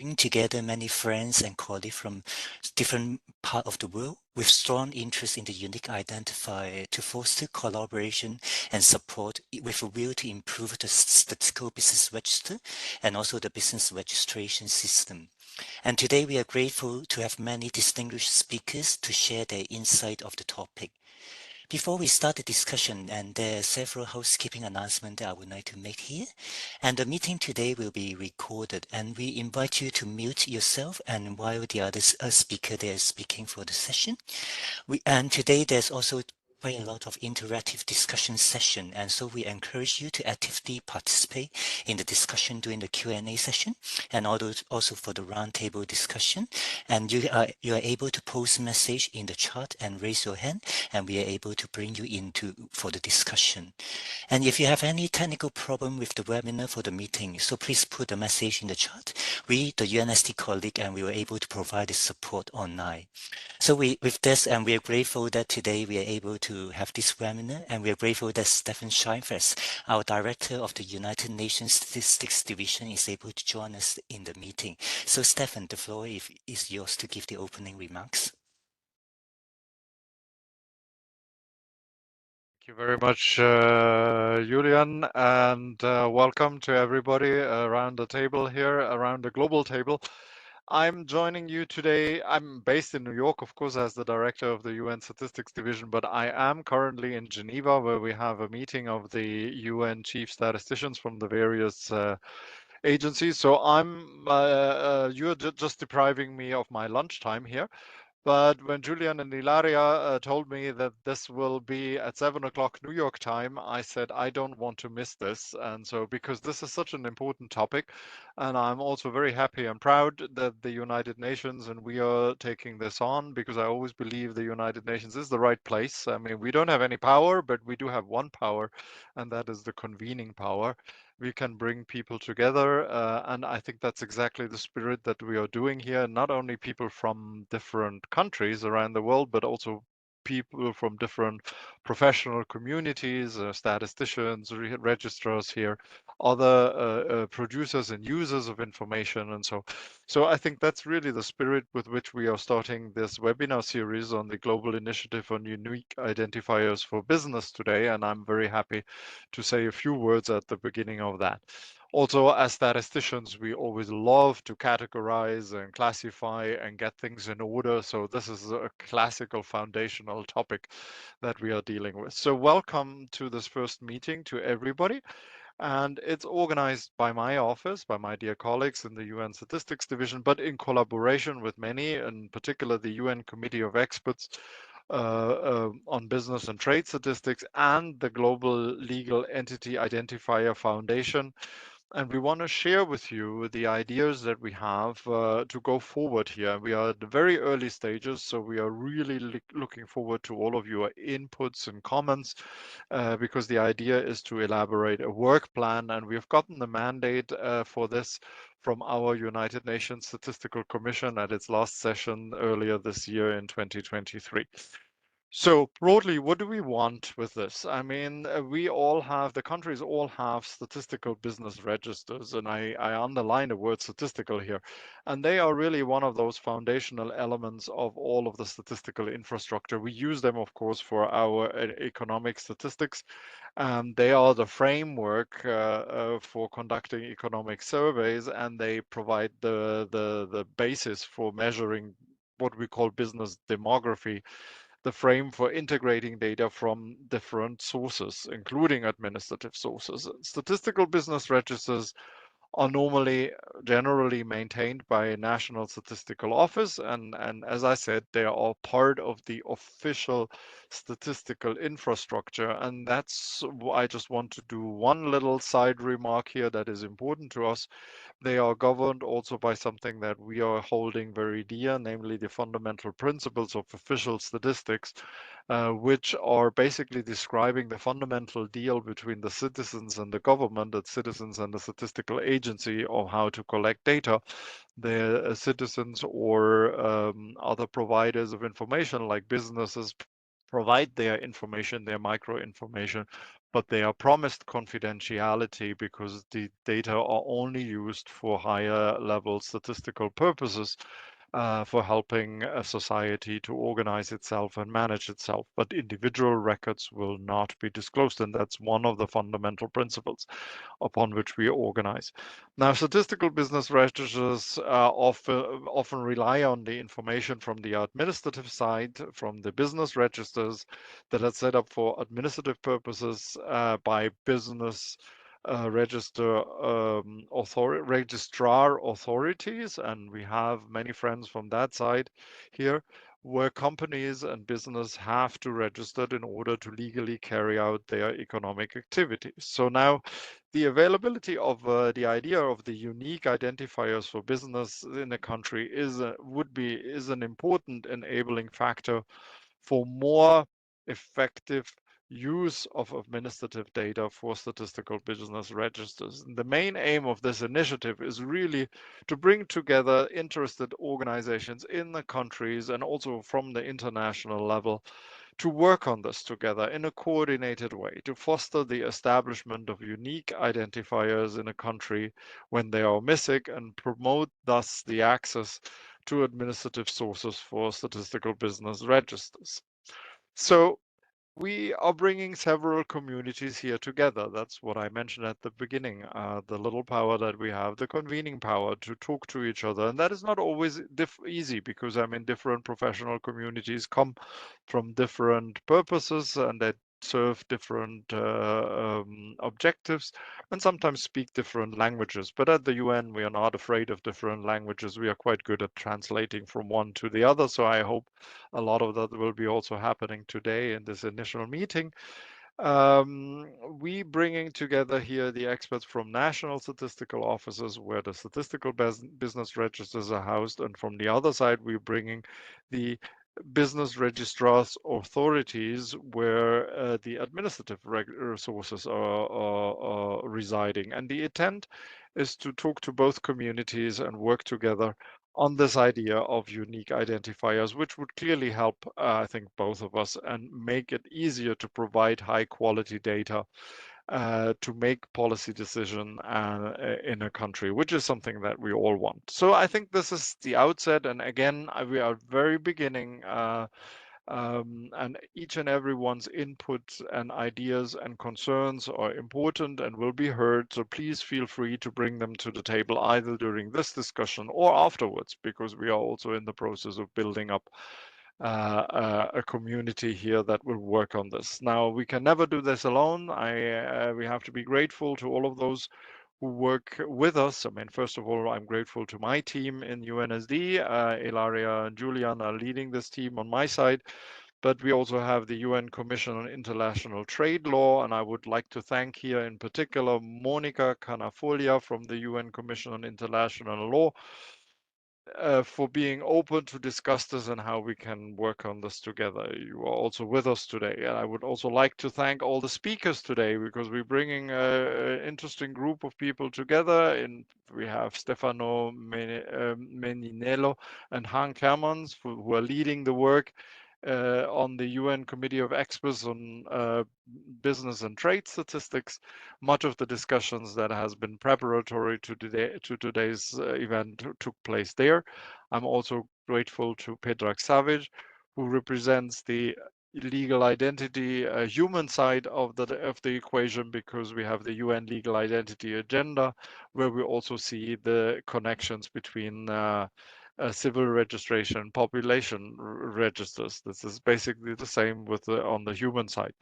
bring together many friends and colleagues from different parts of the world with strong interest in the unique identifier to foster collaboration and support with a will to improve the statistical business register and also the business registration system. And today we are grateful to have many distinguished speakers to share their insight of the topic. Before we start the discussion, and there are several housekeeping announcements that I would like to make here. And the meeting today will be recorded, and we invite you to mute yourself and while the other speaker there is speaking for the session. And today there's also quite a lot of interactive discussion session, and so we encourage you to actively participate in the discussion during the Q&A session, and also for the roundtable discussion. And you are able to post message in the chat and raise your hand, and we are able to bring you into for the discussion. And if you have any technical problem with the webinar for the meeting, so please put the message in the chat. We, the UNSD colleague, and we were able to provide the support online. So with this, and we are grateful that today we are able to have this webinar, and we are grateful that Stephen Scheinfers, our Director of the United Nations Statistics Division, is able to join us in the meeting. So Stephen, the floor is yours to give the opening remarks. Thank you very much, Julian, and welcome to everybody around the table here, around the global table. I'm joining you today. I'm based in New York, of course, as the director of the UN Statistics Division, but I am currently in Geneva, where we have a meeting of the UN chief statisticians from the various agencies. So you're just depriving me of my lunchtime here. But when Julian and Ilaria told me that this will be at 7 o'clock New York time, I said, I don't want to miss this. And so, because this is such an important topic, and I'm also very happy and proud that the United Nations and we are taking this on, because I always believe the United Nations is the right place. I mean, we don't have any power, but we do have one power, and that is the convening power. We can bring people together, and I think that's exactly the spirit that we are doing here. Not only people from different countries around the world, but also people from different professional communities, statisticians, registrars here, other producers and users of information, and so I think that's really the spirit with which we are starting this webinar series on the Global Initiative on Unique Identifiers for Business today, and I'm very happy to say a few words at the beginning of that. Also, as statisticians, we always love to categorize and classify and get things in order. So this is a classical foundational topic that we are dealing with. So welcome to this first meeting to everybody. And it's organized by my office, by my dear colleagues in the UN Statistics Division, but in collaboration with many, in particular the UN Committee of Experts on Business and Trade Statistics and the Global Legal Entity Identifier Foundation. And we want to share with you the ideas that we have to go forward here. We are at the very early stages, so we are really looking forward to all of your inputs and comments because the idea is to elaborate a work plan, and we've gotten the mandate for this from our United Nations Statistical Commission at its last session earlier this year in 2023. So broadly, what do we want with this? I mean, the countries all have statistical business registers, and I underline the word statistical here. And they are really one of those foundational elements of all of the statistical infrastructure. We use them, of course, for our economic statistics. They are the framework for conducting economic surveys, and they provide the basis for measuring what we call business demography, the frame for integrating data from different sources, including administrative sources. Statistical business registers are generally maintained by a national statistical office. And as I said, they are part of the official statistical infrastructure. And that's I just want to do one little side remark here that is important to us. They are governed also by something that we are holding very dear, namely the fundamental principles of official statistics, which are basically describing the fundamental deal between the citizens and the government, the citizens and the statistical agency, of how to collect data. The citizens or other providers of information like businesses provide their information, their micro information, but they are promised confidentiality because the data are only used for higher level statistical purposes, for helping a society to organize itself and manage itself. But individual records will not be disclosed, and that's one of the fundamental principles upon which we organize. Now, statistical business registers often rely on the information from the administrative side, from the business registers that are set up for administrative purposes by business registrar authorities, and we have many friends from that side here, where companies and business have to register in order to legally carry out their economic activities. So now the availability of the idea of the unique identifiers for business in a country is an important enabling factor for more effective use of administrative data for statistical business registers. And the main aim of this initiative is really to bring together interested organizations in the countries and also from the international level to work on this together in a coordinated way to foster the establishment of unique identifiers in a country when they are missing and promote thus the access to administrative sources for statistical business registers. So we are bringing several communities here together. That's what I mentioned at the beginning, the little power that we have, the convening power to talk to each other. And that is not always easy because I mean, different professional communities come from different purposes and they serve different objectives and sometimes speak different languages. But at the UN, we are not afraid of different languages. We are quite good at translating from one to the other. So I hope a lot of that will be also happening today in this initial meeting. We bringing together here the experts from national statistical offices where the statistical business registers are housed, and from the other side, we're bringing the business registrars authorities where the administrative resources are residing. And the intent is to talk to both communities and work together on this idea of unique identifiers, which would clearly help, I think, both of us and make it easier to provide high quality data to make policy decision in a country, which is something that we all want. So I think this is the outset. And again, we are very beginning. And each and everyone's input and ideas and concerns are important and will be heard. So please feel free to bring them to the table either during this discussion or afterwards, because we are also in the process of building up a community here that will work on this. Now, we can never do this alone. We have to be grateful to all of those who work with us. I mean, first of all, I'm grateful to my team in UNSD. Ilaria and Julian are leading this team on my side. But we also have the UN Commission on International Trade Law, and I would like to thank here in particular Monica Canafolia from the UN Commission on International Law for being open to discuss this and how we can work on this together. You are also with us today. And I would also like to thank all the speakers today because we're bringing an interesting group of people together. And we have Stefano Meninello and Hank Hermans who are leading the work on the UN Committee of Experts on Business and Trade Statistics. Much of the discussions that has been preparatory to today's event took place there. I'm also grateful to Predrag Savage, who represents the legal identity human side of the equation, because we have the UN legal identity agenda, where we also see the connections between civil registration, population registers. This is basically the same with on the human side.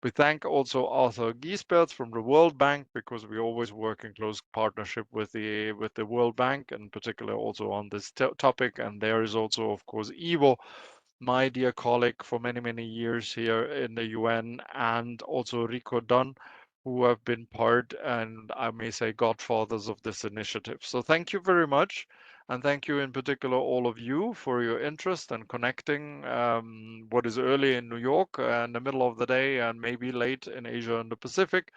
We thank also Arthur Giesberts from the World Bank, because we always work in close partnership with the World Bank, in particular also on this topic. And there is also, of course, Ivo, my dear colleague for many, many years here in the UN, and also Rico Dunn, who have been part and I may say godfathers of this initiative. So thank you very much. And thank you in particular, all of you, for your interest and connecting what is early in New York and the middle of the day and maybe late in Asia and the Pacific.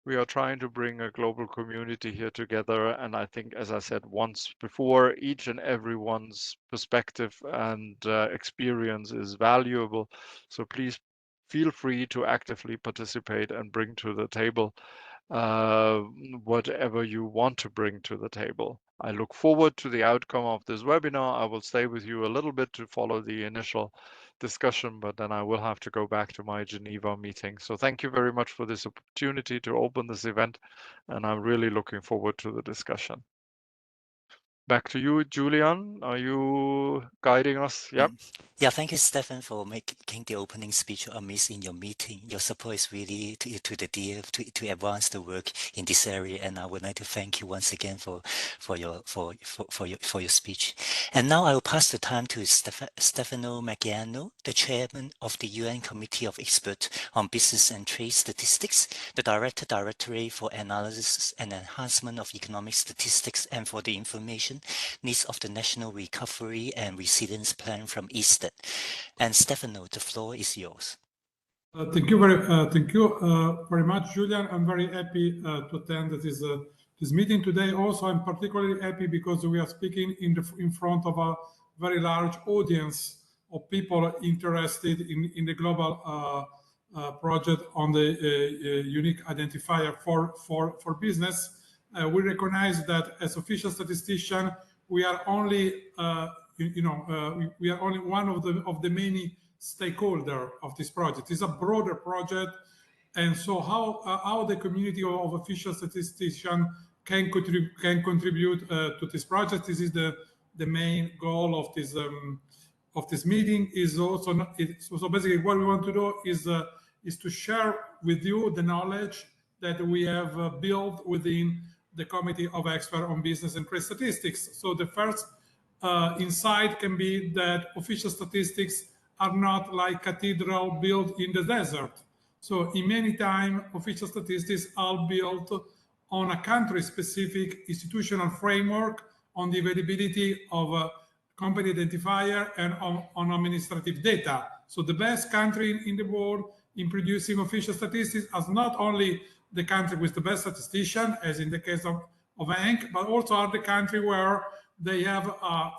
We are trying to bring a global community here together. And I think, as I said once before, each and everyone's perspective and experience is valuable. So please feel free to actively participate and bring to the table whatever you want to bring to the table. I look forward to the outcome of this webinar. I will stay with you a little bit to follow the initial discussion, but then I will have to go back to my Geneva meeting. So thank you very much for this opportunity to open this event, and I'm really looking forward to the discussion. Back to you, Julian. Are you guiding us? Yep. Yeah, thank you, Stefan, for making the opening speech amidst in your meeting. Your support is really to the DF to advance the work in this area, and I would like to thank you once again for your speech. And now I will pass the time to Stefano Maggiano, the chairman of the UN Committee of Experts on Business and Trade Statistics, the Directorate for Analysis and Enhancement of Economic Statistics, and for the information needs of the National Recovery and Resilience Plan from ESTAT. And Stefano, the floor is yours. Thank you very much, Julian. I'm very happy to attend this meeting today. Also, I'm particularly happy because we are speaking in front of a very large audience of people interested in the global project on the unique identifier for business. We recognize that as official statistician, we are only we are only one of the many stakeholder of this project. It's a broader project, and so how the community of official statisticians can contribute to this project. This is the main goal of this meeting. Is also so basically what we want to do is to share with you the knowledge that we have built within the Committee of Experts on Business and Trade Statistics. So the first insight can be that official statistics are not like cathedral built in the desert. So in many times, official statistics are built on a country-specific institutional framework on the availability of a company identifier and on administrative data. So the best country in the world in producing official statistics is not only the country with the best statistician, as in the case of ENC, but also are the country where they have a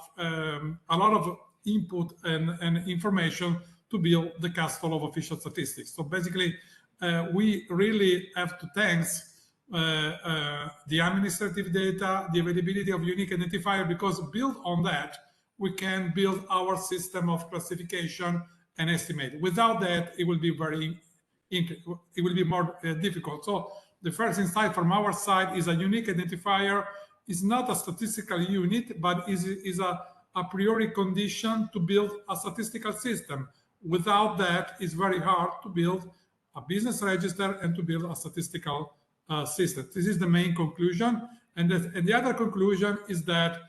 lot of input and information to build the castle of official statistics. So basically, we really have to thank the administrative data, the availability of unique identifier, because built on that, we can build our system of classification and estimate. Without that, it will be more difficult. So the first insight from our side is a unique identifier is not a statistical unit, but is a priori condition to build a statistical system. Without that, it's very hard to build a business register and to build a statistical system. This is the main conclusion. And the other conclusion is that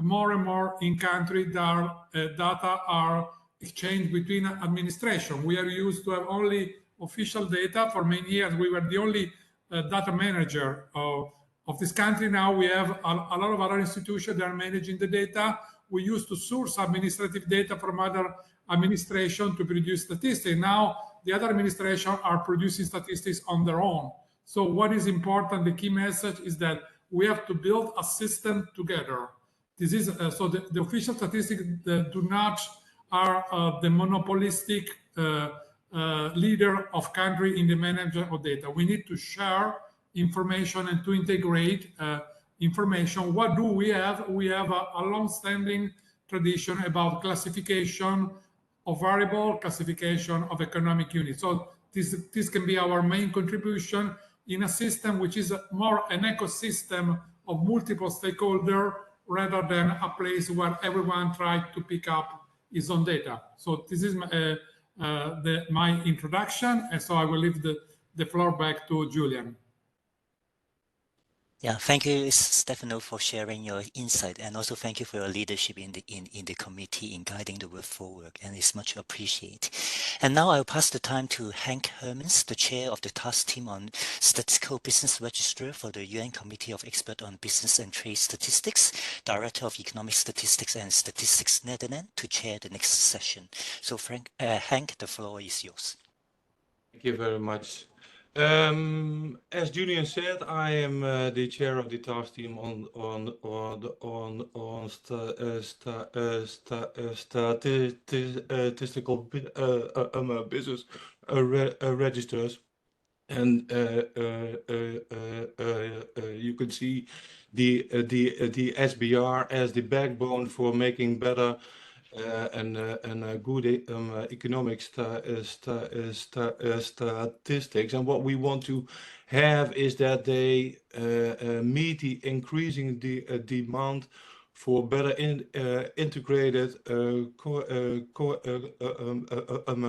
more and more in country, data are exchanged between administration. We are used to have only official data. For many years, we were the only data manager of this country. Now we have a lot of other institutions that are managing the data. We used to source administrative data from other administration to produce statistics. Now the other administration are producing statistics on their own. So what is important, the key message is that we have to build a system together. This is so the official statistics do not are the monopolistic leader of country in the management of data. We need to share information and to integrate information. What do we have? We have a long-standing tradition about classification of variable, classification of economic units. So this can be our main contribution in a system which is more an ecosystem of multiple stakeholders rather than a place where everyone tries to pick up his own data. So this is my introduction, and so I will leave the floor back to Julian. Yeah, thank you, Stefano, for sharing your insight, and also thank you for your leadership in the committee in guiding the work forward, and it's much appreciated. And now I'll pass the time to Henk Hermans, the chair of the task team on Statistical Business Register for the UN Committee of Experts on Business and Trade Statistics, Director of Economic Statistics and Statistics Netherlands, to chair the next session. So Henk, the floor is yours. Thank you very much. As Julian said, I am the chair of the task team on statistical business registers. And you can see the SBR as the backbone for making better and good economic statistics. And what we want to have is that they meet the increasing demand for better integrated,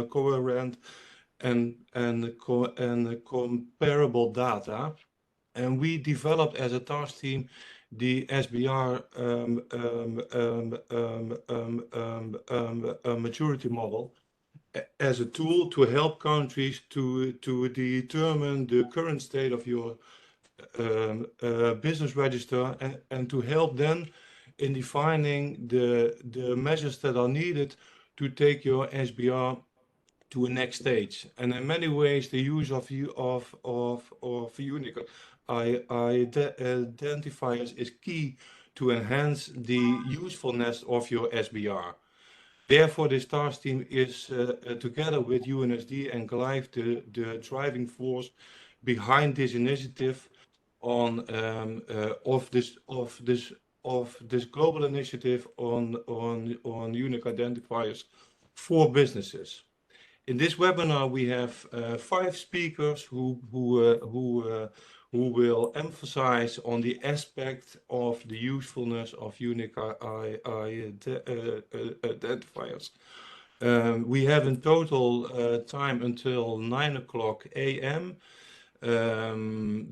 coherent and comparable data. And we developed as a task team the SBR maturity model as a tool to help countries to determine the current state of your business register and to help them in defining the measures that are needed to take your SBR to a next stage. And in many ways, the use of unique identifiers is key to enhance the usefulness of your SBR. Therefore, this task team is together with UNSD and GLEIF the driving force behind this initiative of this global initiative on unique identifiers for businesses. In this webinar, we have 5 speakers who will emphasize on the aspect of the usefulness of unique identifiers. We have in total time until 9:00 a.m.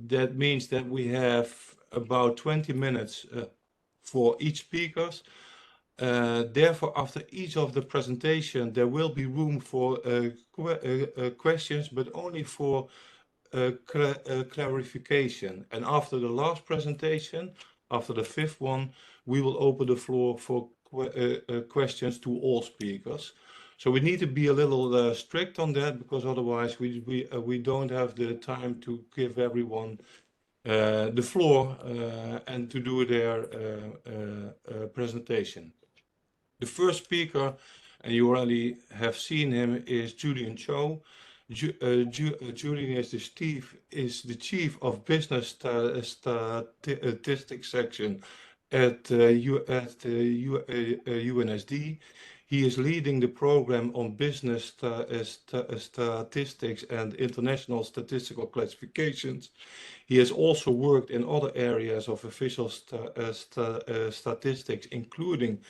That means that we have about 20 minutes for each speaker. Therefore, after each of the presentation, there will be room for questions, but only for clarification. And after the last presentation, after the 5th one, we will open the floor for questions to all speakers. So we need to be a little strict on that, because otherwise we don't have the time to give everyone the floor and to do their presentation. The first speaker, and you already have seen him, is Julian Cho. Julian is the Chief of Business Statistics Section at UNSD. He is leading the program on business statistics and international statistical classifications. He has also worked in other areas of official statistics, including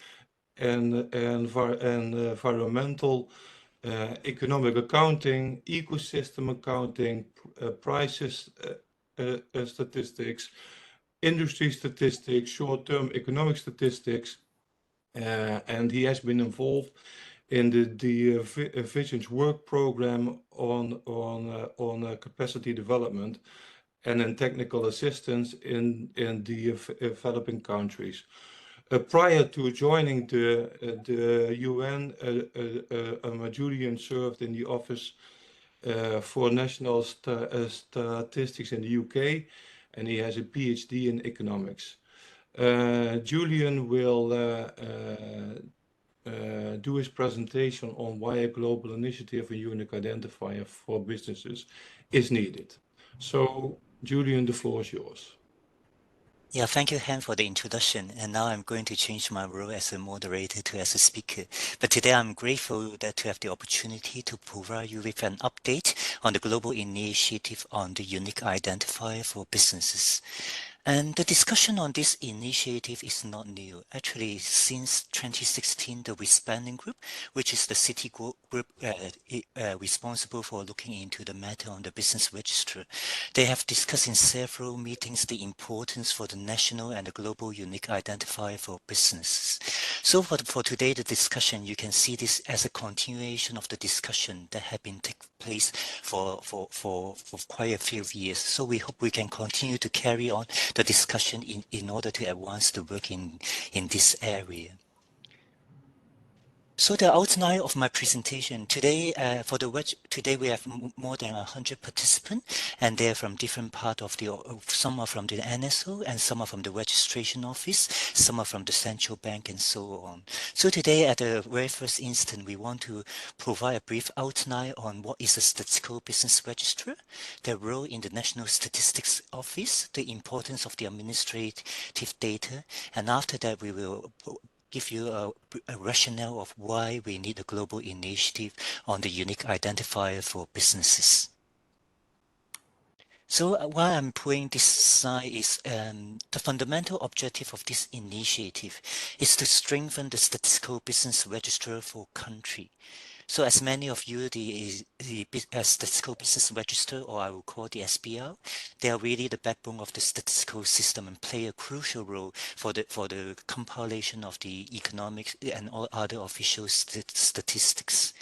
environmental, economic accounting, ecosystem accounting, prices statistics, industry statistics, short-term economic statistics, and he has been involved in the Vision's work program on capacity development and in technical assistance in the developing countries. Prior to joining the UN, Julian served in the Office for National Statistics in the UK, and he has a PhD in economics. Julian will do his presentation on why a global initiative for unique identifier for businesses is needed. So, Julian, the floor is yours. Yeah, thank you, Han, for the introduction. And now I'm going to change my role as a moderator to as a speaker. But today I'm grateful that to have the opportunity to provide you with an update on the global initiative on the unique identifier for businesses. And the discussion on this initiative is not new. Actually, since 2016, the Responding Group, which is the city group responsible for looking into the matter on the business register, they have discussed in several meetings the importance for the national and the global unique identifier for businesses. So for today, the discussion, you can see this as a continuation of the discussion that had been taking place for quite a few years. So we hope we can continue to carry on the discussion in order to advance the work in this area. So the outline of my presentation today, today we have more than 100 participants, and they're from different part of some are from the NSO, and some are from the registration office, some are from the central bank, and so on. So today, at the very first instant, we want to provide a brief outline on what is a statistical business register, their role in the National Statistics Office, the importance of the administrative data, and after that, we will give you a rationale of why we need a global initiative on the unique identifier for businesses. So why I'm putting this slide is the fundamental objective of this initiative is to strengthen the statistical business register for country. So as many of you, the Statistical Business Register, or I will call the SBR, they are really the backbone of the statistical system and play a crucial role for the compilation of the economic and all other official statistics.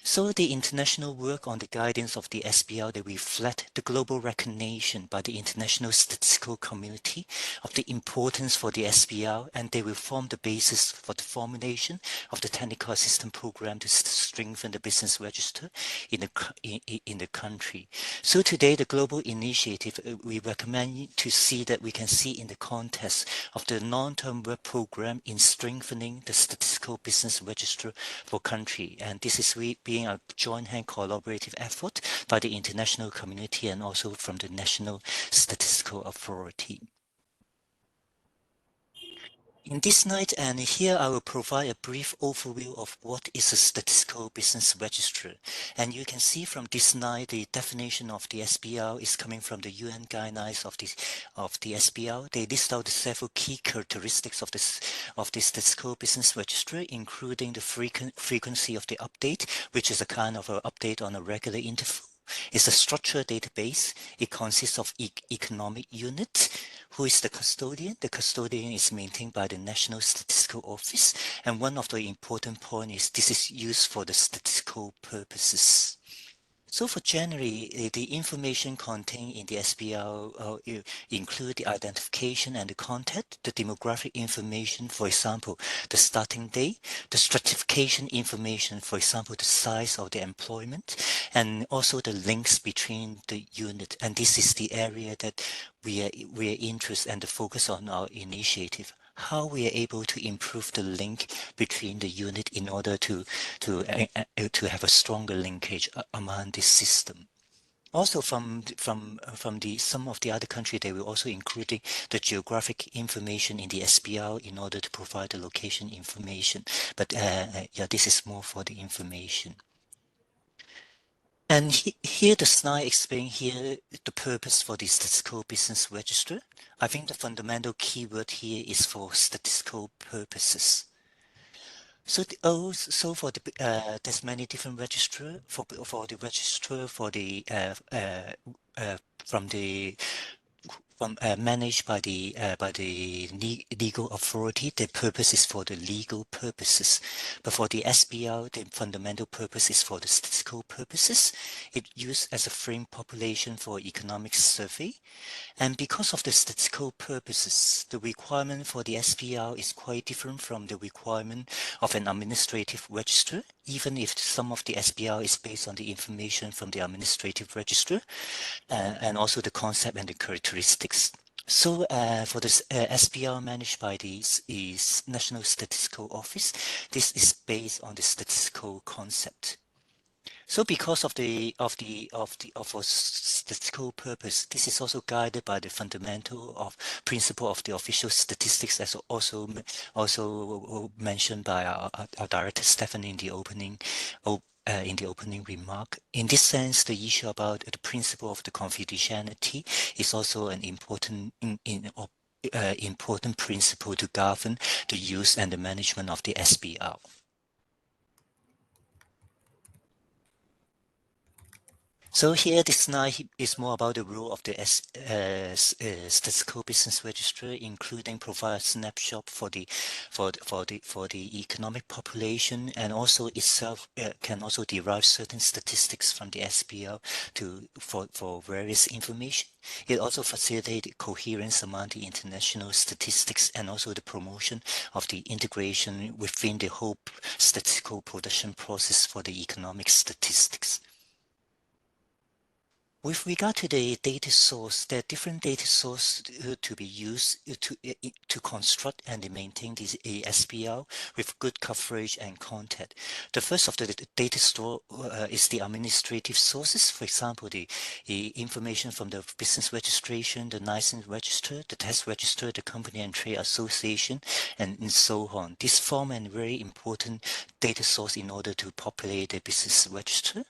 So the international work on the guidance of the SBR, they reflect the global recognition by the international statistical community of the importance for the SBR, and they will form the basis for the formulation of the technical assistance program to strengthen the business register in the country. So today, the global initiative, we recommend to see that we can see in the context of the long-term work program in strengthening the statistical business register for country, and this is being a joint hand collaborative effort by the international community and also from the National Statistical Authority. In this slide, and here I will provide a brief overview of what is a statistical business register. And you can see from this slide, the definition of the SBR is coming from the UN guidelines of the SBR. They list out the several key characteristics of the statistical business register, including the frequency of the update, which is a kind of an update on a regular interval. It's a structured database. It consists of economic units. Who is the custodian? The custodian is maintained by the National Statistical Office. And one of the important points is this is used for the statistical purposes. So for generally, the information contained in the SBR include the identification and the content, the demographic information, for example, the starting day, the stratification information, for example, the size of the employment, and also the links between the unit. And this is the area that we are interested and the focus on our initiative. How we are able to improve the link between the unit in order to have a stronger linkage among this system. Also, from some of the other countries, they will also including the geographic information in the SBR in order to provide the location information. But yeah, this is more for the information. And here the slide explains here the purpose for the statistical business register. I think the fundamental keyword here is for statistical purposes. So for the there's many different register for the register for the managed by the legal authority. The purpose is for the legal purposes, but for the SBR, the fundamental purpose is for the statistical purposes. It's used as a frame population for economic survey. And because of the statistical purposes, the requirement for the SBR is quite different from the requirement of an administrative register, even if some of the SBR is based on the information from the administrative register, and also the concept and the characteristics. So for this SBR managed by the National Statistical Office, this is based on the statistical concept. So because of a statistical purpose, this is also guided by the fundamental principle of the official statistics, as also mentioned by our director Stephanie in the opening remark. In this sense, the issue about the principle of the confidentiality is also an important principle to govern the use and the management of the SBR. So here, this slide is more about the role of the statistical business register, including provide a snapshot for the economic population, and also itself can also derive certain statistics from the SBL for various information. It also facilitates coherence among the international statistics and also the promotion of the integration within the whole statistical production process for the economic statistics. With regard to the data source, there are different data sources to be used to construct and maintain this SBL with good coverage and content. The first of the data store is the administrative sources. For example, the information from the business registration, the license register, the test register, the company and trade association, and so on. This form a very important data source in order to populate the business register.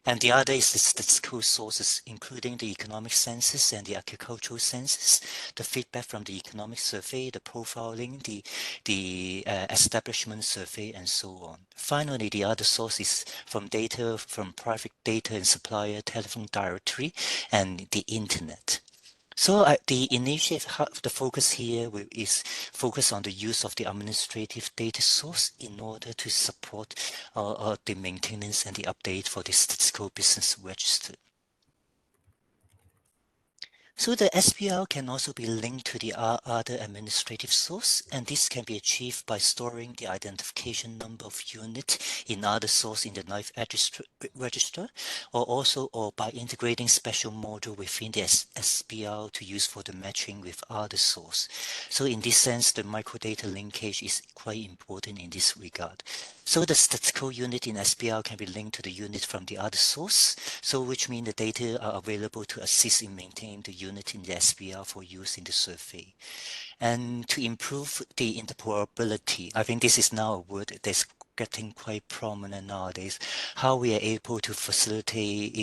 And the other is the statistical sources, including the economic census and the agricultural census, the feedback from the economic survey, the profiling, the establishment survey, and so on. Finally, the other source is from data from private data and supplier telephone directory and the internet. So the initiative, the focus here is focus on the use of the administrative data source in order to support the maintenance and the update for the statistical business register. So the SBL can also be linked to the other administrative source, and this can be achieved by storing the identification number of unit in other source in the GLEIF register, or by integrating special module within the SBL to use for the matching with other source. So in this sense, the microdata linkage is quite important in this regard. So the statistical unit in SBL can be linked to the unit from the other source, so which means the data are available to assist in maintaining the unit in the SBL for use in the survey. And to improve the interoperability, I think this is now a word that's getting quite prominent nowadays, how we are able to facilitate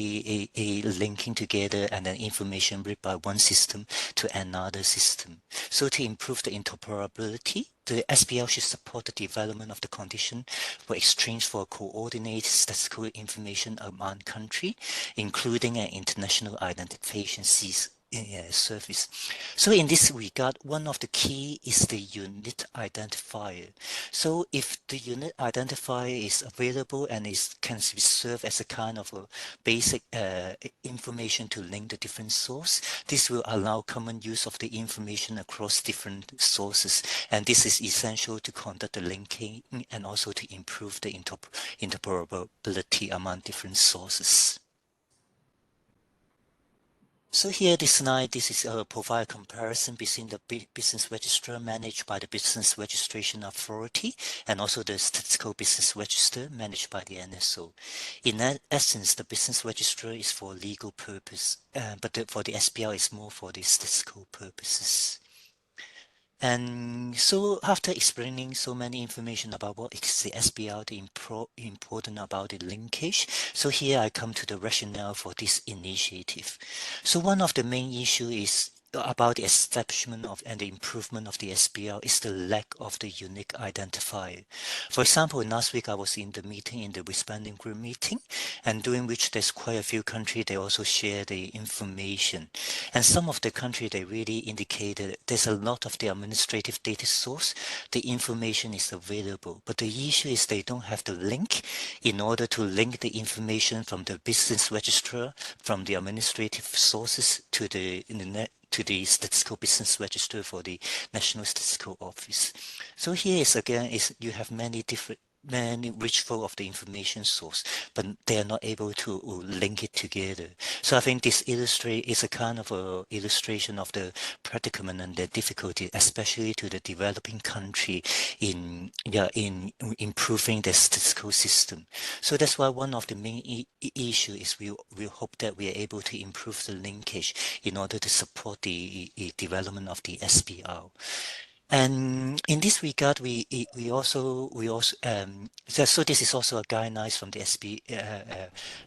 a linking together and then information read by one system to another system. So to improve the interoperability, the SBL should support the development of the condition for exchange for coordinated statistical information among countries, including an international identification service. So in this regard, one of the key is the unit identifier. So if the unit identifier is available and can serve as a kind of a basic information to link the different sources, this will allow common use of the information across different sources. And this is essential to conduct the linking and also to improve the interoperability among different sources. So here, this slide, this is provide a comparison between the business register managed by the Business Registration Authority and also the Statistical Business Register managed by the NSO. In essence, the business register is for legal purpose, but for the SBL, it's more for the statistical purposes. And so after explaining so many information about what is the SBL, the important about the linkage, so here I come to the rationale for this initiative. So one of the main issues is about the establishment of and the improvement of the SBL is the lack of the unique identifier. For example, last week I was in the meeting, in the responding group meeting, and during which there's quite a few countries, they also share the information. And some of the countries, they really indicated there's a lot of the administrative data source, the information is available, but the issue is they don't have the link in order to link the information from the business registrar, from the administrative sources to the statistical business register for the National Statistical Office. So here is again, you have many rich full of the information source, but they are not able to link it together. So I think this is a kind of a illustration of the predicament and the difficulty, especially to the developing country in improving the statistical system. So that's why one of the main issue is we hope that we are able to improve the linkage in order to support the development of the SBL. And in this regard, we also so this is also a guidelines from the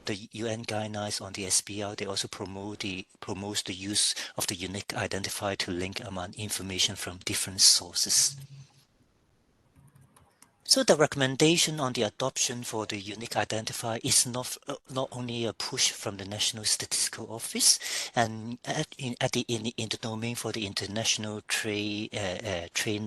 the UN guidelines on the SBL. They also promotes the use of the unique identifier to link among information from different sources. So the recommendation on the adoption for the unique identifier is not only a push from the National Statistical Office and in the domain for the international trade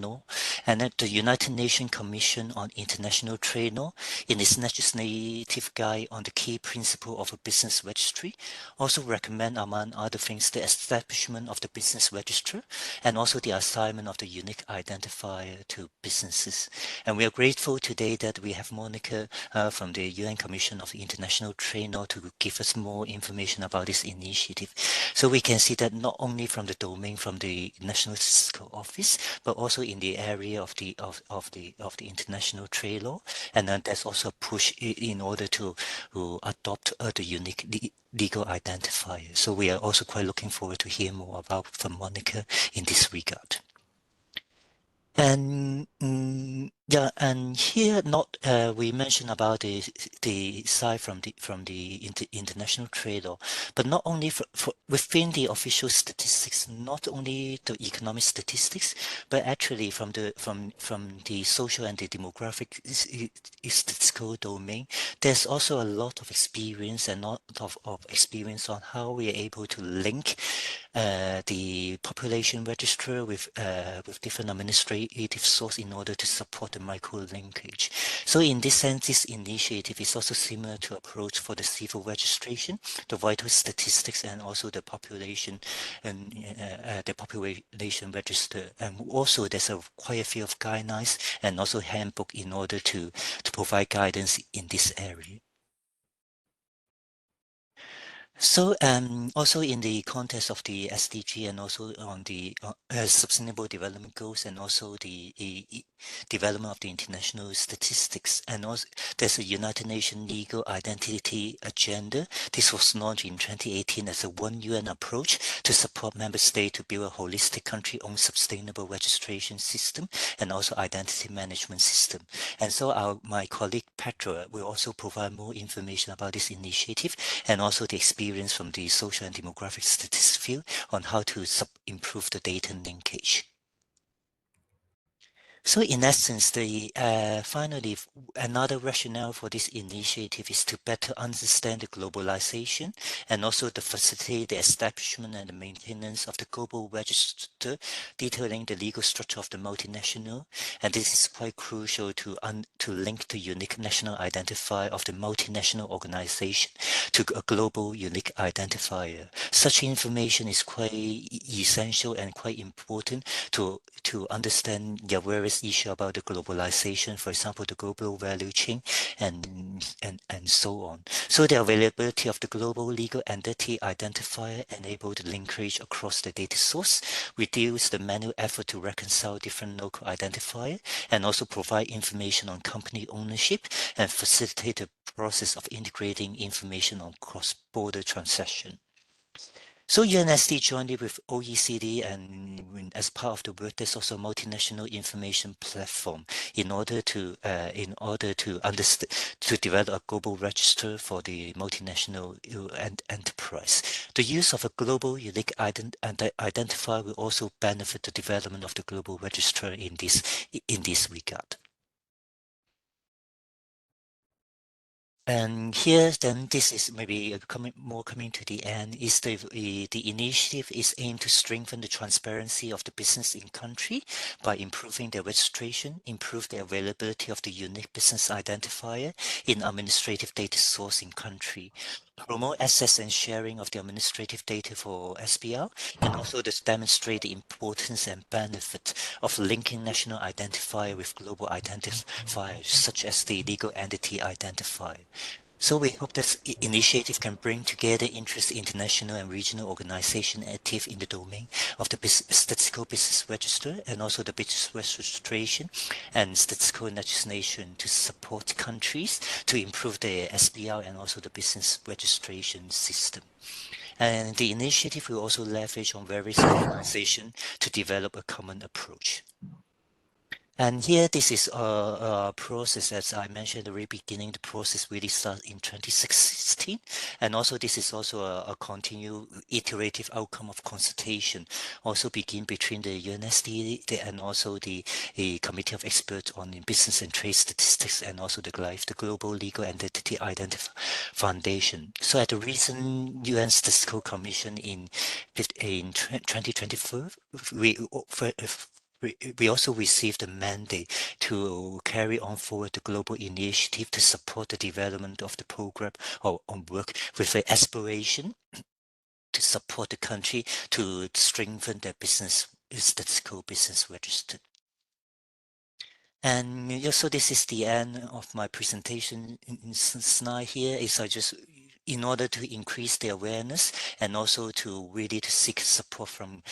law, and at the United Nations Commission on International Trade Law in its legislative guide on the key principle of a business registry also recommend, among other things, the establishment of the business register and also the assignment of the unique identifier to businesses. And we are grateful today that we have Monica from the UN Commission of International Trade Law to give us more information about this initiative. So we can see that not only from the domain from the National Statistical Office, but also in the area of the international trade law, and then there's also a push in order to adopt the unique legal identifier. So we are also quite looking forward to hear more about from Monica in this regard. And yeah, and here not we mentioned about the side from the international trade law, but not only for within the official statistics, not only the economic statistics, but actually from the social and the demographic statistical domain, there's also a lot of experience and lot of experience on how we are able to link the population register with different administrative source in order to support the micro linkage. So in this sense, this initiative is also similar to approach for the civil registration, the vital statistics, and also the population and the population register. And also there's quite a few of guidelines and also handbook in order to provide guidance in this area. So also in the context of the SDG and also on the Sustainable Development Goals and also the development of the international statistics, and also there's a United Nations Legal Identity Agenda. This was launched in 2018 as a one UN approach to support member states to build a holistic country-owned sustainable registration system and also identity management system. And so my colleague Petra will also provide more information about this initiative and also the experience from the social and demographic statistics field on how to improve the data linkage. So in essence, finally, another rationale for this initiative is to better understand the globalization and also to facilitate the establishment and the maintenance of the global register, detailing the legal structure of the multinational. And this is quite crucial to link the unique national identifier of the multinational organization to a global unique identifier. Such information is quite essential and quite important to understand various issues about the globalization, for example, the global value chain and so on. So the availability of the global legal entity identifier enabled the linkage across the data source, reduce the manual effort to reconcile different local identifiers, and also provide information on company ownership and facilitate the process of integrating information on cross-border transaction. So UNSD jointly with OECD and as part of the work, there's also a multinational information platform in order to develop a global register for the multinational enterprise. The use of a global unique identifier will also benefit the development of the global register in this regard. And here, then, this is maybe coming to the end. Is the initiative is aimed to strengthen the transparency of the business in country by improving their registration, improve the availability of the unique business identifier in administrative data source in country, promote access and sharing of the administrative data for SPL, and also to demonstrate the importance and benefit of linking national identifier with global identifiers, such as the legal entity identifier. So we hope this initiative can bring together interested international and regional organizations active in the domain of the statistical business register and also the business registration and statistical legislation to support countries to improve their SPL and also the business registration system. And the initiative will also leverage on various organizations to develop a common approach. And here, this is a process, as I mentioned at the very beginning, the process really started in 2016. And also, this is also a continued iterative outcome of consultation, also begin between the UNSD and also the Committee of Experts on Business and Trade Statistics, and also the GLEIF, the Global Legal Identity Identifier Foundation. So at the recent UN Statistical Commission in 2024, we also received a mandate to carry on forward the global initiative to support the development of the program or on work with the aspiration to support the country to strengthen their statistical business register. And so this is the end of my presentation slide here. Is I just, in order to increase the awareness and also to really to seek support from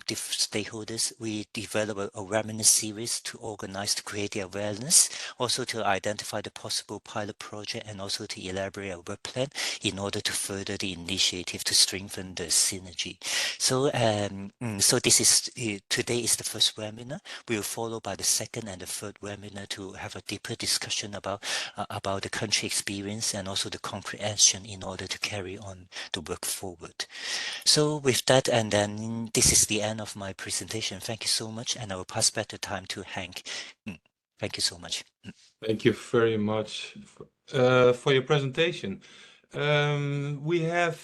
different stakeholders, we develop a webinar series to organize, to create the awareness, also to identify the possible pilot project, and also to elaborate a work plan in order to further the initiative to strengthen the synergy. So, so this is today is the first webinar. We will follow by the second and the third webinar to have a deeper discussion about the country experience and also the concrete action in order to carry on the work forward. So with that, and then this is the end of my presentation. Thank you so much, and I will pass back the time to Hank. Thank you so much. Thank you very much for your presentation. We have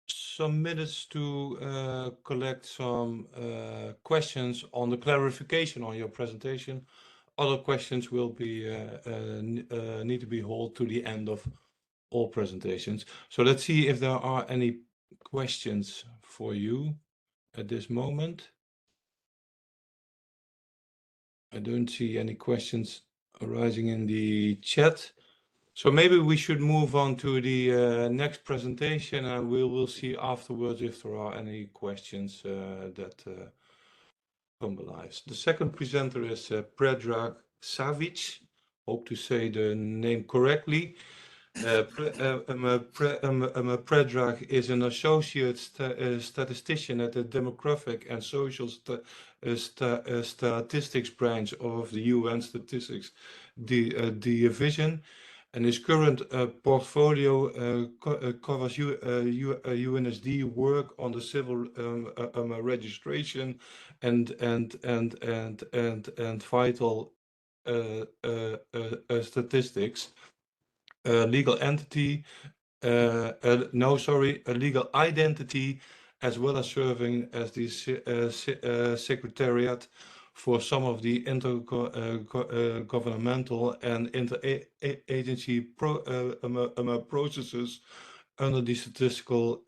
some minutes to collect some questions on the clarification on your presentation. Other questions will be need to be held to the end of all presentations. So let's see if there are any questions for you at this moment. I don't see any questions arising in the chat. So maybe we should move on to the next presentation, and we will see afterwards if there are any questions that come alive. The second presenter is Predrag Savic. Hope to say the name correctly. Predrag is an associate statistician at the Demographic and Social Statistics branch of the UN Statistics Division, and his current portfolio covers UNSD work on the civil registration and vital statistics. A legal identity, as well as serving as the secretariat for some of the intergovernmental and interagency processes under the Statistical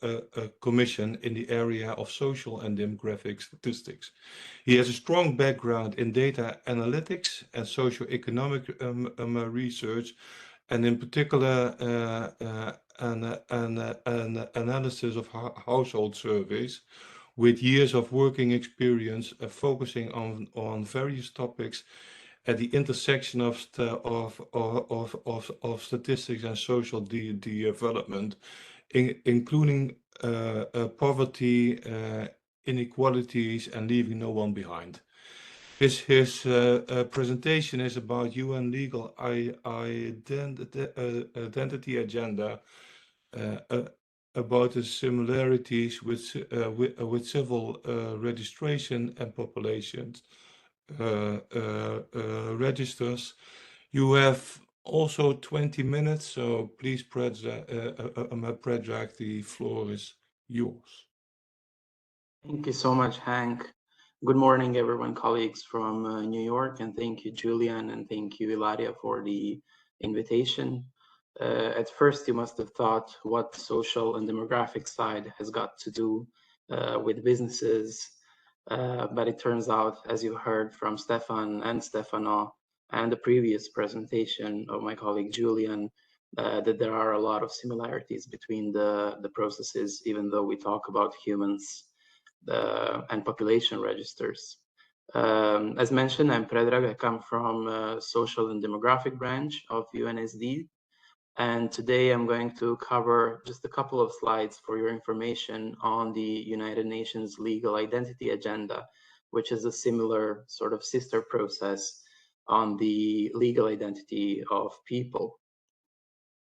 Commission in the area of social and demographic statistics. He has a strong background in data analytics and socio-economic research, and in particular an analysis of household surveys, with years of working experience focusing on various topics at the intersection of statistics and social development, including poverty, inequalities, and leaving no one behind. His presentation is about UN legal identity agenda, about the similarities with civil registration and populations registers. You have also 20 minutes, so please, Predrag, the floor is yours. Thank you so much, Hank. Good morning, everyone, colleagues from New York, and thank you, Julian, and thank you, Ilaria, for the invitation. At first, you must have thought what the social and demographic side has got to do with businesses, but it turns out, as you heard from Stefan and Stefano, and the previous presentation of my colleague Julian, that there are a lot of similarities between the processes, even though we talk about humans and population registers. As mentioned, I'm Predrag. I come from social and demographic branch of UNSD. And today I'm going to cover just a couple of slides for your information on the United Nations Legal Identity Agenda, which is a similar sort of sister process on the legal identity of people.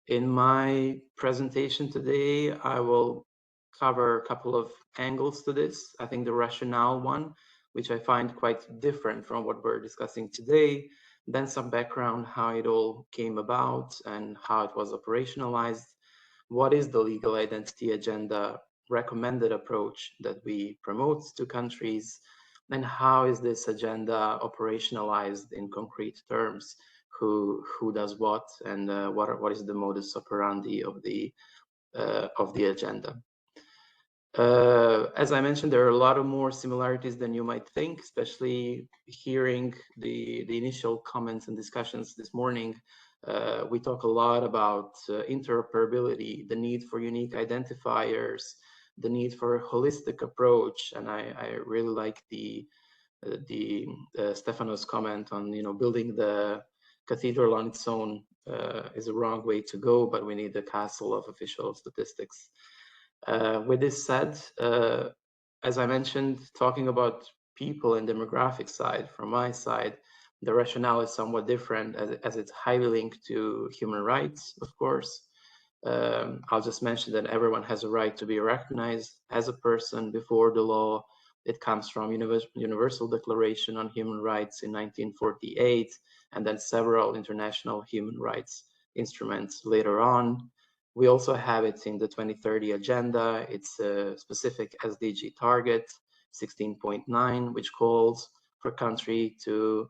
In my presentation today, I will cover a couple of angles to this. I think the rationale one, which I find quite different from what we're discussing today, then some background, how it all came about and how it was operationalized. What is the legal identity agenda recommended approach that we promote to countries, and how is this agenda operationalized in concrete terms? Who does what, and what is the modus operandi of the agenda? As I mentioned, there are a lot of more similarities than you might think, especially hearing the initial comments and discussions this morning. We talk a lot about interoperability, the need for unique identifiers, the need for a holistic approach, and I really like the Stefano's comment on building the cathedral on its own is a wrong way to go, but we need the castle of official statistics. With this said, as I mentioned, talking about people and demographic side, from my side, the rationale is somewhat different as it's highly linked to human rights, of course. I'll just mention that everyone has a right to be recognized as a person before the law. It comes from Universal Declaration on Human Rights in 1948, and then several international human rights instruments later on. We also have it in the 2030 agenda. It's a specific SDG target, 16.9, which calls for country to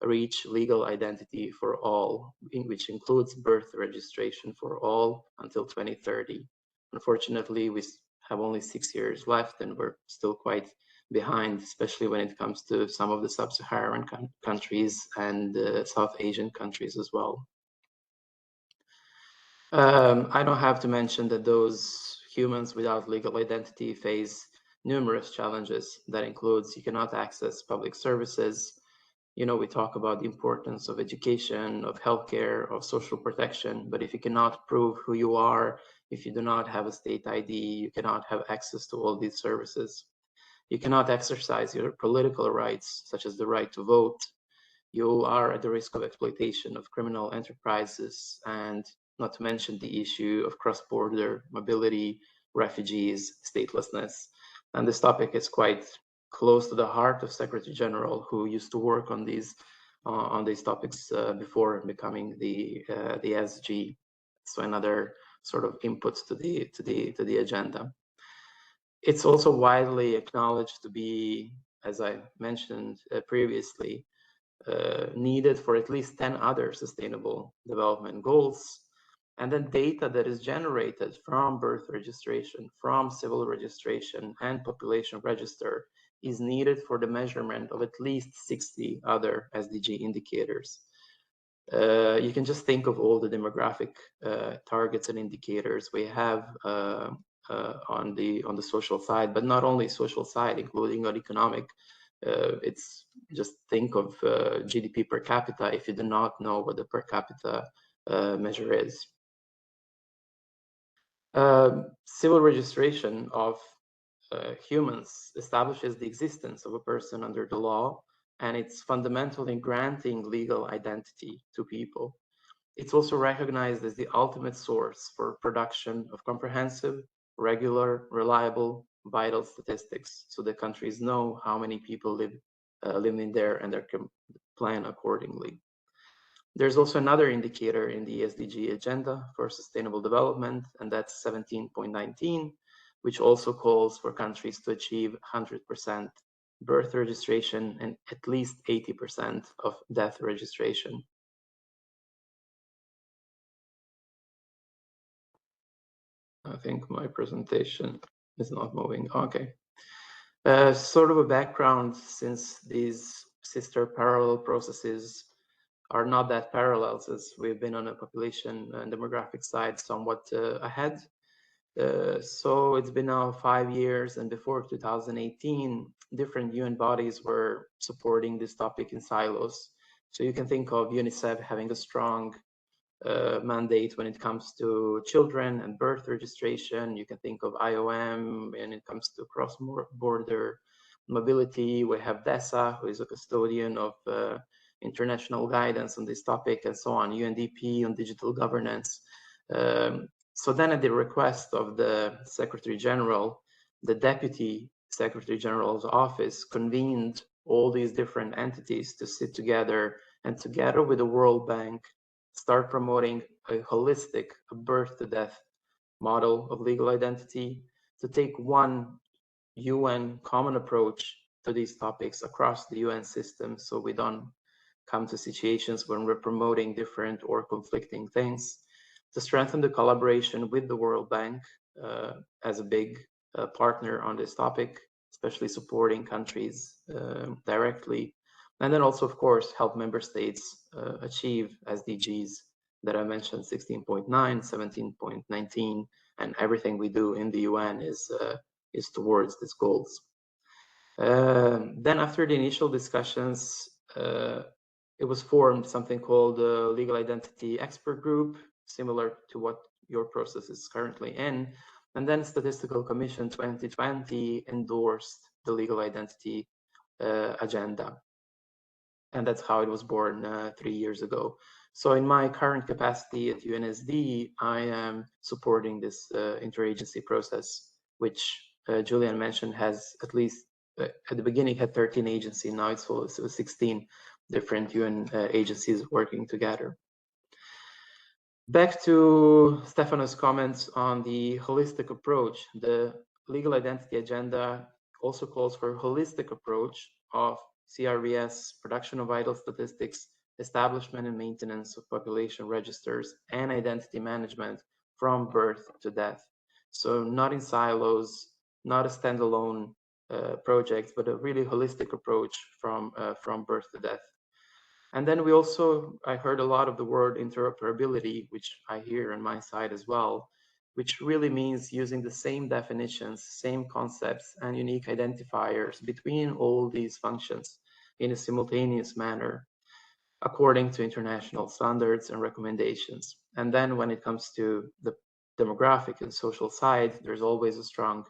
reach legal identity for all, which includes birth registration for all until 2030. Unfortunately, we have only 6 years left, and we're still quite behind, especially when it comes to some of the sub-Saharan countries and South Asian countries as well. I don't have to mention that those humans without legal identity face numerous challenges. That includes you cannot access public services. We talk about the importance of education, of healthcare, of social protection, but if you cannot prove who you are, if you do not have a state ID, you cannot have access to all these services. You cannot exercise your political rights, such as the right to vote. You are at the risk of exploitation of criminal enterprises, and not to mention the issue of cross-border mobility, refugees, statelessness. And this topic is quite close to the heart of Secretary General, who used to work on these topics before becoming the SG. So another sort of input to the agenda. It's also widely acknowledged to be, as I mentioned previously, needed for at least 10 other sustainable development goals. And then data that is generated from birth registration, from civil registration and population register is needed for the measurement of at least 60 other SDG indicators. You can just think of all the demographic targets and indicators we have on the social side, but not only social side, including on economic. It's just think of GDP per capita if you do not know what the per capita measure is. Civil registration of humans establishes the existence of a person under the law, and it's fundamental in granting legal identity to people. It's also recognized as the ultimate source for production of comprehensive, regular, reliable, vital statistics, so the countries know how many people live in there and they can plan accordingly. There's also another indicator in the SDG agenda for sustainable development, and that's 17.19, which also calls for countries to achieve 100% birth registration and at least 80% of death registration. I think my presentation is not moving. Okay. Sort of a background, since these sister parallel processes are not that parallel, as we've been on a population and demographic side somewhat ahead. So it's been now 5 years, and before 2018, different UN bodies were supporting this topic in silos. So you can think of UNICEF having a strong mandate when it comes to children and birth registration. You can think of IOM when it comes to cross-border mobility, we have DESA, who is a custodian of international guidance on this topic, and so on, UNDP on digital governance. So then at the request of the Secretary General, the Deputy Secretary General's office convened all these different entities to sit together and together with the World Bank start promoting a holistic birth to death model of legal identity, to take one UN common approach to these topics across the UN system, so we don't come to situations when we're promoting different or conflicting things, to strengthen the collaboration with the World Bank as a big partner on this topic, especially supporting countries directly, and then also, of course, help member states achieve SDGs that I mentioned, 16.9, 17.19, and everything we do in the UN is towards these goals. Then after the initial discussions, it was formed something called the Legal Identity Expert Group, similar to what your process is currently in. And then Statistical Commission 2020 endorsed the Legal Identity Agenda. And that's how it was born 3 years ago. So in my current capacity at UNSD, I am supporting this interagency process, which Julian mentioned has at least, at the beginning had 13 agencies, now it's 16 different UN agencies working together. Back to Stefano's comments on the holistic approach. The Legal Identity Agenda also calls for a holistic approach of CRVS, production of vital statistics, establishment and maintenance of population registers, and identity management from birth to death. So not in silos, not a standalone project, but a really holistic approach from birth to death. And then we also, I heard a lot of the word interoperability, which I hear on my side as well, which really means using the same definitions, same concepts, and unique identifiers between all these functions in a simultaneous manner, according to international standards and recommendations. And then when it comes to the demographic and social side, there's always a strong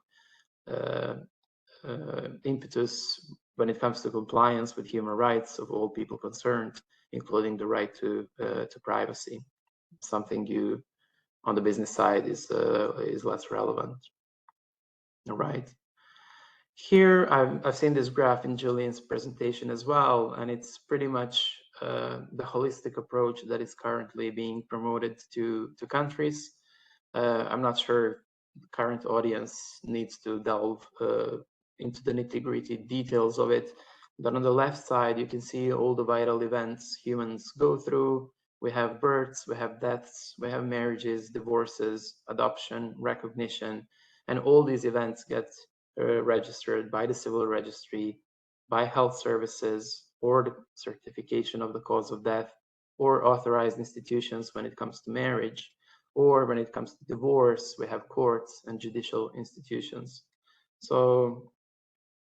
impetus when it comes to compliance with human rights of all people concerned, including the right to privacy, something you on the business side is less relevant. All right. Here I've seen this graph in Julian's presentation as well, and it's pretty much the holistic approach that is currently being promoted to countries. I'm not sure the current audience needs to delve into the nitty-gritty details of it, but on the left side you can see all the vital events humans go through. We have births, we have deaths, we have marriages, divorces, adoption, recognition, and all these events get registered by the civil registry, by health services, or the certification of the cause of death, or authorized institutions when it comes to marriage, or when it comes to divorce, we have courts and judicial institutions. So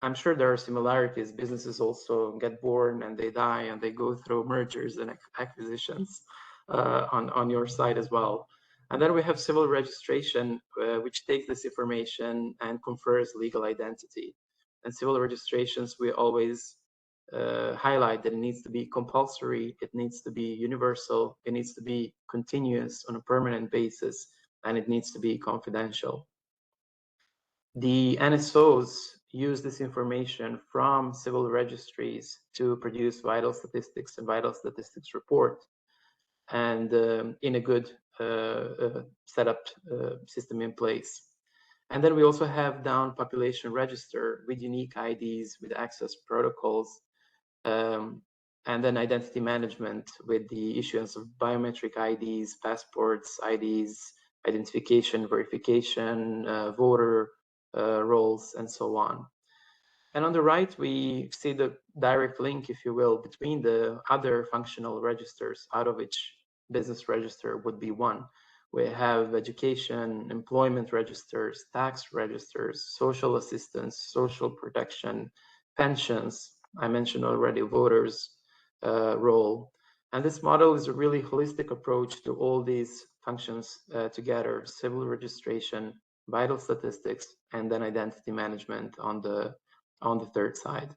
I'm sure there are similarities. Businesses also get born and they die and they go through mergers and acquisitions on your side as well. And then we have civil registration, which takes this information and confers legal identity. And civil registrations, we always highlight that it needs to be compulsory, it needs to be universal, it needs to be continuous on a permanent basis, and it needs to be confidential. The NSOs use this information from civil registries to produce vital statistics and vital statistics report, and in a good setup system in place. And then we also have down population register with unique IDs, with access protocols, and then identity management with the issuance of biometric IDs, passports, IDs, identification, verification, voter roles, and so on. And on the right, we see the direct link, if you will, between the other functional registers, out of which business register would be one. We have education, employment registers, tax registers, social assistance, social protection, pensions. I mentioned already voters' role. And this model is a really holistic approach to all these functions together: civil registration, vital statistics, and then identity management on the on the third side.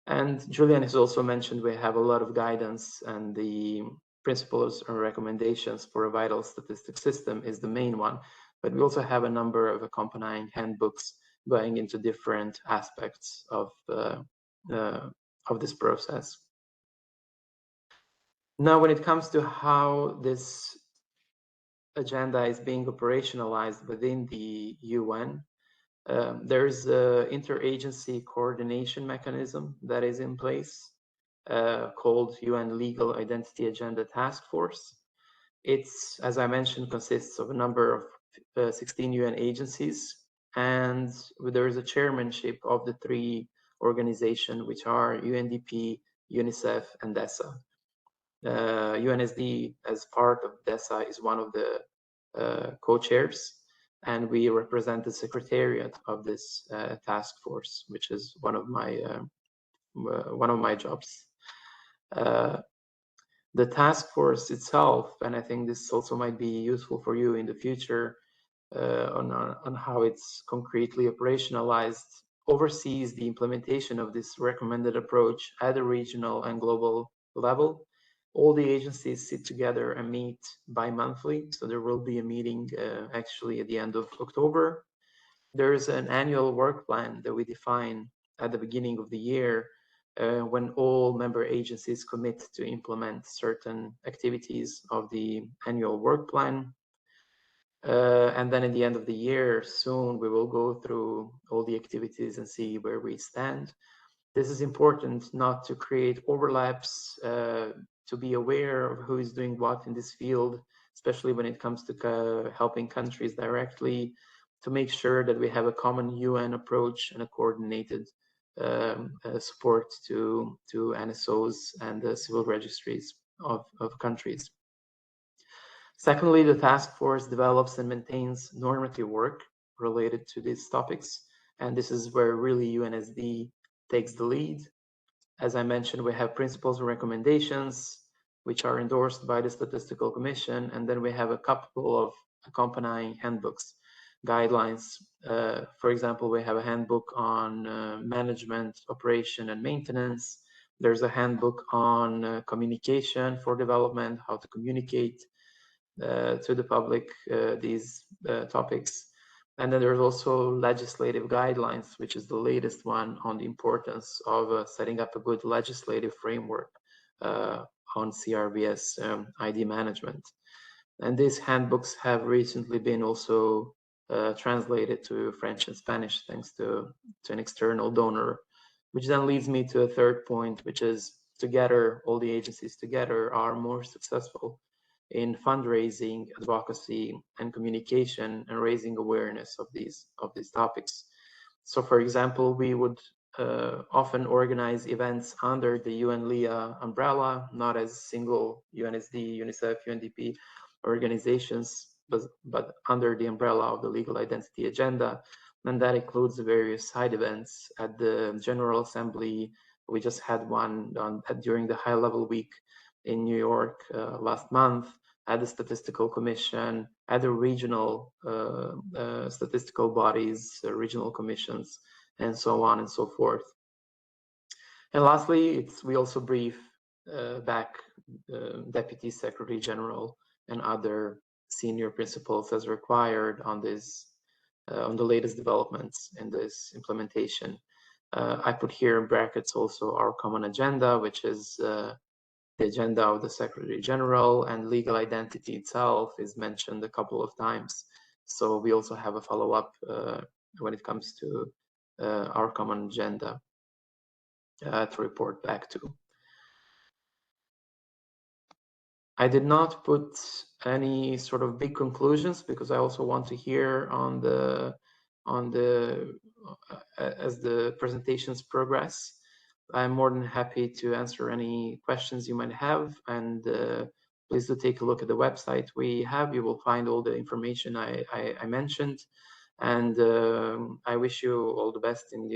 And Julian has also mentioned we have a lot of guidance, and the principles and recommendations for a vital statistics system is the main one. But we also have a number of accompanying handbooks going into different aspects of this process. Now, when it comes to how this agenda is being operationalized within the UN, there's an interagency coordination mechanism that is in place called UN Legal Identity Agenda Task Force. It's, as I mentioned, consists of a number of 16 UN agencies, and there is a chairmanship of the three organizations, which are UNDP, UNICEF, and DESA. UNSD, as part of DESA, is one of the co-chairs, and we represent the secretariat of this task force, which is one of my jobs. The task force itself, and I think this also might be useful for you in the future on how it's concretely operationalized, oversees the implementation of this recommended approach at a regional and global level. All the agencies sit together and meet bi-monthly, so there will be a meeting actually at the end of October. There is an annual work plan that we define at the beginning of the year when all member agencies commit to implement certain activities of the annual work plan. And then at the end of the year, soon, we will go through all the activities and see where we stand. This is important not to create overlaps, to be aware of who is doing what in this field, especially when it comes to helping countries directly, to make sure that we have a common UN approach and a coordinated support to NSOs and the civil registries of countries. Secondly, the task force develops and maintains normative work related to these topics, and this is where really UNSD takes the lead. As I mentioned, we have principles and recommendations, which are endorsed by the Statistical Commission, and then we have a couple of accompanying handbooks, guidelines. For example, we have a handbook on management, operation, and maintenance. There's a handbook on communication for development, how to communicate to the public these topics. And then there's also legislative guidelines, which is the latest one on the importance of setting up a good legislative framework on CRBS ID management. And these handbooks have recently been also translated to French and Spanish, thanks to an external donor, which then leads me to a third point, which is together, all the agencies together are more successful in fundraising, advocacy, and communication, and raising awareness of these topics. So, for example, we would often organize events under the UN-LEA umbrella, not as single UNSD, UNICEF, UNDP organizations, but under the umbrella of the Legal Identity Agenda. And that includes various side events at the General Assembly. We just had one during the high-level week in New York last month, at the Statistical Commission, at the regional statistical bodies, regional commissions, and so on and so forth. And lastly, we also brief back Deputy Secretary General and other senior principals as required on this, on the latest developments in this implementation. I put here in brackets also our common agenda, which is the agenda of the Secretary General, and legal identity itself is mentioned a couple of times. So we also have a follow-up when it comes to our common agenda to report back to. I did not put any sort of big conclusions because I also want to hear as the presentations progress. I'm more than happy to answer any questions you might have, and please do take a look at the website we have. You will find all the information I mentioned, and I wish you all the best in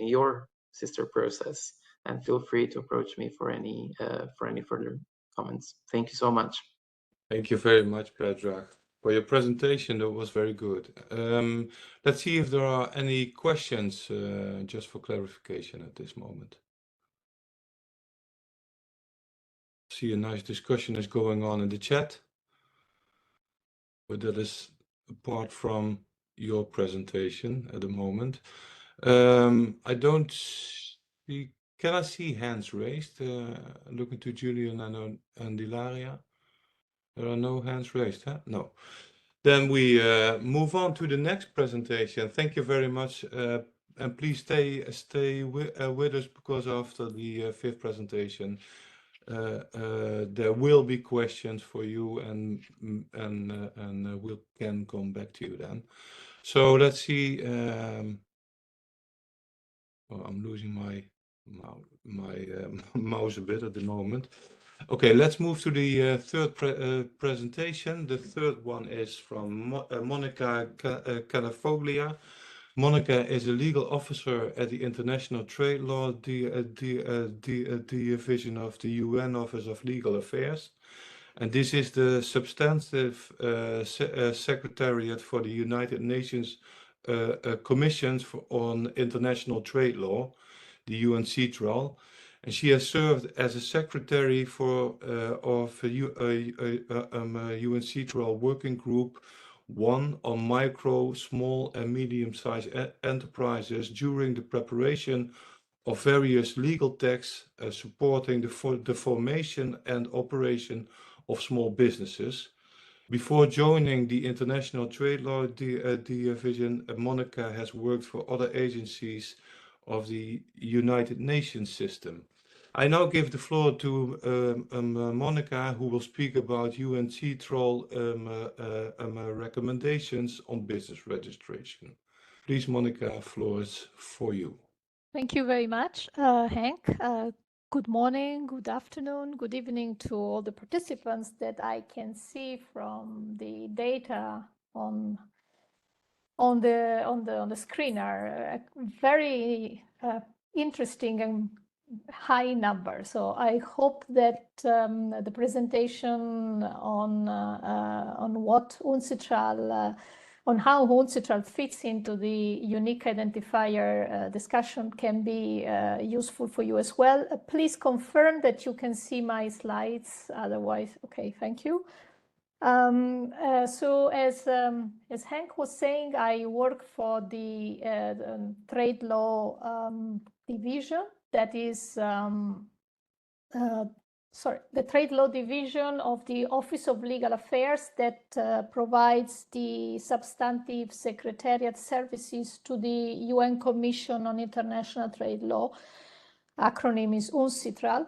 your sister process. And feel free to approach me for any further comments. Thank you so much. Thank you very much, Predrag. for your presentation. That was very good. Let's see if there are any questions, just for clarification at this moment. See a nice discussion is going on in the chat, but that is apart from your presentation at the moment. I don't see. Can I see hands raised? Looking to Julian and Ilaria. There are no hands raised, huh? No. Then we move on to the next presentation. Thank you very much, and please stay with us, because after the fifth presentation, there will be questions for you, and we can come back to you then. So let's see. Oh, I'm losing my mouse a bit at the moment. Okay, let's move to the third presentation. The third one is from Monica Calafoglia. Monica is a legal officer at the International Trade Law Division of the UN Office of Legal Affairs. And this is the substantive secretariat for the United Nations Commission on International Trade Law, the UNCEBTS. And she has served as a secretary of UNCEBTS Working Group 1 on micro, small and medium-sized enterprises during the preparation of various legal texts supporting the formation and operation of small businesses. Before joining the International Trade Law Division, Monica has worked for other agencies of the United Nations system. I now give the floor to Monica, who will speak about UNCEBTS recommendations on business registration. Please, Monica, floor is for you. Thank you very much, Hank. Good morning, good afternoon, good evening to all the participants that I can see from the data on the screen are very interesting and high number. So I hope that the presentation on what UNCEBTS on how UNCEBTS fits into the unique identifier discussion can be useful for you as well. Please confirm that you can see my slides. Otherwise, okay, thank you. So as Hank was saying, I work for the trade law division. That is, the Trade Law Division of the Office of Legal Affairs that provides the substantive secretariat services to the UN Commission on International Trade Law. Acronym is UNCEBTS.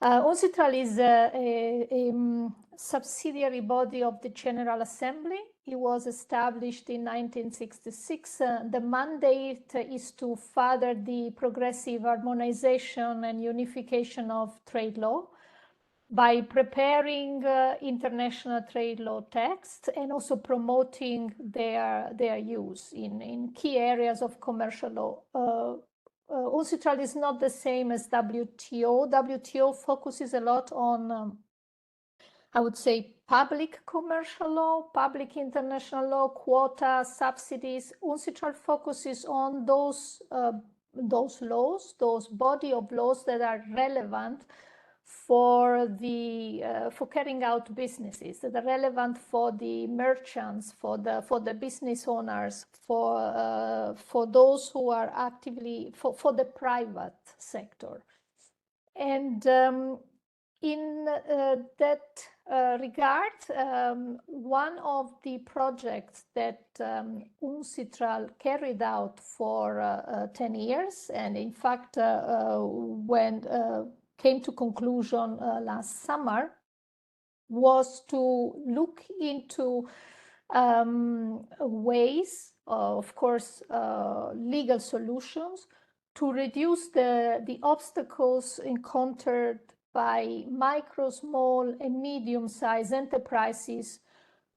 UNCEBTS is a subsidiary body of the General Assembly. It was established in 1966. The mandate is to further the progressive harmonization and unification of trade law by preparing international trade law texts and also promoting their use in key areas of commercial law. UNCEBTS is not the same as WTO. WTO focuses a lot on, I would say, public commercial law, public international law, quota, subsidies. UNCEBTS focuses on those laws, those body of laws that are relevant for carrying out businesses, that are relevant for the merchants, for the business owners, for those who are actively for the private sector. And in that regard, one of the projects that UNCEBTS carried out for 10 years, and in fact came to conclusion last summer, was to look into ways, of course, legal solutions to reduce the obstacles encountered by micro, small, and medium-sized enterprises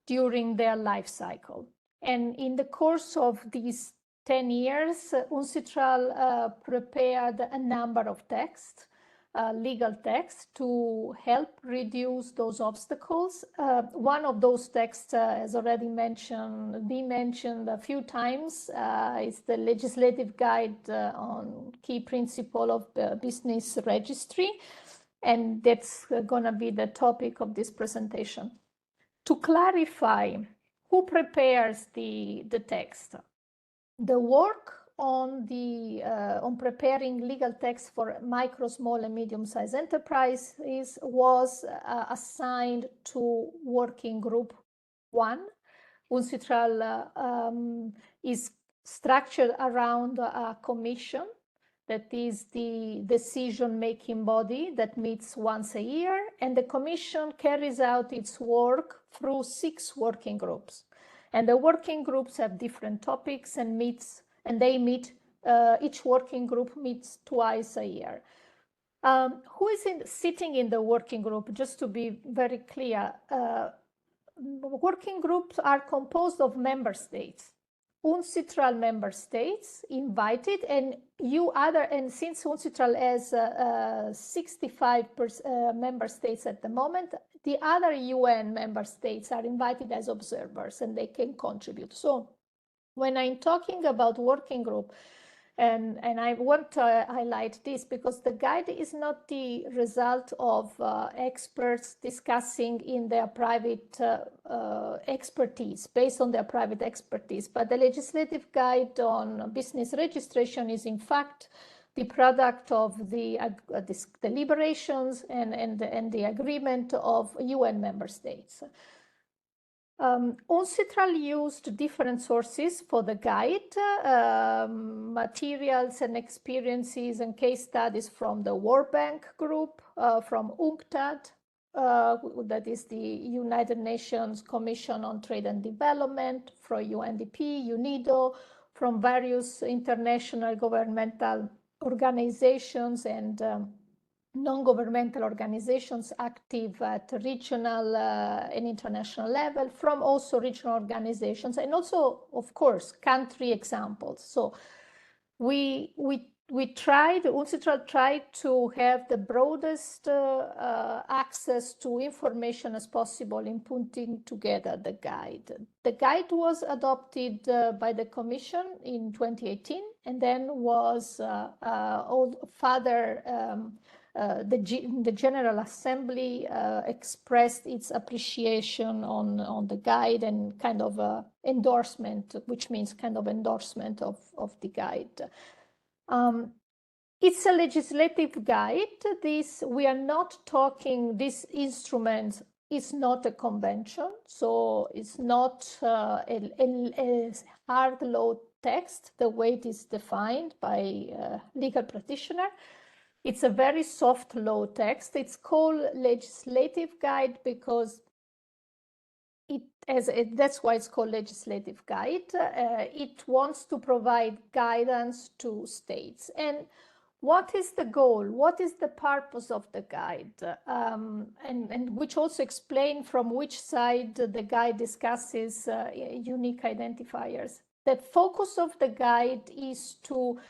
during their life cycle. And in the course of these 10 years, UNCEBTS prepared a number of texts. legal texts to help reduce those obstacles. One of those texts, as already been mentioned a few times, is the legislative guide on key principle of business registry, and that's going to be the topic of this presentation. To clarify, who prepares the text? The work on preparing legal text for micro, small, and medium-sized enterprises was assigned to Working Group 1. UNCITRAL is structured around a commission that is the decision-making body that meets once a year, and the commission carries out its work through 6 working groups. And the working groups have different topics and they meet, each working group meets twice a year. Who is sitting in the working group? Just to be very clear, working groups are composed of member states. UNCITRAL member states invited, and since UNCITRAL has 65 member states at the moment, the other UN member states are invited as observers and they can contribute. So when I'm talking about working group, and I want to highlight this because the guide is not the result of experts discussing in their private expertise, based on their private expertise, but the legislative guide on business registration is in fact the product of the deliberations and the agreement of UN member states. UNCITRAL used different sources for the guide, materials and experiences and case studies from the World Bank Group, from UNCTAD, that is the United Nations Commission on Trade and Development, from UNDP, UNIDO, from various international governmental organizations and non-governmental organizations active at regional and international level, from also regional organizations, and also, of course, country examples. So UNCITRAL tried to have the broadest access to information as possible in putting together the guide. The guide was adopted by the Commission in 2018, and then was the General Assembly expressed its appreciation on the guide and kind of endorsement, which means kind of endorsement of the guide. It's a legislative guide. We are not talking, this instrument is not a convention, so it's not a hard law text the way it is defined by a legal practitioner. It's a very soft law text. It's called legislative guide because that's why it's called legislative guide. It wants to provide guidance to states. And what is the goal? What is the purpose of the guide? And which also explain from which side the guide discusses unique identifiers. The focus of the guide is to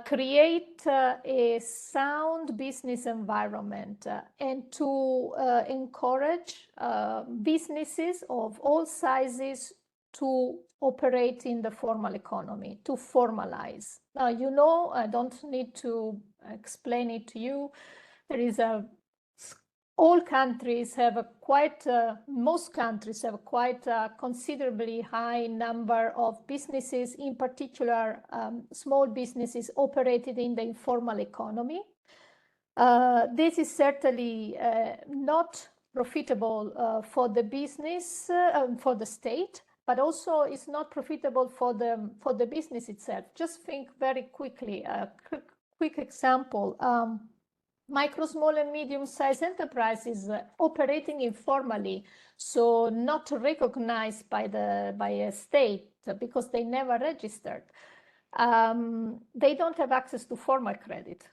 create a sound business environment and to encourage businesses of all sizes to operate in the formal economy, to formalize. Now, you know, I don't need to explain it to you. All countries have most countries have quite a considerably high number of businesses, in particular small businesses operated in the informal economy. This is certainly not profitable for the business, for the state, but also it's not profitable for the business itself. Just think very quickly, a quick example. Micro, small, and medium-sized enterprises operating informally, so not recognized by a state because they never registered. They don't have access to formal credit.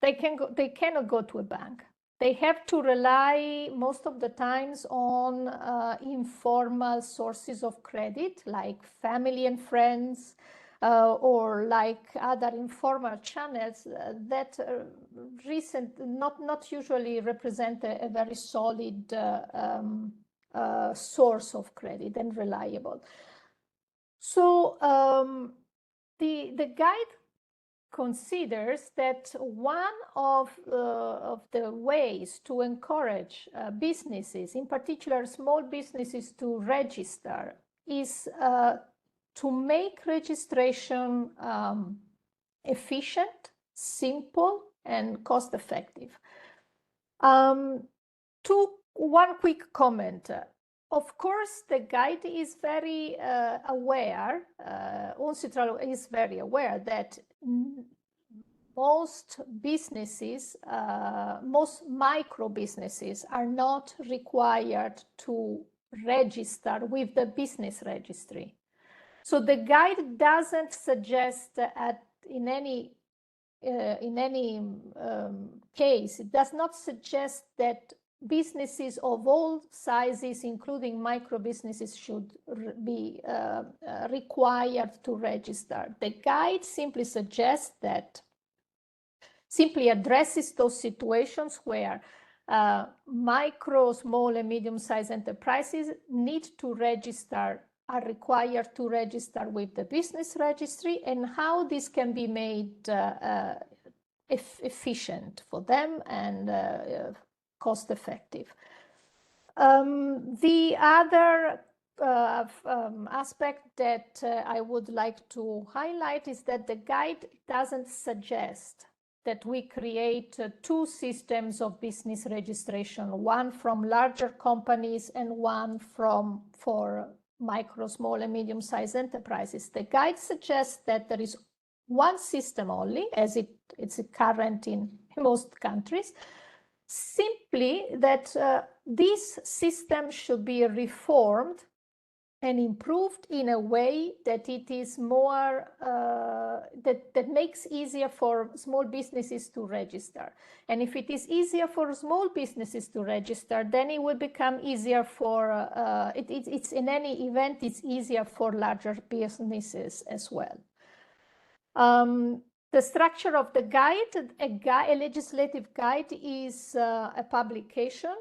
They cannot go to a bank. They have to rely most of the times on informal sources of credit, like family and friends, or like other informal channels that not usually represent a very solid source of credit and reliable. So the guide considers that one of the ways to encourage businesses, in particular small businesses, to register is to make registration efficient, simple, and cost-effective. One quick comment. Of course, the guide is very aware, UNCITRAL is very aware that most businesses, most micro businesses are not required to register with the business registry. So the guide doesn't suggest in any case, it does not suggest that businesses of all sizes, including micro businesses, should be required to register. The guide simply suggests that, simply addresses those situations where micro, small, and medium-sized enterprises need to register, are required to register with the business registry, and how this can be made efficient for them and cost-effective. The other aspect that I would like to highlight is that the guide doesn't suggest that we create two systems of business registration, one from larger companies and one for micro, small, and medium-sized enterprises. The guide suggests that there is one system only, as it's current in most countries, simply that this system should be reformed and improved in a way that it is more, that makes easier for small businesses to register. And if it is easier for small businesses to register, then it will become easier for, it's in any event, it's easier for larger businesses as well. The structure of the guide, a legislative guide is a publication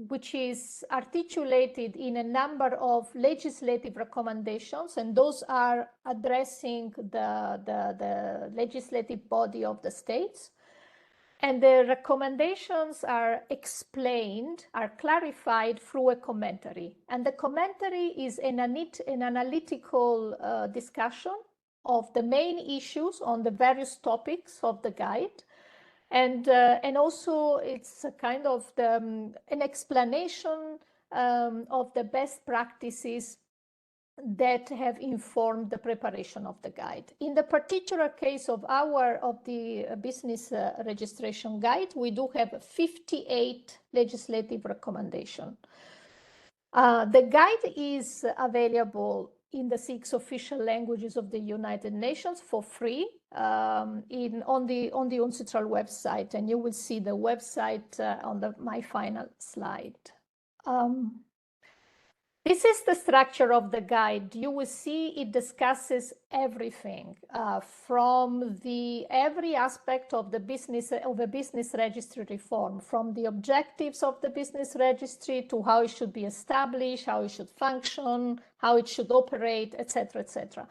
which is articulated in a number of legislative recommendations, and those are addressing the legislative body of the states. And the recommendations are explained, are clarified through a commentary. And the commentary is an analytical discussion of the main issues on the various topics of the guide. And also it's a kind of an explanation of the best practices that have informed the preparation of the guide. In the particular case of the business registration guide, we do have 58 legislative recommendations. The guide is available in the 6 official languages of the United Nations for free on the UNCITRAL website, and you will see the website on my final slide. This is the structure of the guide. You will see it discusses everything from every aspect of a business registry reform, from the objectives of the business registry to how it should be established, how it should function, how it should operate, etc., etc.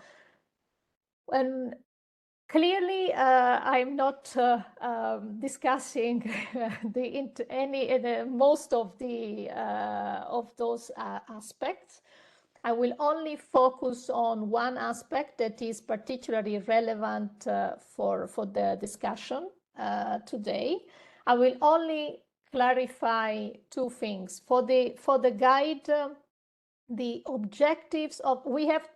And clearly, I'm not discussing most of those aspects. I will only focus on one aspect that is particularly relevant for the discussion today. I will only clarify 2 things. For the guide, the objectives of, we have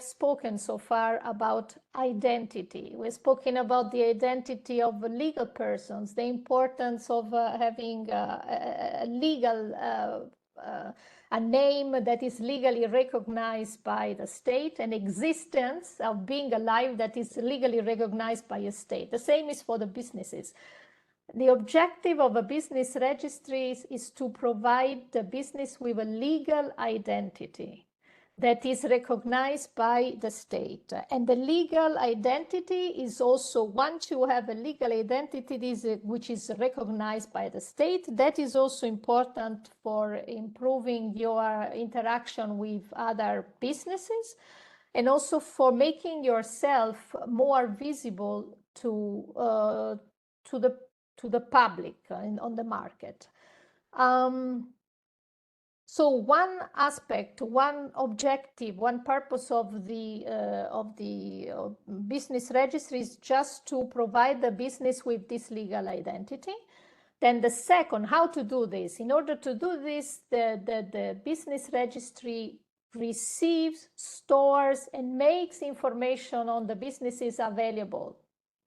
spoken so far about identity. We've spoken about the identity of legal persons, the importance of having a name that is legally recognized by the state, and existence of being alive that is legally recognized by a state. The same is for the businesses. The objective of a business registry is to provide the business with a legal identity that is recognized by the state. And the legal identity is also, once you have a legal identity which is recognized by the state, that is also important for improving your interaction with other businesses, and also for making yourself more visible to the public on the market. So one aspect, one objective, one purpose of the business registry is just to provide the business with this legal identity. Then the second, how to do this? In order to do this, the business registry receives, stores, and makes information on the businesses available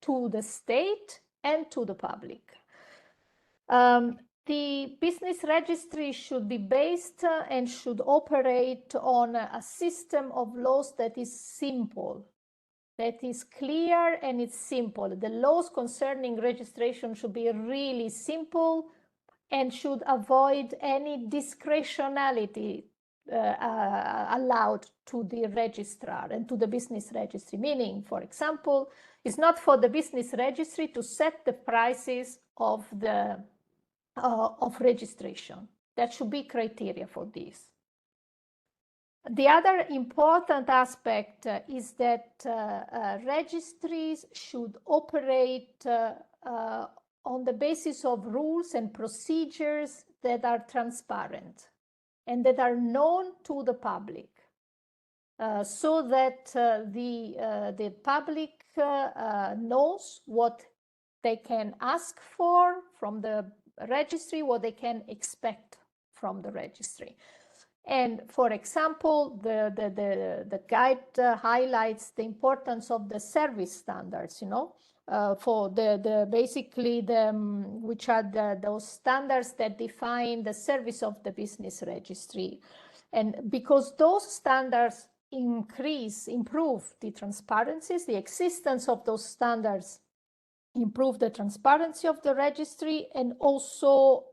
to the state and to the public. The business registry should be based and should operate on a system of laws that is simple, that is clear and it's simple. The laws concerning registration should be really simple and should avoid any discretionality allowed to the registrar and to the business registry. Meaning, for example, it's not for the business registry to set the prices of the of registration. That should be criteria for this. The other important aspect is that registries should operate on the basis of rules and procedures that are transparent and that are known to the public, so that the public knows what they can ask for from the registry, what they can expect from the registry. And for example, the guide highlights the importance of the service standards, for basically which are those standards that define the service of the business registry. And because those standards improve the transparencies, the existence of those standards improve the transparency of the registry, and also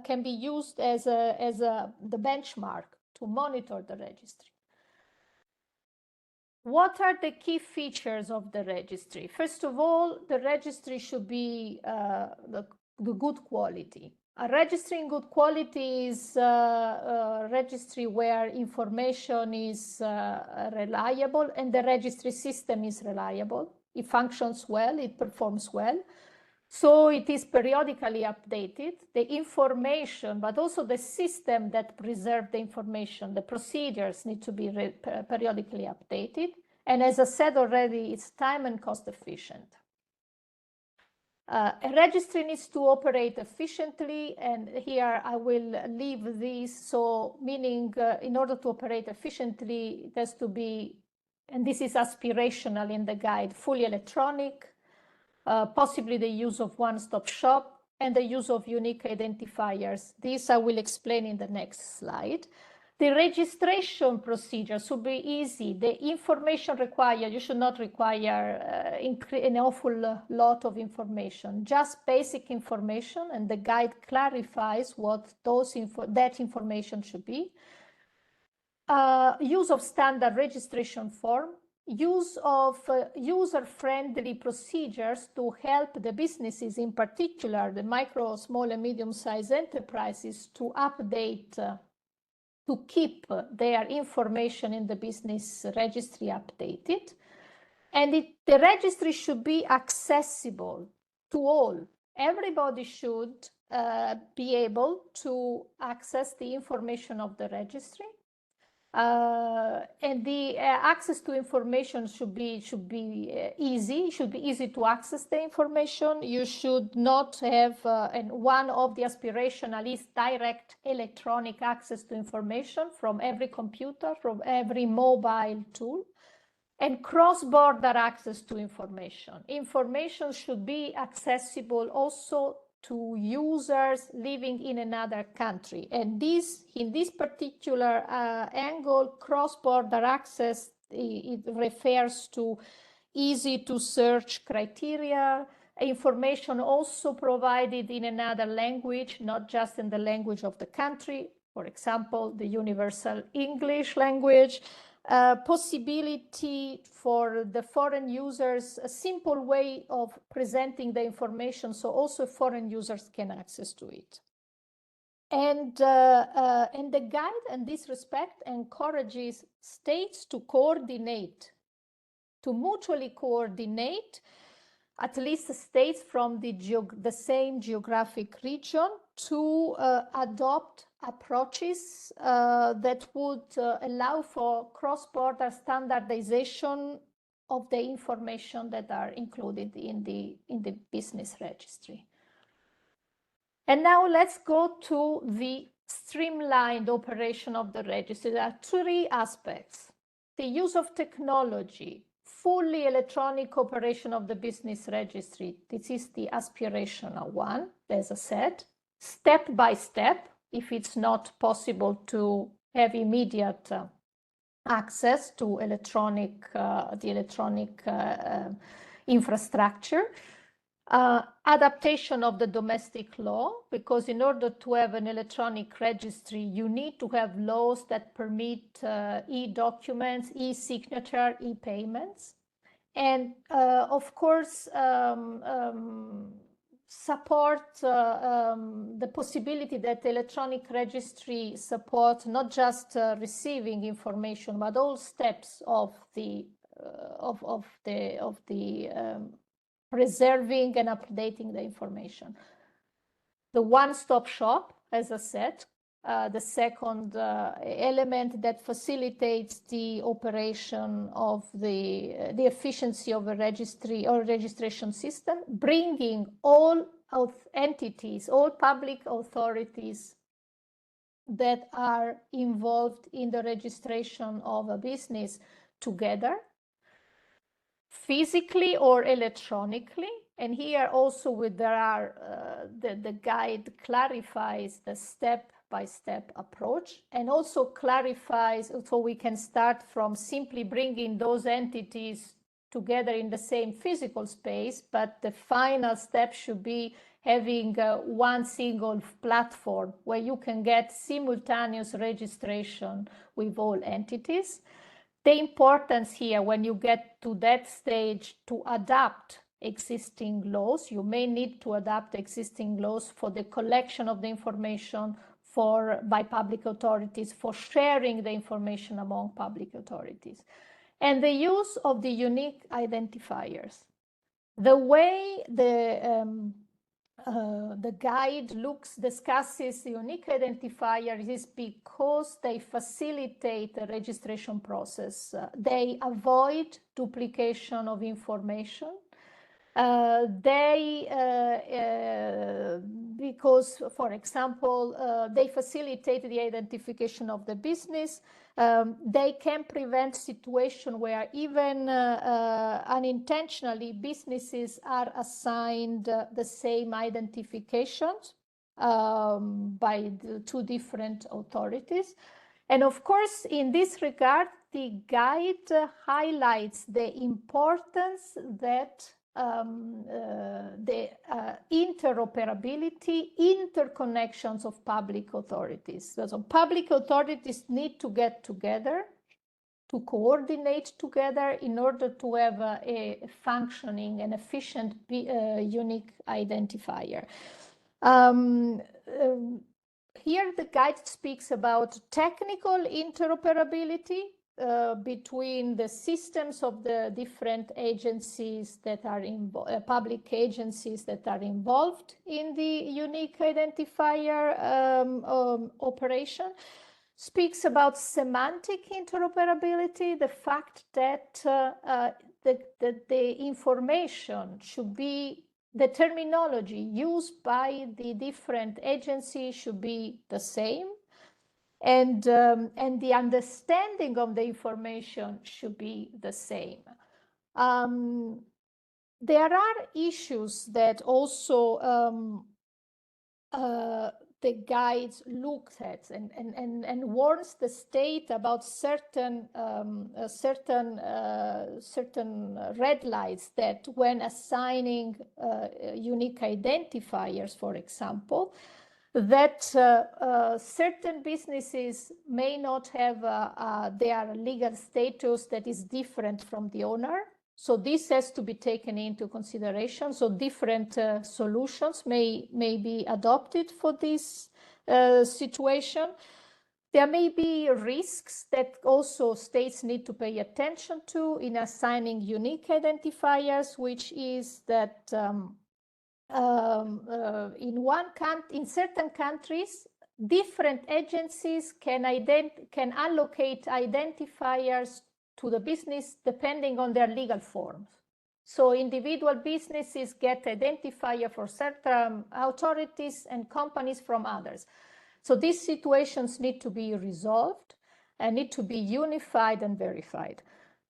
can be used as the benchmark to monitor the registry. What are the key features of the registry? First of all, the registry should be the good quality. A registry in good quality is a registry where information is reliable and the registry system is reliable. It functions well, it performs well. So it is periodically updated. The information, but also the system that preserves the information, the procedures need to be periodically updated. And as I said already, it's time and cost efficient. A registry needs to operate efficiently, and here I will leave this. So meaning in order to operate efficiently, it has to be, and this is aspirational in the guide, fully electronic, possibly the use of one-stop shop, and the use of unique identifiers. This I will explain in the next slide. The registration procedure should be easy. The information required, you should not require an awful lot of information, just basic information, and the guide clarifies what that information should be. Use of standard registration form, use of user-friendly procedures to help the businesses, in particular the micro, small, and medium-sized enterprises, to update, to keep their information in the business registry updated. And the registry should be accessible to all. Everybody should be able to access the information of the registry. And the access to information should be easy. It should be easy to access the information. You should not have, and one of the aspirational is direct electronic access to information from every computer, from every mobile tool, and cross-border access to information. Information should be accessible also to users living in another country. And in this particular angle, cross-border access, it refers to easy to search criteria, information also provided in another language, not just in the language of the country, for example, the universal English language, possibility for the foreign users, a simple way of presenting the information so also foreign users can access to it. And the guide in this respect encourages states to coordinate, to mutually coordinate, at least states from the same geographic region, to adopt approaches that would allow for cross-border standardization of the information that are included in the business registry. And now let's go to the streamlined operation of the registry. There are three aspects: the use of technology, fully electronic operation of the business registry. This is the aspirational one, as I said, step by step, if it's not possible to have immediate access to the electronic infrastructure. Adaptation of the domestic law, because in order to have an electronic registry, you need to have laws that permit e-documents, e-signature, e-payments. And of course, support the possibility that the electronic registry support not just receiving information, but all steps of the preserving and updating the information. The one-stop shop, as I said, the second element that facilitates the operation of the efficiency of a registry or registration system, bringing all entities, all public authorities that are involved in the registration of a business together, physically or electronically. And here also the guide clarifies the step-by-step approach, and also clarifies, so we can start from simply bringing those entities together in the same physical space, but the final step should be having one single platform where you can get simultaneous registration with all entities. The importance here, when you get to that stage, to adapt existing laws. You may need to adapt existing laws for the collection of the information by public authorities, for sharing the information among public authorities. And the use of the unique identifiers. The way the guide discusses the unique identifiers is because they facilitate the registration process. They avoid duplication of information. Because, for example, they facilitate the identification of the business. They can prevent situations where even unintentionally businesses are assigned the same identifications by the two different authorities. And of course, in this regard, the guide highlights the importance that the interoperability, interconnections of public authorities. So public authorities need to get together, to coordinate together in order to have a functioning and efficient unique identifier. Here the guide speaks about technical interoperability between the systems of the different agencies that are public agencies that are involved in the unique identifier operation. Speaks about semantic interoperability, the fact that the information should be, the terminology used by the different agencies should be the same. And the understanding of the information should be the same. There are issues that also the guides looks at and warns the state about certain red lights that when assigning unique identifiers, for example, that certain businesses may not have their legal status that is different from the owner. So this has to be taken into consideration. So different solutions may be adopted for this situation. There may be risks that also states need to pay attention to in assigning unique identifiers, which is that in certain countries, different agencies can allocate identifiers to the business depending on their legal forms. So individual businesses get identifier for certain authorities and companies from others. So these situations need to be resolved and need to be unified and verified.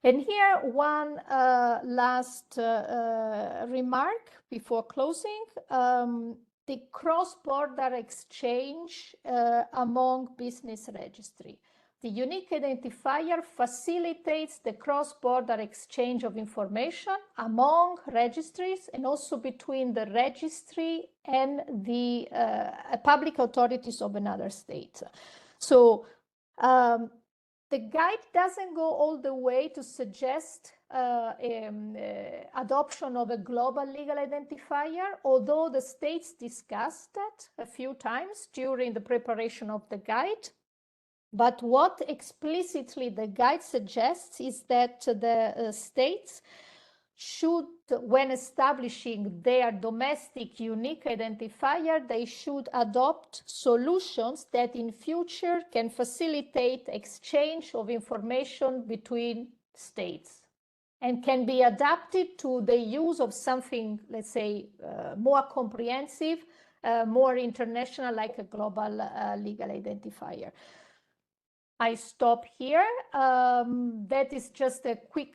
And here, one last remark before closing. The cross-border exchange among business registry. The unique identifier facilitates the cross-border exchange of information among registries and also between the registry and the public authorities of another state. So the guide doesn't go all the way to suggest adoption of a global legal identifier, although the states discussed that a few times during the preparation of the guide. But what explicitly the guide suggests is that the states should, when establishing their domestic unique identifier, they should adopt solutions that in future can facilitate exchange of information between states and can be adapted to the use of something, let's say, more comprehensive, more international, like a global legal identifier. I stop here. That is just a quick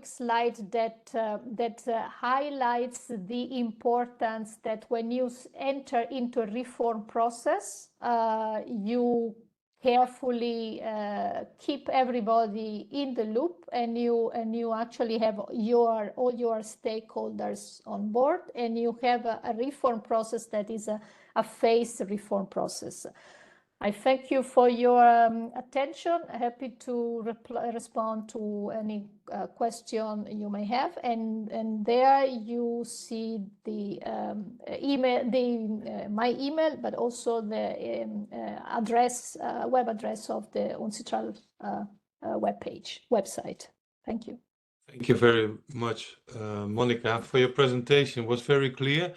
slide that highlights the importance that when you enter into a reform process, you carefully keep everybody in the loop, and you actually have all your stakeholders on board, and you have a reform process that is a phased reform process. I thank you for your attention. Happy to respond to any question you may have. And there you see the my email, but also the web address of the UNCITRAL website. Thank you. Thank you very much, Monica, for your presentation. It was very clear.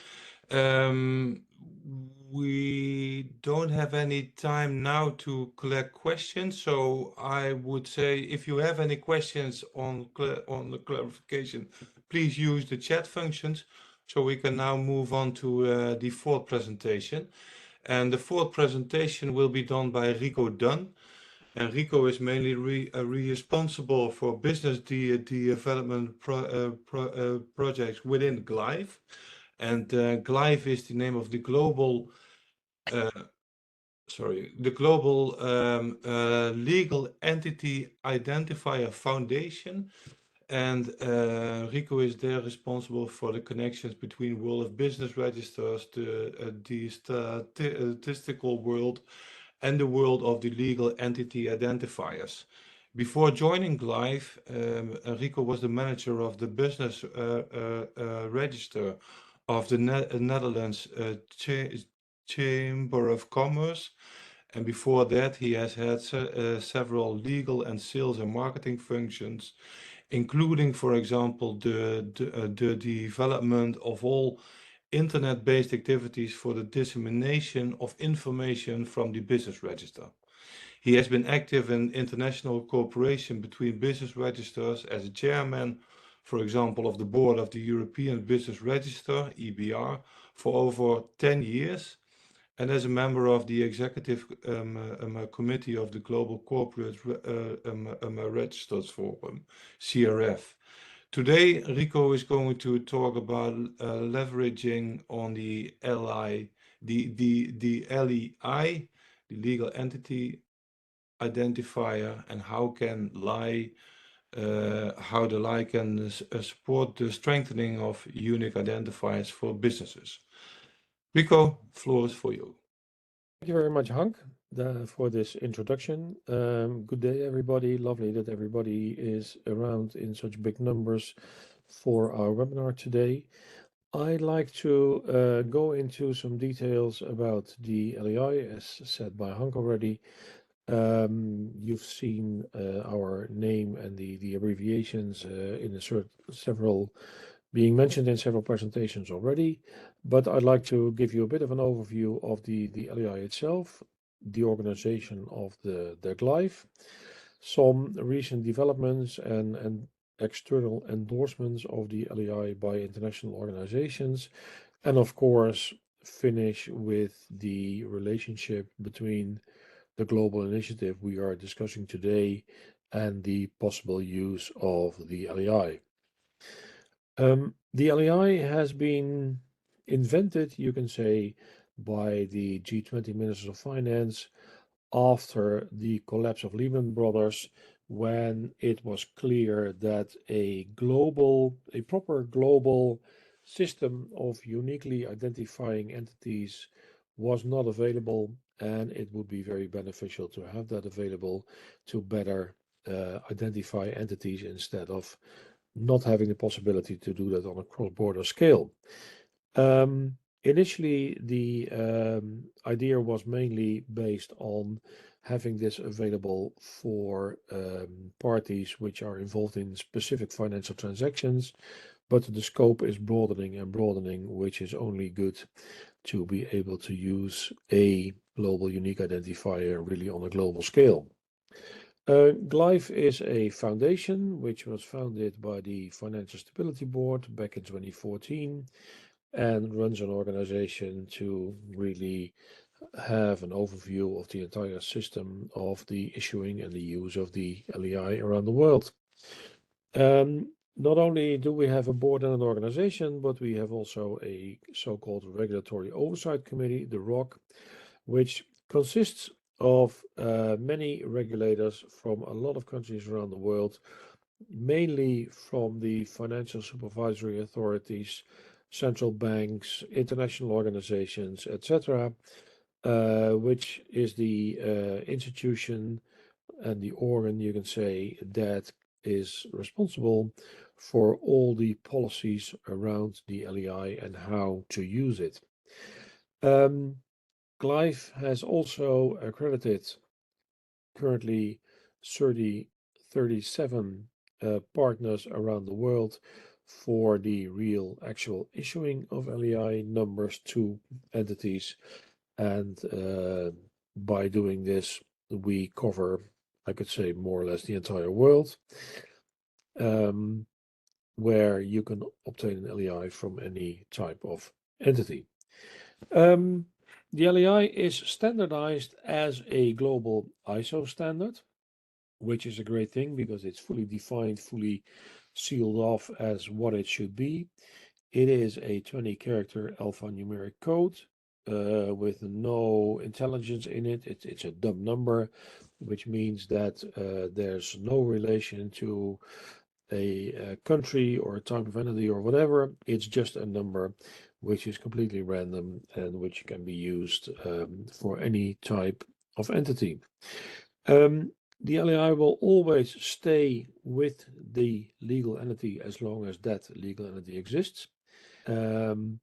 We don't have any time now to collect questions, so I would say if you have any questions on the clarification, please use the chat functions. So we can now move on to the fourth presentation. And the fourth presentation will be done by Rico Dunn. And Rico is mainly responsible for business development projects within GLEIF. And GLEIF is the name of the global Legal Entity Identifier Foundation. And Rico is there responsible for the connections between world of business registers, the statistical world, and the world of the legal entity identifiers. Before joining GLEIF, Rico was the manager of the business register of the Netherlands Chamber of Commerce, and before that he has had several legal and sales and marketing functions, including, for example, the development of all internet-based activities for the dissemination of information from the business register. He has been active in international cooperation between business registers as a chairman, for example, of the board of the European Business Register, EBR, for over 10 years, and as a member of the executive committee of the Global Corporate Registers Forum, CRF. Today, Rico is going to talk about leveraging on the LEI, the Legal Entity Identifier, and how the LEI can support the strengthening of unique identifiers for businesses. Rico, floor is for you. Thank you very much, Hank, for this introduction. Good day, everybody. Lovely that everybody is around in such big numbers for our webinar today. I'd like to go into some details about the LEI, as said by Hank already. You've seen our name and the abbreviations in several being mentioned in several presentations already, but I'd like to give you a bit of an overview of the LEI itself, the organization of the GLEIF, some recent developments and external endorsements of the LEI by international organizations, and of course finish with the relationship between the global initiative we are discussing today and the possible use of the LEI. The LEI has been invented, you can say, by the G20 Ministers of Finance after the collapse of Lehman Brothers, when it was clear that a proper global system of uniquely identifying entities was not available, and it would be very beneficial to have that available to better identify entities instead of not having the possibility to do that on a cross-border scale. Initially, the idea was mainly based on having this available for parties which are involved in specific financial transactions, but the scope is broadening and broadening, which is only good to be able to use a global unique identifier really on a global scale. GLEIF is a foundation which was founded by the Financial Stability Board back in 2014 and runs an organization to really have an overview of the entire system of the issuing and the use of the LEI around the world. Not only do we have a board and an organization, but we have also a so-called Regulatory Oversight Committee, the ROC, which consists of many regulators from a lot of countries around the world, mainly from the financial supervisory authorities, central banks, international organizations, etc., which is the institution and the organ, you can say, that is responsible for all the policies around the LEI and how to use it. GLEIF has also accredited currently 37 partners around the world for the real actual issuing of LEI numbers to entities. And by doing this, we cover, I could say, more or less the entire world, where you can obtain an LEI from any type of entity. The LEI is standardized as a global ISO standard, which is a great thing because it's fully defined, fully sealed off as what it should be. It is a 20-character alphanumeric code with no intelligence in it. It's a dumb number, which means that there's no relation to a country or a type of entity or whatever. It's just a number which is completely random and which can be used for any type of entity. The LEI will always stay with the legal entity as long as that legal entity exists. And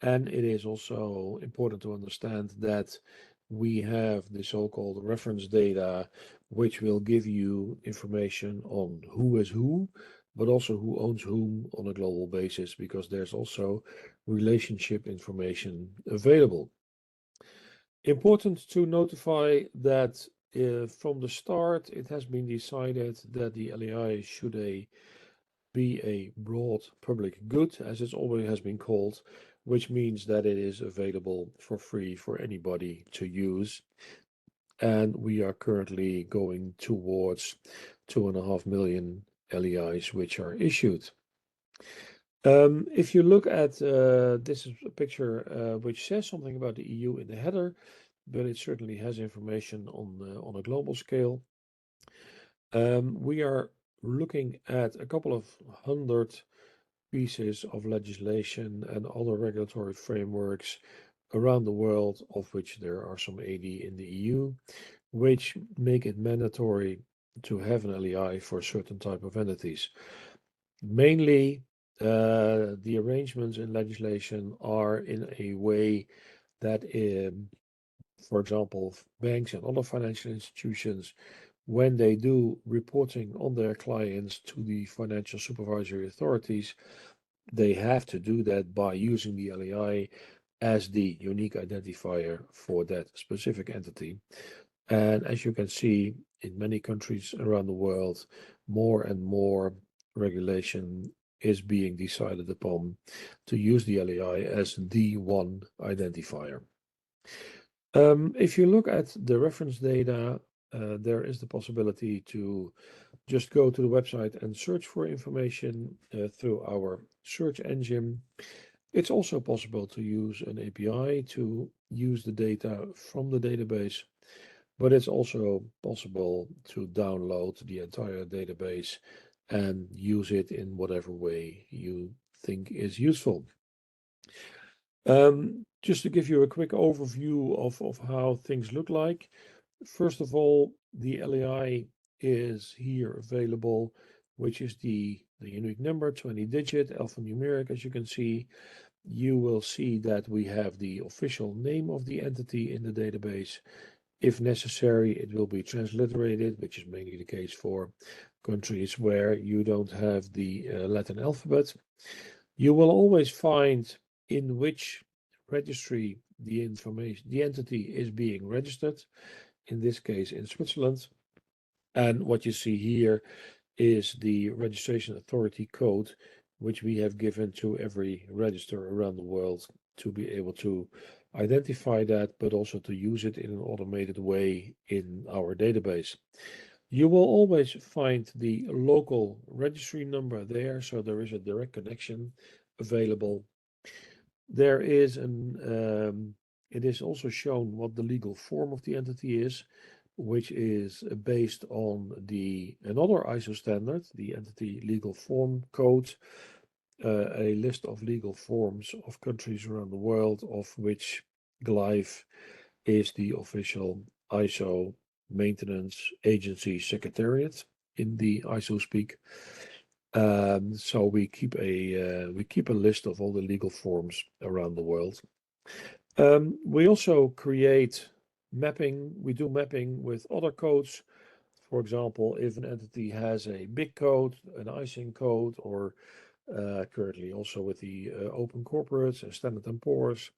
it is also important to understand that we have the so-called reference data, which will give you information on who is who, but also who owns whom on a global basis, because there's also relationship information available. Important to notify that from the start, it has been decided that the LEI should be a broad public good, as it always has been called, which means that it is available for free for anybody to use. And we are currently going towards 2.5 million LEIs which are issued. If you look at this is a picture which says something about the EU in the header, but it certainly has information on a global scale. We are looking at a couple of hundred pieces of legislation and other regulatory frameworks around the world, of which there are some 80 in the EU, which make it mandatory to have an LEI for certain type of entities. Mainly, the arrangements in legislation are in a way that, for example, banks and other financial institutions, when they do reporting on their clients to the financial supervisory authorities, they have to do that by using the LEI as the unique identifier for that specific entity. And as you can see, in many countries around the world, more and more regulation is being decided upon to use the LEI as the one identifier. If you look at the reference data, there is the possibility to just go to the website and search for information through our search engine. It's also possible to use an API to use the data from the database, but it's also possible to download the entire database and use it in whatever way you think is useful. Just to give you a quick overview of how things look like. First of all, the LEI is here available, which is the unique number, 20-digit, alphanumeric, as you can see. You will see that we have the official name of the entity in the database. If necessary, it will be transliterated, which is mainly the case for countries where you don't have the Latin alphabet. You will always find in which registry the entity is being registered, in this case in Switzerland. And what you see here is the registration authority code, which we have given to every register around the world to be able to identify that, but also to use it in an automated way in our database. You will always find the local registry number there, so there is a direct connection available. There is it is also shown what the legal form of the entity is, which is based on another ISO standard, the Entity Legal Form Code, a list of legal forms of countries around the world, of which GLEIF is the official ISO maintenance agency secretariat in the ISO speak. So we keep a list of all the legal forms around the world. We also create mapping. We do mapping with other codes. For example, if an entity has a big code, an ISIN code, or currently also with the Open Corporates and Standard & Poor's,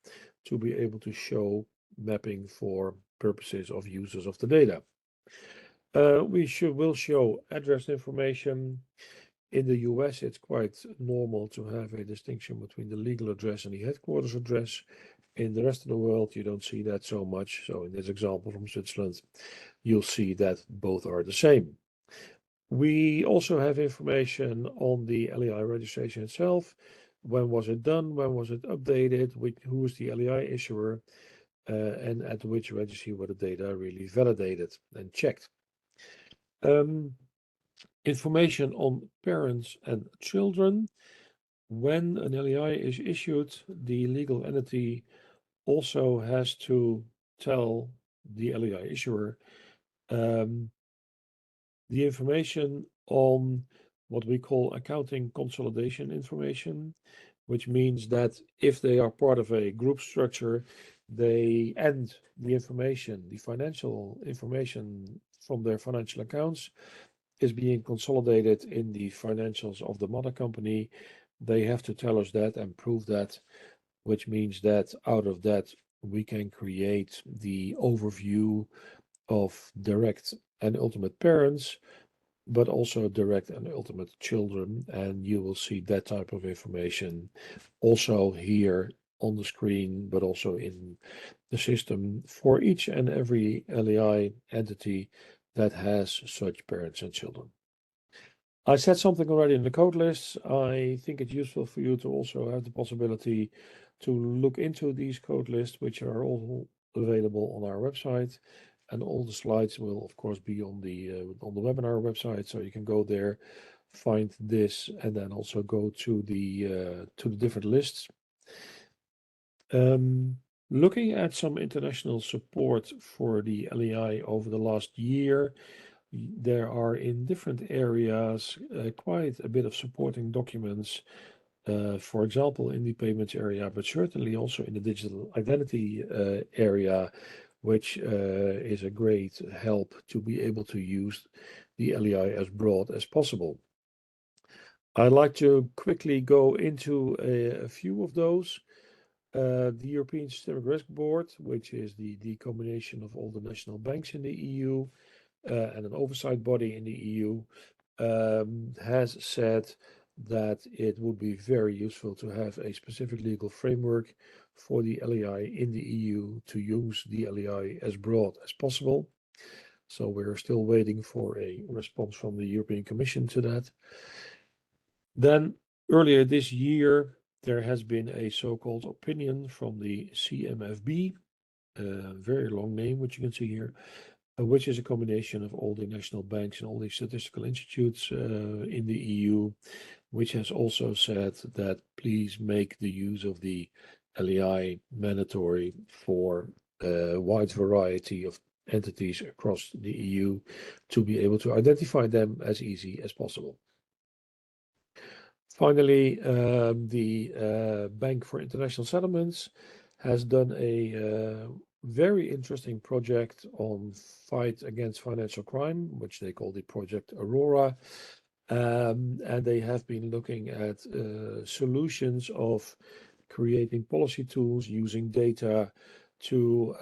to be able to show mapping for purposes of users of the data. Will show address information. In the US, it's quite normal to have a distinction between the legal address and the headquarters address. In the rest of the world, you don't see that so much. So in this example from Switzerland, you'll see that both are the same. We also have information on the LEI registration itself. When was it done? When was it updated? Who is the LEI issuer? And at which registry were the data really validated and checked? Information on parents and children. When an LEI is issued, the legal entity also has to tell the LEI issuer the information on what we call accounting consolidation information, which means that if they are part of a group structure, the information, the financial information from their financial accounts is being consolidated in the financials of the mother company. They have to tell us that and prove that, which means that out of that, we can create the overview of direct and ultimate parents, but also direct and ultimate children. And you will see that type of information also here on the screen, but also in the system for each and every LEI entity that has such parents and children. I said something already in the code lists. I think it's useful for you to also have the possibility to look into these code lists, which are all available on our website. And all the slides will, of course, be on the webinar website, so you can go there, find this, and then also go to the different lists. Looking at some international support for the LEI over the last year, there are in different areas quite a bit of supporting documents, for example, in the payments area, but certainly also in the digital identity area, which is a great help to be able to use the LEI as broad as possible. I'd like to quickly go into a few of those. The European Systemic Risk Board, which is the combination of all the national banks in the EU and an oversight body in the EU, has said that it would be very useful to have a specific legal framework for the LEI in the EU to use the LEI as broad as possible. So we're still waiting for a response from the European Commission to that. Then earlier this year, there has been a so-called opinion from the CMFB, a very long name, which you can see here, which is a combination of all the national banks and all the statistical institutes in the EU, which has also said that please make the use of the LEI mandatory for a wide variety of entities across the EU to be able to identify them as easy as possible. Finally, the Bank for International Settlements has done a very interesting project on fight against financial crime, which they call the Project Aurora. And they have been looking at solutions of creating policy tools using data to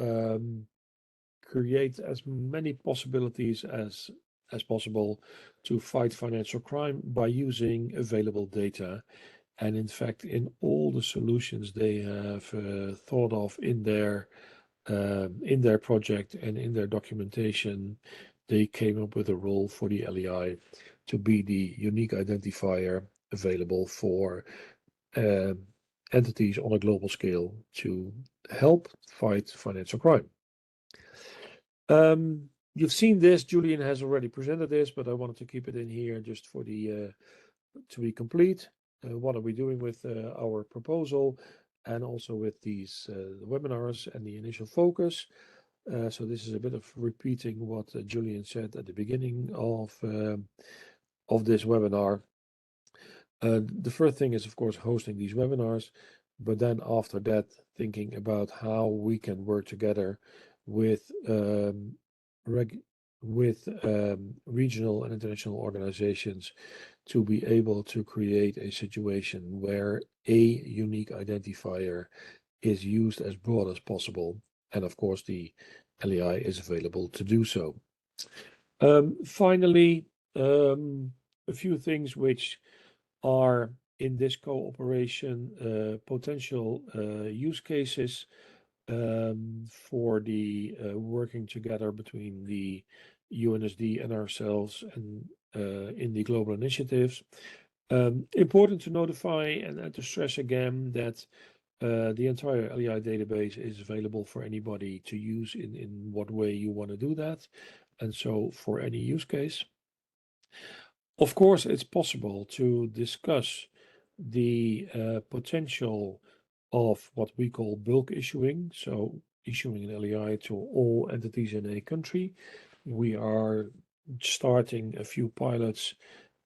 create as many possibilities as possible to fight financial crime by using available data. And in fact, in all the solutions they have thought of in their project and in their documentation, they came up with a role for the LEI to be the unique identifier available for entities on a global scale to help fight financial crime. You've seen this, Julian has already presented this, but I wanted to keep it in here just for the to be complete. What are we doing with our proposal and also with these webinars and the initial focus? So this is a bit of repeating what Julian said at the beginning of this webinar. The first thing is, of course, hosting these webinars, but then after that, thinking about how we can work together with regional and international organizations to be able to create a situation where a unique identifier is used as broad as possible. And of course, the LEI is available to do so. Finally, a few things which are in this cooperation potential use cases for the working together between the UNSD and ourselves and in the global initiatives. Important to notify and to stress again that the entire LEI database is available for anybody to use in what way you want to do that, and so for any use case. Of course, it's possible to discuss the potential of what we call bulk issuing, so issuing an LEI to all entities in a country. We are starting a few pilots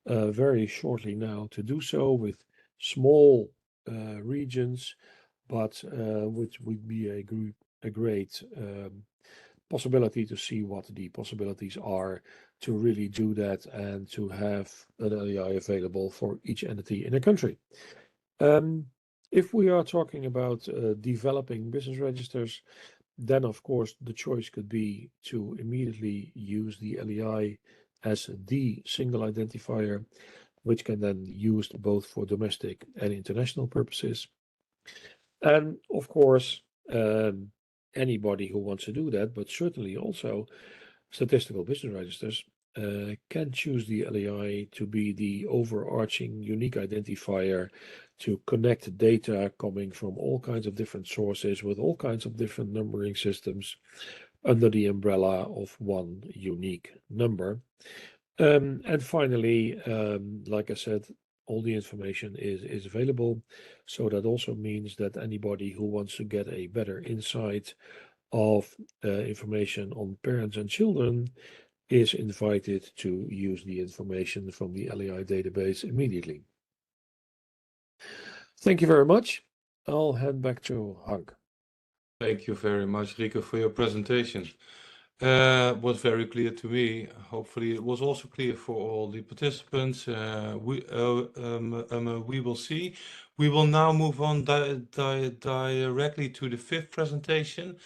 very shortly now to do so with small regions, but which would be a great possibility to see what the possibilities are to really do that and to have an LEI available for each entity in a country. If we are talking about developing business registers, then of course the choice could be to immediately use the LEI as the single identifier, which can then be used both for domestic and international purposes. And of course, anybody who wants to do that, but certainly also statistical business registers, can choose the LEI to be the overarching unique identifier to connect data coming from all kinds of different sources with all kinds of different numbering systems under the umbrella of one unique number. And finally, like I said, all the information is available. So that also means that anybody who wants to get a better insight of information on parents and children is invited to use the information from the LEI database immediately. Thank you very much. I'll hand back to Hank. Thank you very much, Rico, for your presentation. Was very clear to me. Hopefully, it was also clear for all the participants. We will see. We will now move on directly to the fifth presentation,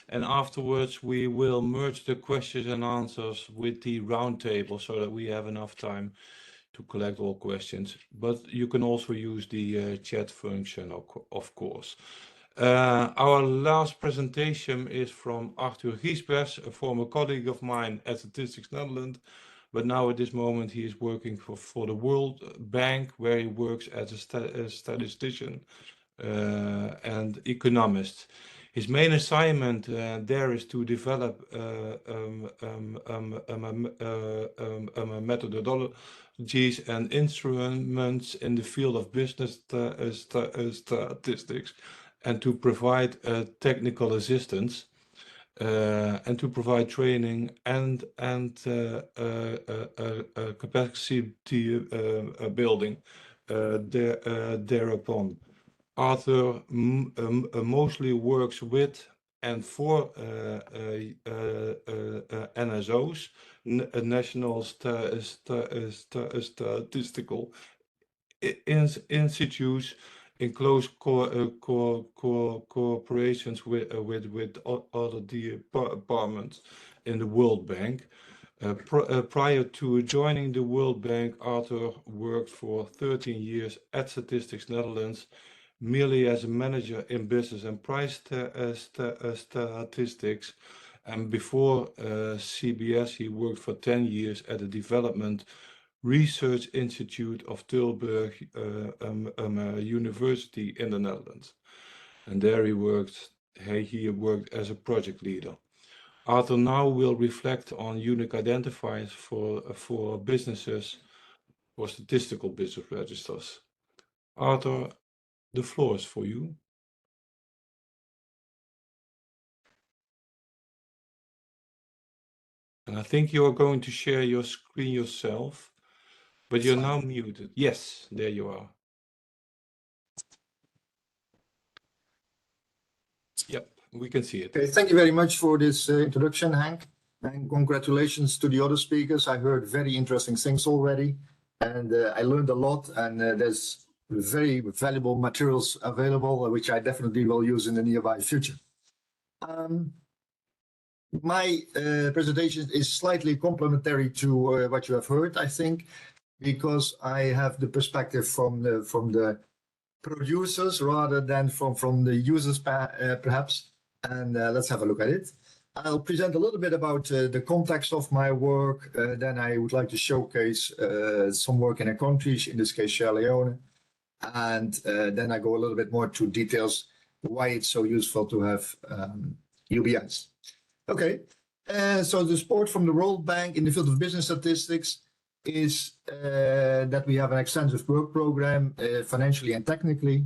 and afterwards we will merge the questions and answers with the roundtable so that we have enough time to collect all questions. But you can also use the chat function, of course. Our last presentation is from Arthur Giesbers, a former colleague of mine at Statistics Netherlands, but now at this moment he is working for the World Bank, where he works as a statistician and economist. His main assignment there is to develop methodologies and instruments in the field of business statistics, and to provide technical assistance, and to provide training and capacity building thereupon. Arthur mostly works with and for NSOs, National Statistical Institutes, in close cooperations with other departments in the World Bank. Prior to joining the World Bank, Arthur worked for 13 years at Statistics Netherlands, merely as a manager in business and price statistics. And before CBS, he worked for 10 years at the Development Research Institute of Tilburg University in the Netherlands, and there he worked as a project leader. Arthur now will reflect on unique identifiers for businesses, for statistical business registers. Arthur, the floor is for you. And I think you are going to share your screen yourself. But you're now muted. Yes, there you are. Yep, we can see it. Okay, thank you very much for this introduction, Hank. And congratulations to the other speakers. I heard very interesting things already, and I learned a lot, and there's very valuable materials available, which I definitely will use in the nearby future. My presentation is slightly complementary to what you have heard, I think, because I have the perspective from the producers rather than from the users, perhaps. And let's have a look at it. I'll present a little bit about the context of my work. Then I would like to showcase some work in a country, in this case, Sierra Leone. And then I go a little bit more to details why it's so useful to have UBIs. Okay, so the support from the World Bank in the field of business statistics is that we have an extensive work program, financially and technically.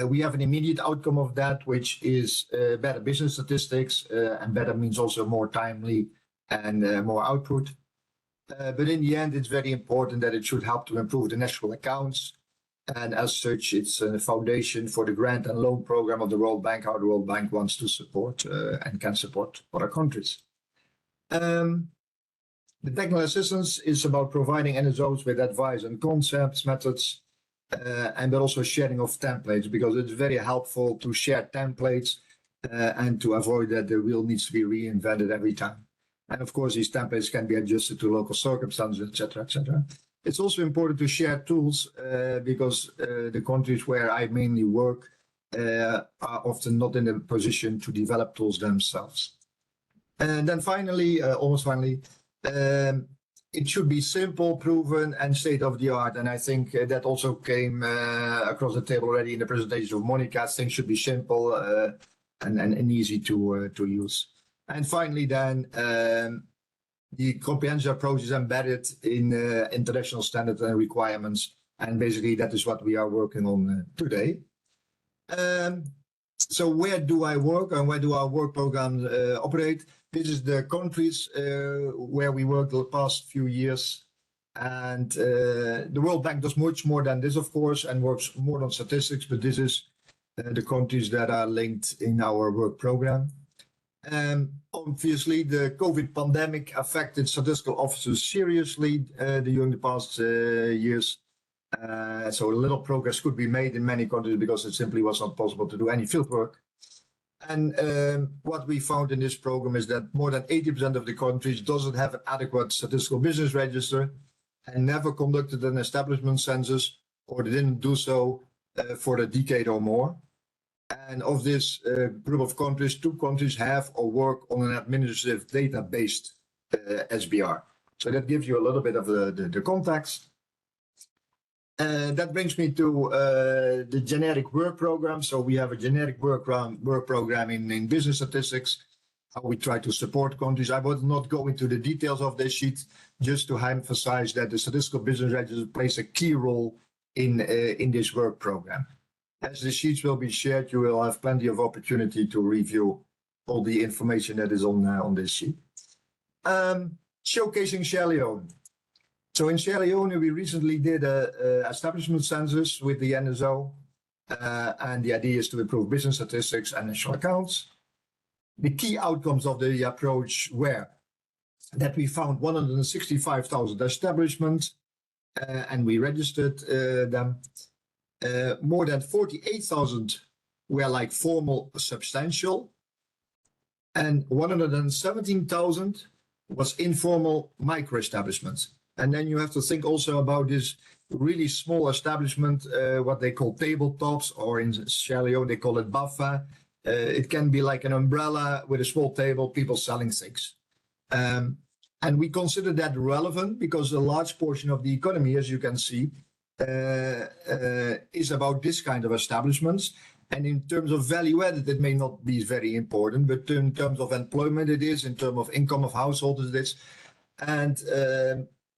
We have an immediate outcome of that, which is better business statistics, and better means also more timely and more output. But in the end, it's very important that it should help to improve the national accounts. And as such, it's a foundation for the grant and loan program of the World Bank, how the World Bank wants to support and can support other countries. The technical assistance is about providing NSOs with advice on concepts, methods, and but also sharing of templates, because it's very helpful to share templates and to avoid that the wheel needs to be reinvented every time. And of course, these templates can be adjusted to local circumstances, etc., etc. It's also important to share tools because the countries where I mainly work are often not in a position to develop tools themselves. And then finally, almost finally, it should be simple, proven, and state-of-the-art. And I think that also came across the table already in the presentation of Monica. Things should be simple and easy to use. And finally, then, the comprehensive approach is embedded in international standards and requirements And basically that is what we are working on today. So where do I work and where do our work programs operate? This is the countries where we worked the past few years. And the World Bank does much more than this, of course, and works more on statistics, but this is the countries that are linked in our work program. Obviously, the COVID pandemic affected statistical officers seriously during the past years. So little progress could be made in many countries because it simply was not possible to do any field work. And what we found in this program is that more than 80% of the countries doesn't have an adequate statistical business register and never conducted an establishment census, or they didn't do so for a decade or more. And of this group of countries, 2 countries have or work on an administrative data-based SBR. So that gives you a little bit of the context. That brings me to the generic work program. So we have a generic work program in business statistics, how we try to support countries. I will not go into the details of this sheet, just to emphasize that the statistical business register plays a key role in this work program. As the sheets will be shared, you will have plenty of opportunity to review all the information that is on this sheet. Showcasing Sierra Leone. So in Sierra Leone, we recently did a establishment census with the NSO, and the idea is to improve business statistics and national accounts. The key outcomes of the approach were that we found 165,000 establishments, and we registered them. More than 48,000 were like formal substantial, and 117,000 was informal micro establishments. And then you have to think also about this really small establishment, what they call tabletops, or in Sierra Leone they call it baffa. It can be like an umbrella with a small table, people selling things. And we consider that relevant because a large portion of the economy, as you can see, is about this kind of establishments. And in terms of value added, it may not be very important, but in terms of employment it is, in terms of income of households it is, and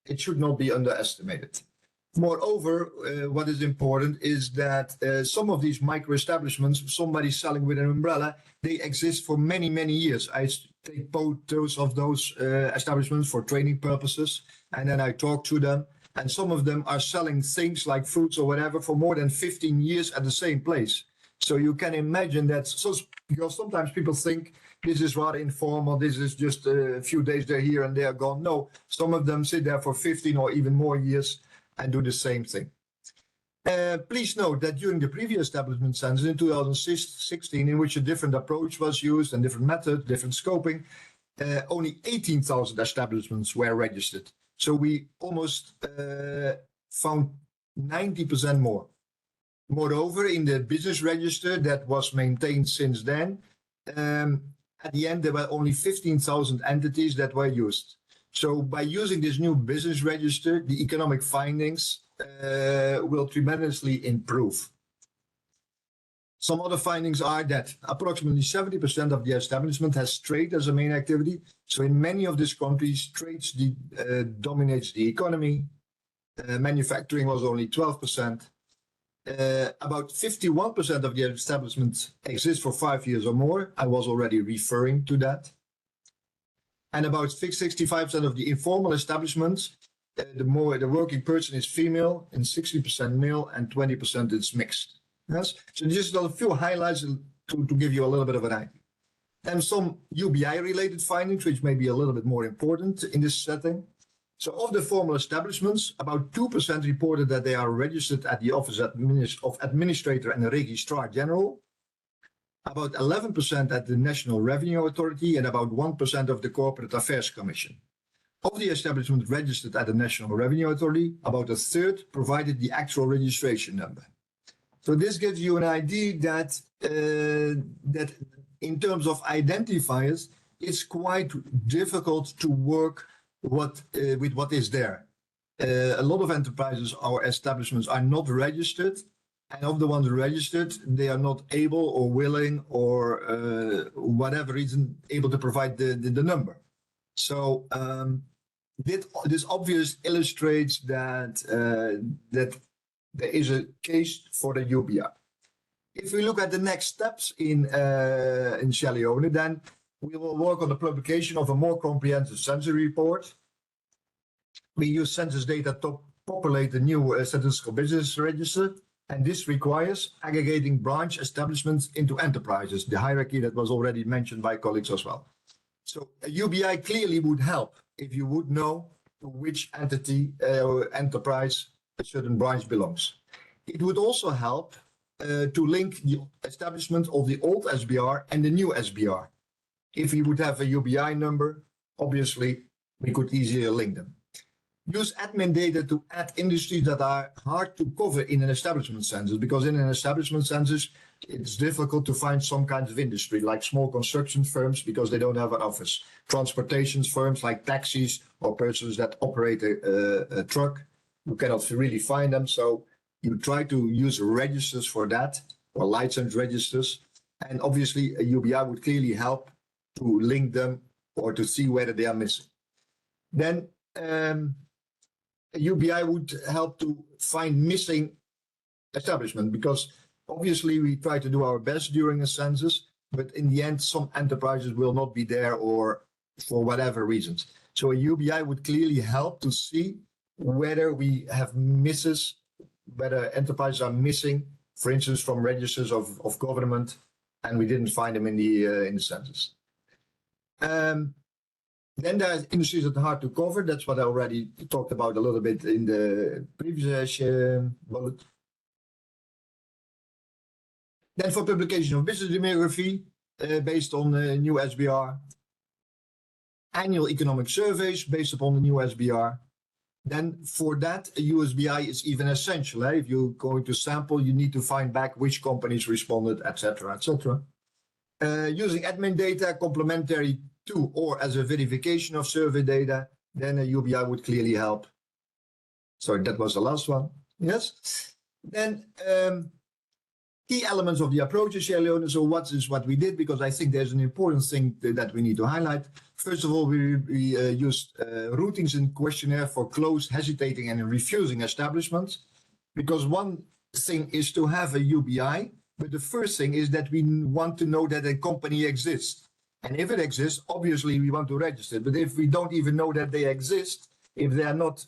it should not be underestimated. Moreover, what is important is that some of these micro establishments, somebody selling with an umbrella, they exist for many, many years. I take photos of those establishments for training purposes, and then I talk to them. And some of them are selling things like fruits or whatever for more than 15 years at the same place. So you can imagine that, because sometimes people think this is rather informal, this is just a few days they're here and they're gone. No, some of them sit there for 15 or even more years and do the same thing. Please note that during the previous establishment census in 2016, in which a different approach was used and different method, different scoping, only 18,000 establishments were registered. So we almost found 90% more. Moreover, in the business register that was maintained since then, at the end there were only 15,000 entities that were used. So by using this new business register, the economic findings will tremendously improve. Some other findings are that approximately 70% of the establishment has trade as a main activity. So in many of these countries, trade dominates the economy. Manufacturing was only 12%. About 51% of the establishments exist for 5 years or more. I was already referring to that. And about 65% of the informal establishments, the working person is female, and 60% male, and 20% is mixed. Yes? So just a few highlights to give you a little bit of an idea. And some UBI-related findings, which may be a little bit more important in this setting. So of the formal establishments, about 2% reported that they are registered at the Office of Administrator and the Registrar General, about 11% at the National Revenue Authority, and about 1% of the Corporate Affairs Commission. Of the establishments registered at the National Revenue Authority, about a third provided the actual registration number. So this gives you an idea that that in terms of identifiers, it's quite difficult to work with what is there. A lot of enterprises or establishments are not registered, and of the ones registered, they are not able or willing or whatever reason able to provide the number. So this obviously illustrates that that there is a case for the UBI. If we look at the next steps in Sierra Leone, then we will work on the publication of a more comprehensive census report. We use census data to populate the new statistical business register, and this requires aggregating branch establishments into enterprises, the hierarchy that was already mentioned by colleagues as well. So a UBI clearly would help if you would know to which entity or enterprise a certain branch belongs. It would also help to link the establishment of the old SBR and the new SBR. If we would have a UBI number, obviously we could easily link them. Use admin data to add industries that are hard to cover in an establishment census, because in an establishment census, it's difficult to find some kinds of industry, like small construction firms, because they don't have an office. Transportation firms like taxis or persons that operate a truck, you cannot really find them. So you try to use registers for that, or license registers. And obviously a UBI would clearly help to link them or to see whether they are missing. Then a UBI would help to find missing establishment, because obviously we try to do our best during a census, but in the end, some enterprises will not be there or for whatever reasons. So a UBI would clearly help to see whether we have misses, whether enterprises are missing, for instance, from registers of government, and we didn't find them in the census. Then there are industries that are hard to cover. That's what I already talked about a little bit in the previous bullet. Then for publication of business demography based on the new SBR. Annual economic surveys based upon the new SBR. Then for that, a USBI is even essential. If you're going to sample, you need to find back which companies responded, etc., etc. Using admin data complementary to or as a verification of survey data, then a UBI would clearly help. Sorry, that was the last one. Yes. Then key elements of the approach in Sierra Leone. So what is what we did? Because I think there's an important thing that we need to highlight. First of all, we used routings and questionnaire for closed, hesitating, and refusing establishments. Because one thing is to have a UBI, but the first thing is that we want to know that a company exists. And if it exists, obviously we want to register. But if we don't even know that they exist, if they are not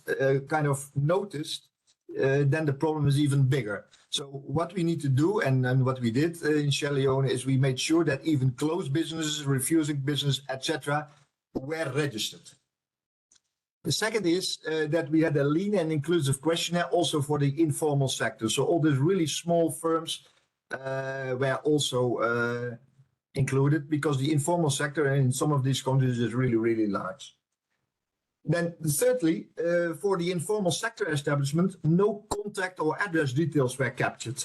kind of noticed, then the problem is even bigger. So what we need to do, and what we did in Sierra Leone, is we made sure that even closed businesses, refusing business, etc., were registered. The second is that we had a lean and inclusive questionnaire also for the informal sector. So all these really small firms were also included, because the informal sector in some of these countries is really, really large. Then thirdly, for the informal sector establishment, no contact or address details were captured,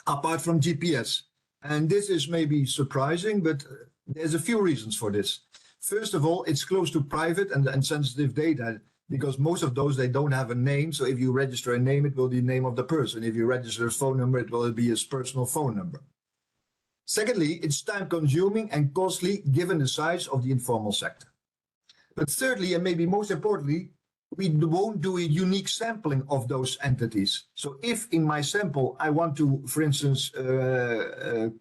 apart from GPS. And this is maybe surprising, but there's a few reasons for this. First of all, it's close to private and sensitive data, because most of those, they don't have a name. So if you register a name, it will be the name of the person. If you register a phone number, it will be his personal phone number. Secondly, it's time consuming and costly given the size of the informal sector. But thirdly, and maybe most importantly, we won't do a unique sampling of those entities. So if in my sample, I want to, for instance,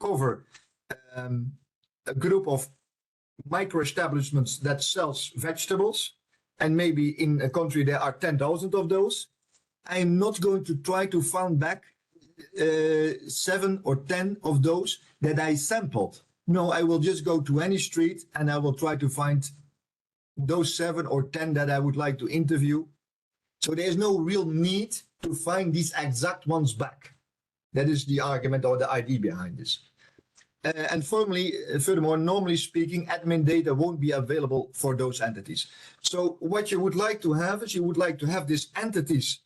cover a group of micro establishments that sells vegetables, and maybe in a country there are 10,000 of those, I'm not going to try to find back 7 or 10 of those that I sampled. No, I will just go to any street and I will try to find those 7 or 10 that I would like to interview. So there's no real need to find these exact ones back. That is the argument or the idea behind this. And furthermore, normally speaking, admin data won't be available for those entities. So what you would like to have is you would like to have these entities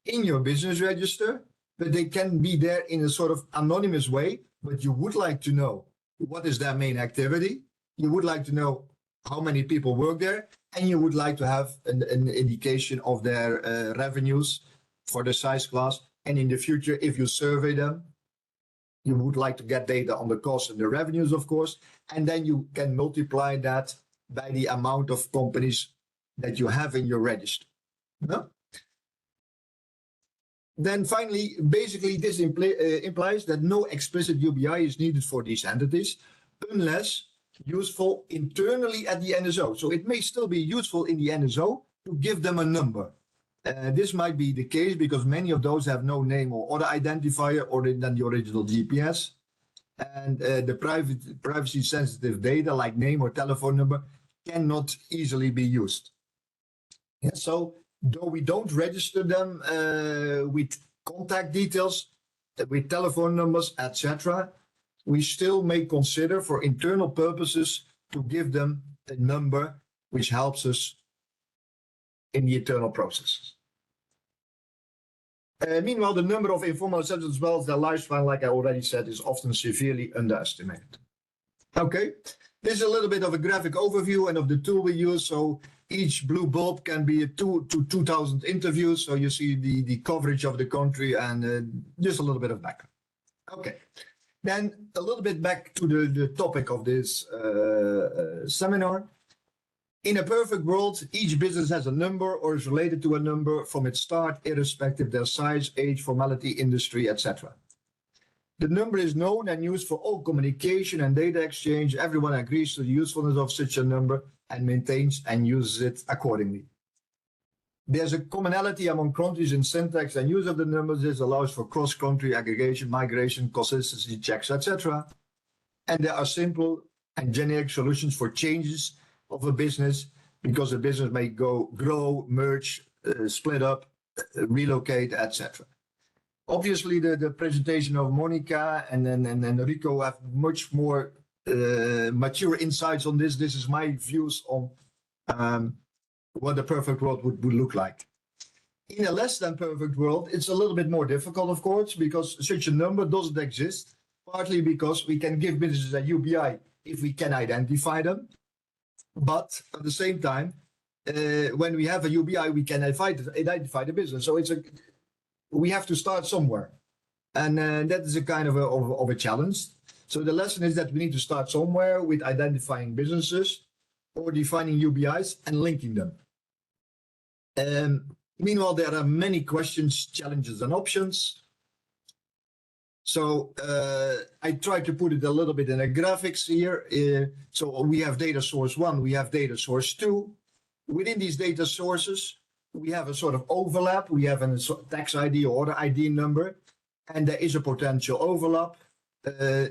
in your business register, but they can be there in a sort of anonymous way, but you would like to know what is their main activity. You would like to know how many people work there, and you would like to have an indication of their revenues for the size class. And in the future, if you survey them, you would like to get data on the costs and the revenues, of course, and then you can multiply that by the amount of companies that you have in your register. No? Then finally, basically, this implies that no explicit UBI is needed for these entities unless useful internally at the NSO. So it may still be useful in the NSO to give them a number. This might be the case because many of those have no name or other identifier other than the original GPS. And the privacy sensitive data like name or telephone number cannot easily be used. Yeah, so though we don't register them with contact details, with telephone numbers, etc., we still may consider for internal purposes to give them a number which helps us in the internal processes. Meanwhile, the number of informal acceptance as well as their lifespan, like I already said, is often severely underestimated. Okay, this is a little bit of a graphic overview and of the tool we use. So each blue bulb can be 2,000 interviews. So you see the coverage of the country and just a little bit of background. Okay, then a little bit back to the topic of this seminar. In a perfect world, each business has a number or is related to a number from its start, irrespective of their size, age, formality, industry, etc. The number is known and used for all communication and data exchange. Everyone agrees to the usefulness of such a number and maintains and uses it accordingly. There's a commonality among countries in syntax and use of the numbers. This allows for cross-country aggregation, migration, consistency checks, etc. And there are simple and generic solutions for changes of a business, because a business may grow, merge, split up, relocate, etc. Obviously, the presentation of Monica and Rico have much more mature insights on this. This is my views on what the perfect world would look like. In a less than perfect world, it's a little bit more difficult, of course, because such a number doesn't exist, partly because we can give businesses a UBI if we can identify them. But at the same time, when we have a UBI, we can identify the business. So we have to start somewhere. And that is a kind of a challenge. So the lesson is that we need to start somewhere with identifying businesses or defining UBIs and linking them. Meanwhile, there are many questions, challenges, and options. So I try to put it a little bit in a graphics here. So we have data source 1, we have data source 2. Within these data sources, we have a sort of overlap. We have a tax ID or order ID number, and there is a potential overlap.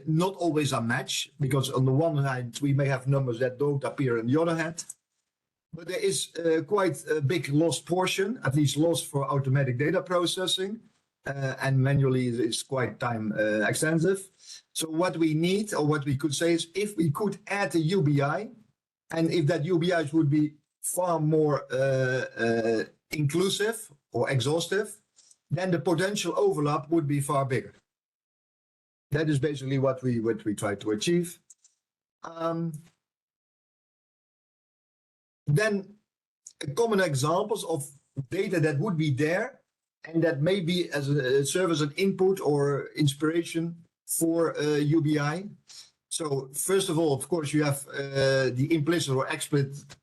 Not always a match, because on the one hand, we may have numbers that don't appear on the other hand. But there is quite a big lost portion, at least lost for automatic data processing. And manually it's quite time extensive. So what we need, or what we could say, is if we could add a UBI, and if that UBI would be far more inclusive or exhaustive, then the potential overlap would be far bigger. That is basically what we try to achieve. Then common examples of data that would be there and that may be serve as an input or inspiration for UBI. So first of all, of course, you have the implicit or explicit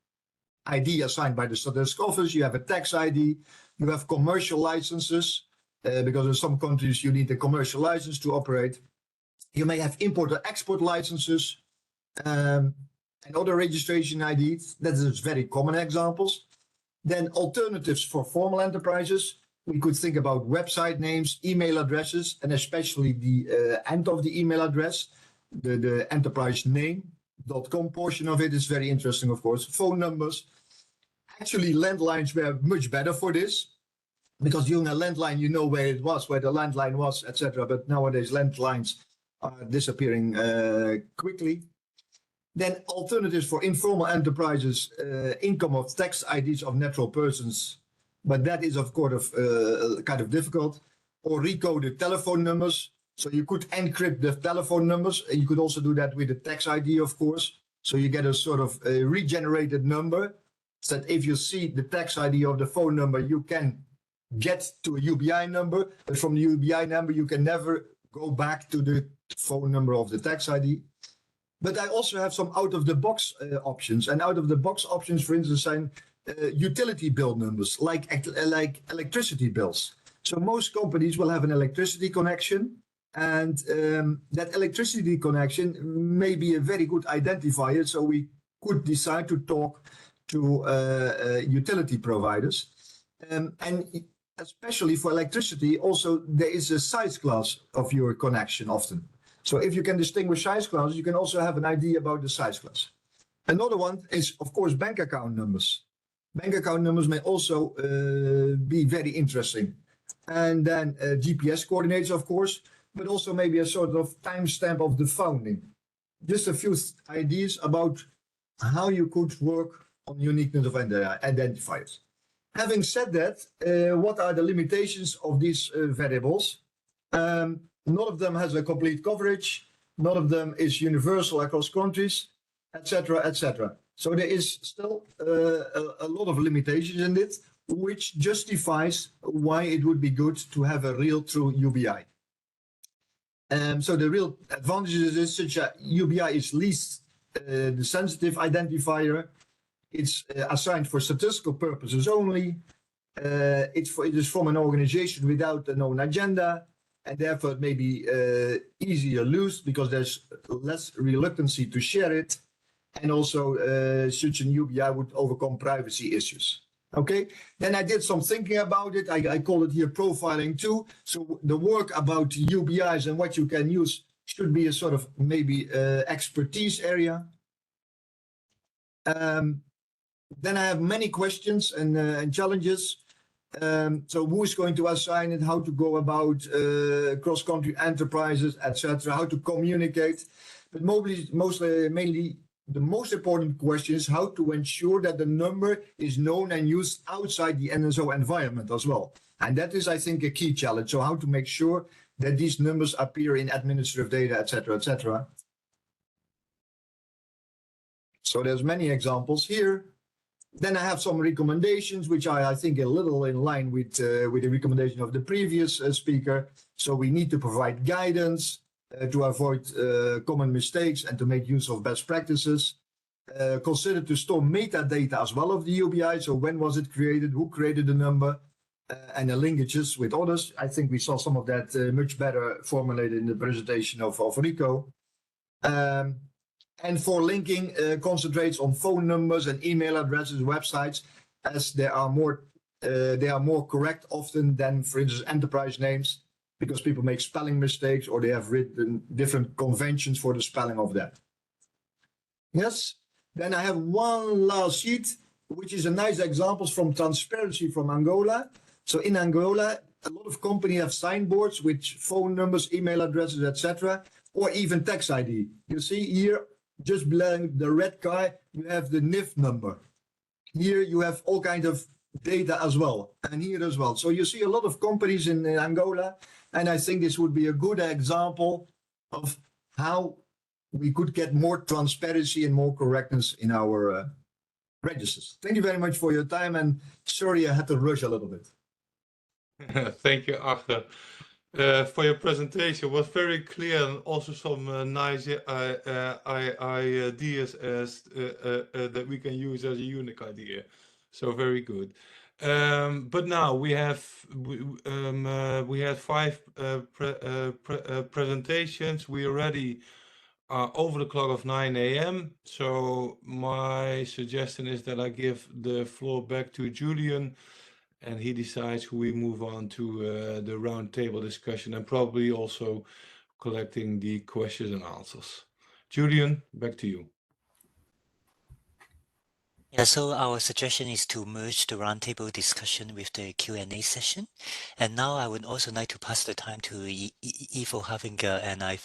ID assigned by the Statistical Office. You have a tax ID. You have commercial licenses, because in some countries you need a commercial license to operate. You may have import or export licenses and other registration IDs. That is very common examples. Then alternatives for formal enterprises. We could think about website names, email addresses, and especially the end of the email address, the enterprise name.com portion of it is very interesting, of course. Phone numbers. Actually, landlines were much better for this, because during a landline, you know where it was, where the landline was, etc. But nowadays, landlines are disappearing quickly. Then alternatives for informal enterprises, income of tax IDs of natural persons, but that is of course kind of difficult. Or recoded telephone numbers, so you could encrypt the telephone numbers, and you could also do that with the tax ID, of course. So you get a sort of a regenerated number, so that if you see the tax ID of the phone number, you can get to a UBI number, but from the UBI number, you can never go back to the phone number of the tax ID. But I also have some out-of-the-box options, and out-of-the-box options, for instance, are utility bill numbers, like electricity bills. So most companies will have an electricity connection, and that electricity connection may be a very good identifier. So we could decide to talk to utility providers. And especially for electricity, also there is a size class of your connection often. So if you can distinguish size classes, you can also have an idea about the size class. Another one is, of course, bank account numbers. Bank account numbers may also be very interesting. And then GPS coordinates, of course, but also maybe a sort of timestamp of the founding. Just a few ideas about how you could work on uniqueness of identifiers. Having said that, what are the limitations of these variables? None of them has a complete coverage. None of them is universal across countries, etc., etc. So there is still a lot of limitations in it, which justifies why it would be good to have a real true UBI. So the real advantages is such a UBI is least the sensitive identifier. It's assigned for statistical purposes only. It is from an organization without a known agenda, and therefore it may be easier used because there's less reluctancy to share it. And also such an UBI would overcome privacy issues. Okay, then I did some thinking about it. I call it here profiling too. So the work about UBIs and what you can use should be a sort of maybe expertise area. Then I have many questions and challenges. So who is going to assign it, how to go about cross-country enterprises, etc., how to communicate. But mainly the most important question is how to ensure that the number is known and used outside the NSO environment as well. And that is, I think, a key challenge. So how to make sure that these numbers appear in administrative data, etc., etc. So there's many examples here. Then I have some recommendations, which I think a little in line with the recommendation of the previous speaker. So we need to provide guidance to avoid common mistakes and to make use of best practices. Consider to store metadata as well of the UBI. So when was it created, who created the number, and the linkages with others. I think we saw some of that much better formulated in the presentation of Rico. And for linking, concentrates on phone numbers and email addresses, websites, as they are more correct often than, for instance, enterprise names, because people make spelling mistakes or they have written different conventions for the spelling of that. Yes. Then I have one last sheet, which is a nice example from transparency from Angola. So in Angola, a lot of companies have signboards with phone numbers, email addresses, etc., or even tax ID. You see here, just below the red car, you have the NIF number. Here you have all kinds of data as well, and here as well. So you see a lot of companies in Angola, and I think this would be a good example of how we could get more transparency and more correctness in our registers. Thank you very much for your time, and sorry I had to rush a little bit. Thank you, Arthur. For your presentation. It was very clear and also some nice ideas as that we can use as a unique idea. So very good. But now we had 5 presentations. We already are over the clock of 9 a.m. So my suggestion is that I give the floor back to Julian, and he decides who we move on to the roundtable discussion and probably also collecting the questions and answers. Julian, back to you. Yeah, so our suggestion is to merge the roundtable discussion with the Q&A session. And now I would also like to pass the time to Ivo Havinger, and I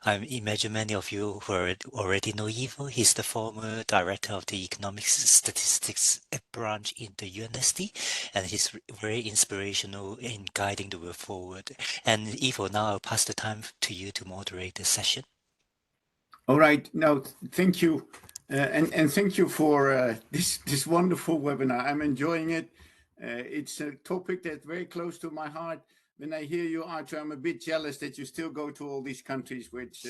imagine many of you who already know Ivo. He's the former director of the Economic Statistics branch in the UNSD, and he's very inspirational in guiding the way forward. And Ivo, now I'll pass the time to you to moderate the session. All right, now thank you. And thank you for this wonderful webinar. I'm enjoying it. It's a topic that's very close to my heart. When I hear you, Arthur, I'm a bit jealous that you still go to all these countries, which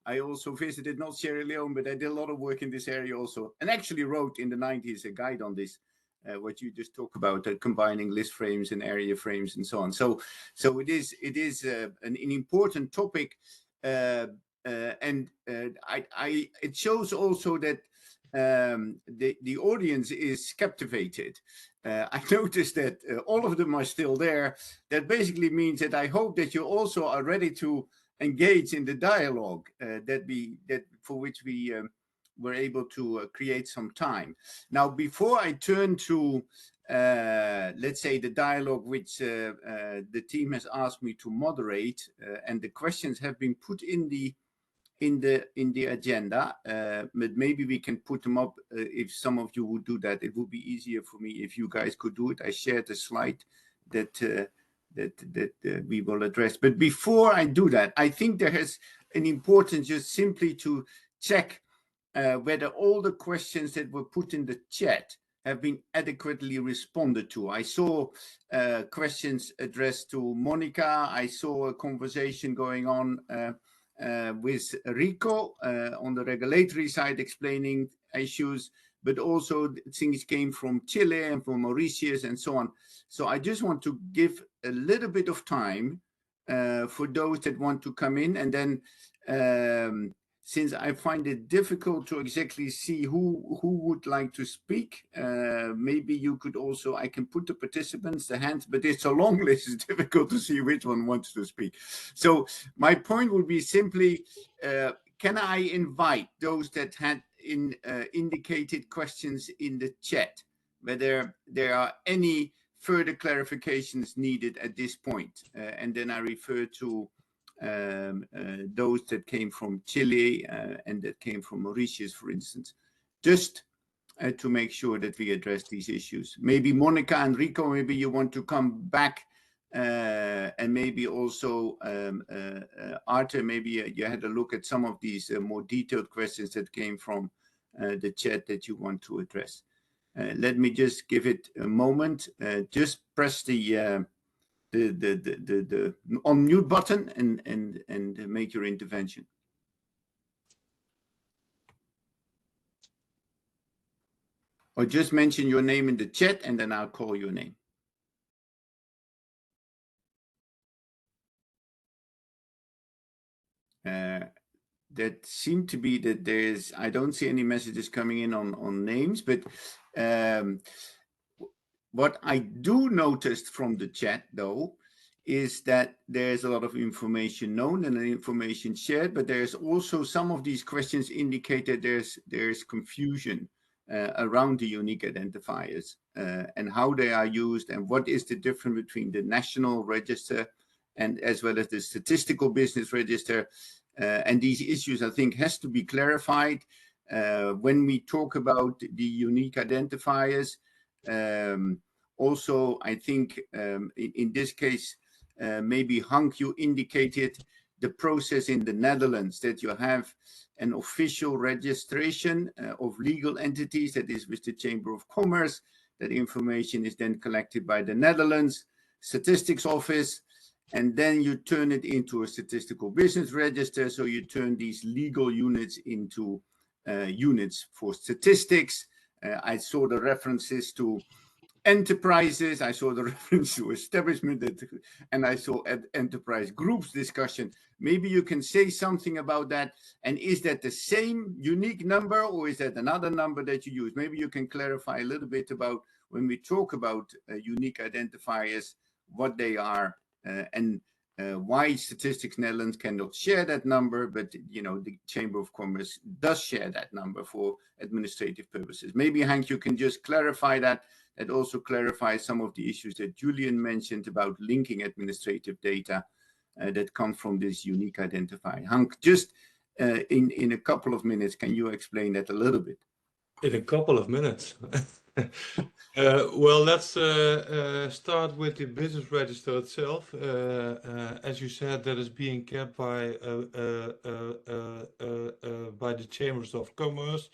I also visited, not Sierra Leone, but I did a lot of work in this area also. And actually wrote in the 90s a guide on this. what you just talked about, combining list frames and area frames and so on. So it is an important topic, and it shows also that the audience is captivated. I noticed that all of them are still there. That basically means that I hope that you also are ready to engage in the dialogue for which we were able to create some time. Now, before I turn to let's say the dialogue which the team has asked me to moderate, and the questions have been put in the agenda, but maybe we can put them up. If some of you would do that, it would be easier for me if you guys could do it. I shared a slide that we will address. But before I do that, I think there is an importance just simply to check whether all the questions that were put in the chat have been adequately responded to. I saw questions addressed to Monica. I saw a conversation going on with Rico on the regulatory side explaining issues, but also things came from Chile and from Mauritius and so on. So I just want to give a little bit of time for those that want to come in, and then since I find it difficult to exactly see who would like to speak, maybe you could also, I can put the participants, the hands, but it's a long list, it's difficult to see which one wants to speak. So my point would be simply, can I invite those that had indicated questions in the chat, whether there are any further clarifications needed at this point? And then I refer to those that came from Chile and that came from Mauritius, for instance, just to make sure that we address these issues. Maybe Monica and Rico, maybe you want to come back, and maybe also Arthur, maybe you had a look at some of these more detailed questions that came from the chat that you want to address. Let me just give it a moment. Just press the unmute button and make your intervention. Or just mention your name in the chat and then I'll call your name. That seemed to be that there's, I don't see any messages coming in on names, but what I do notice from the chat though is that there's a lot of information known and information shared, but there's also some of these questions indicate that there's confusion around the unique identifiers and how they are used and what is the difference between the national register and as well as the statistical business register. And these issues, I think, has to be clarified when we talk about the unique identifiers. Also, I think in this case, maybe Hank, you indicated the process in the Netherlands, that you have an official registration of legal entities, that is with the Chamber of Commerce. That information is then collected by the Netherlands Statistics Office, and then you turn it into a statistical business register. So you turn these legal units into units for statistics. I saw the references to enterprises, I saw the reference to establishment, and I saw enterprise groups discussion. Maybe you can say something about that. And is that the same unique number or is that another number that you use? Maybe you can clarify a little bit about when we talk about unique identifiers, what they are and why Statistics Netherlands cannot share that number, but you know the Chamber of Commerce does share that number for administrative purposes. Maybe Hank, you can just clarify that. That also clarifies some of the issues that Julian mentioned about linking administrative data that come from this unique identifier. Hank, just in a couple of minutes, can you explain that a little bit? In a couple of minutes. Well, let's start with the business register itself. As you said, that is being kept by the Chambers of Commerce.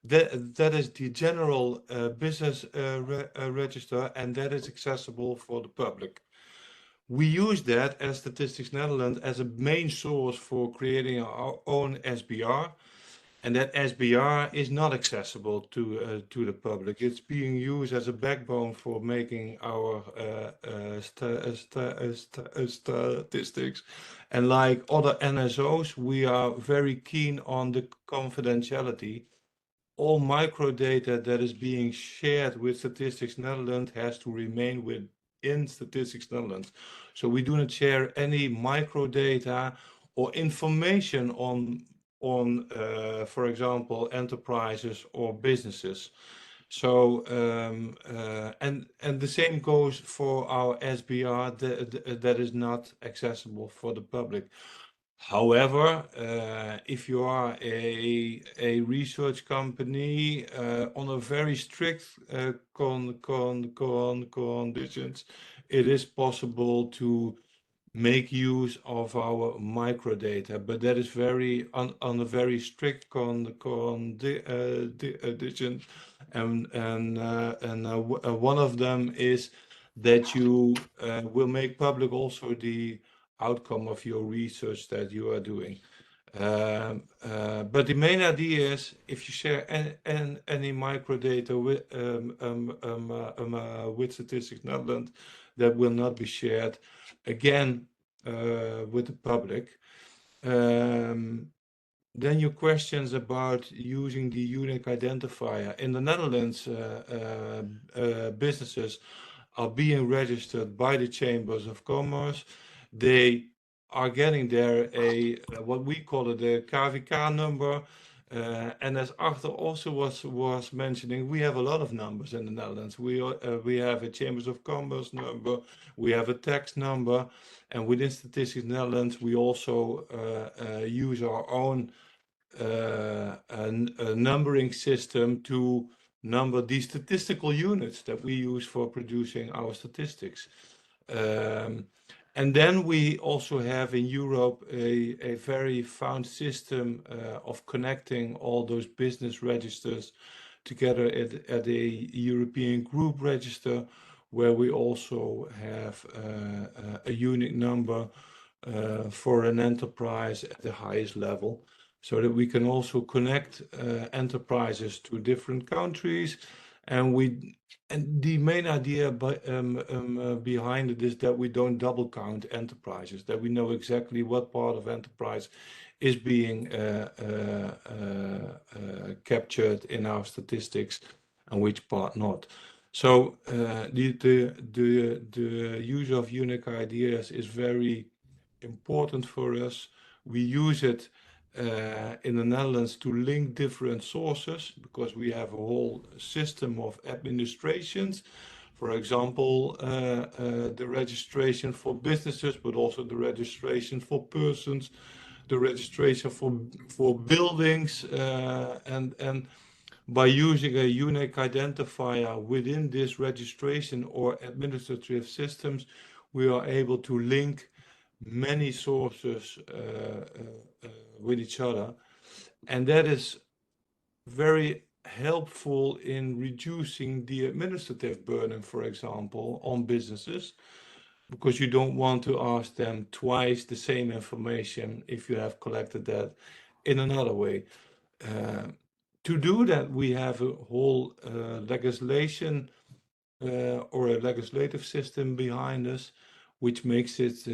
That is the general business register, and that is accessible for the public. We use that as Statistics Netherlands as a main source for creating our own SBR. and that SBR is not accessible to the public. It's being used as a backbone for making our statistics. And like other NSOs, we are very keen on the confidentiality. All microdata that is being shared with Statistics Netherlands has to remain within Statistics Netherlands. So we do not share any microdata or information on for example, enterprises or businesses. So and the same goes for our SBR that is not accessible for the public. However, if you are a research company on a very strict conditions, it is possible to make use of our microdata, but that is very on a very strict conditions, and one of them is that you will make public also the outcome of your research that you are doing. But the main idea is if you share any microdata with Statistics Netherlands, that will not be shared again with the public. Then your questions about using the unique identifier. In the Netherlands, businesses are being registered by the chambers of commerce. They are getting there what we call it a KVK number. And as Arthur also was mentioning, we have a lot of numbers in the Netherlands. We have a Chambers of Commerce number, we have a tax number, and within Statistics Netherlands, we also use our own numbering system to number the statistical units that we use for producing our statistics. And then we also have in Europe a very found system of connecting all those business registers together at a European group register, where we also have a unique number for an enterprise at the highest level, so that we can also connect enterprises to different countries. And the main idea behind it is that we don't double count enterprises, that we know exactly what part of enterprise is being captured in our statistics and which part not. So the use of unique ideas is very important for us. We use it in the Netherlands to link different sources, because we have a whole system of administrations. For example, the registration for businesses, but also the registration for persons, the registration for buildings, and by using a unique identifier within this registration or administrative systems, we are able to link many sources with each other, and that is very helpful in reducing the administrative burden, for example, on businesses, because you don't want to ask them twice the same information if you have collected that in another way. To do that, we have a whole legislation or a legislative system behind us, which makes it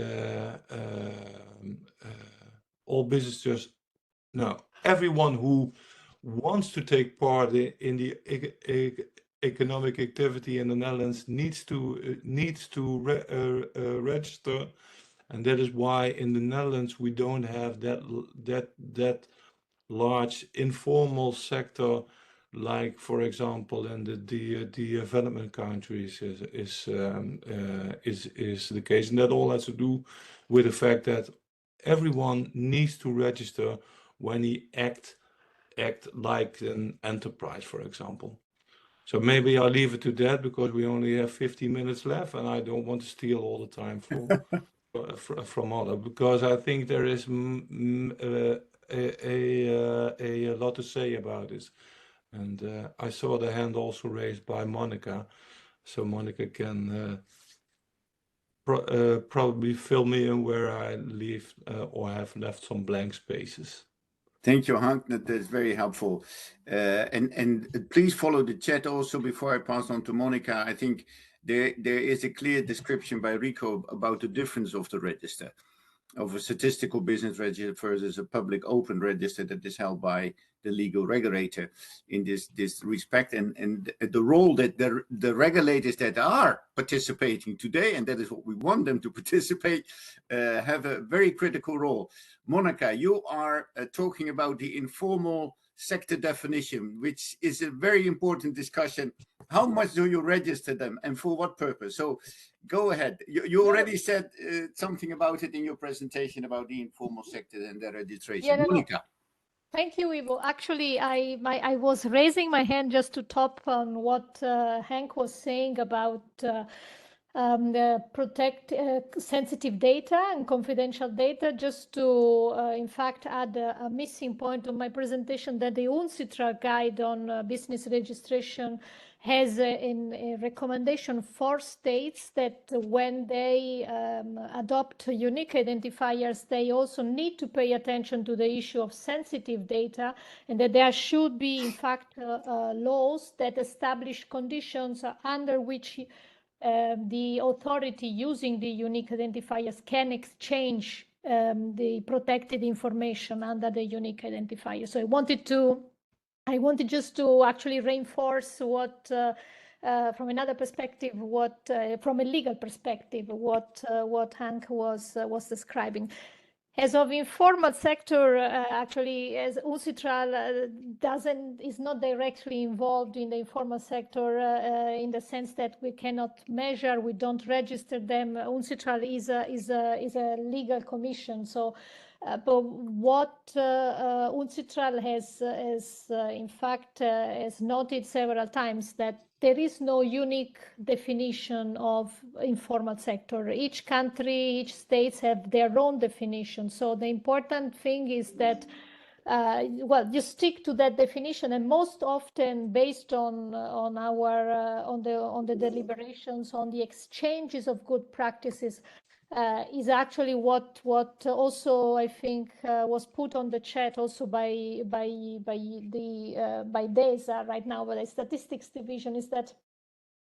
all businesses, no, everyone who wants to take part in the economic activity in the Netherlands needs to register, and that is why in the Netherlands we don't have that large informal sector, like for example in the development countries is the case, and that all has to do with the fact that everyone needs to register when he act like an enterprise, for example. So maybe I'll leave it to that, because we only have 15 minutes left, and I don't want to steal all the time from other, because I think there is a lot to say about this. And I saw the hand also raised by Monica, so Monica can probably fill me in where I leave or have left some blank spaces. Thank you, Hank. That's very helpful. And please follow the chat also before I pass on to Monica. I think there is a clear description by Rico about the difference of the register, of a statistical business register versus a public open register that is held by the legal regulator in this respect, and the role that the regulators that are participating today, and that is what we want them to participate, have a very critical role. Monica, you are talking about the informal sector definition, which is a very important discussion. How much do you register them and for what purpose? So go ahead. You already said something about it in your presentation about the informal sector and their registration. Yeah, no, Monica. Thank you, Ivo. Actually, I was raising my hand just to top on what Hank was saying about protect sensitive data and confidential data, just to, in fact, add a missing point of my presentation, that the UNCEBTS guide on business registration has a recommendation for states that when they adopt unique identifiers, they also need to pay attention to the issue of sensitive data, and that there should be, in fact, laws that establish conditions under which the authority using the unique identifiers can exchange the protected information under the unique identifier. So I wanted just to actually reinforce what, from another perspective, what from a legal perspective, what Hank was describing. As of informal sector, actually, as UNCEBTS is not directly involved in the informal sector in the sense that we cannot measure, we don't register them. UNCEBTS is a legal commission, so. But what UNCEBTS has in fact, has noted several times, that there is no unique definition of informal sector. Each country, each states have their own definition. So the important thing is that, well, you stick to that definition, and most often based on the deliberations, on the exchanges of good practices, is actually what also I think was put on the chat also by DESA right now, by the Statistics Division, is that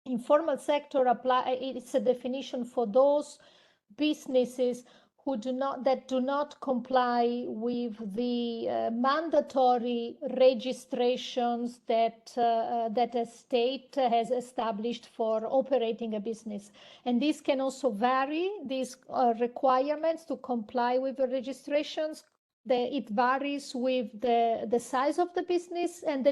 informal sector it's a definition for those businesses who do not comply with the mandatory registrations that a state has established for operating a business. And this can also vary, these requirements to comply with the registrations. It varies with the size of the business and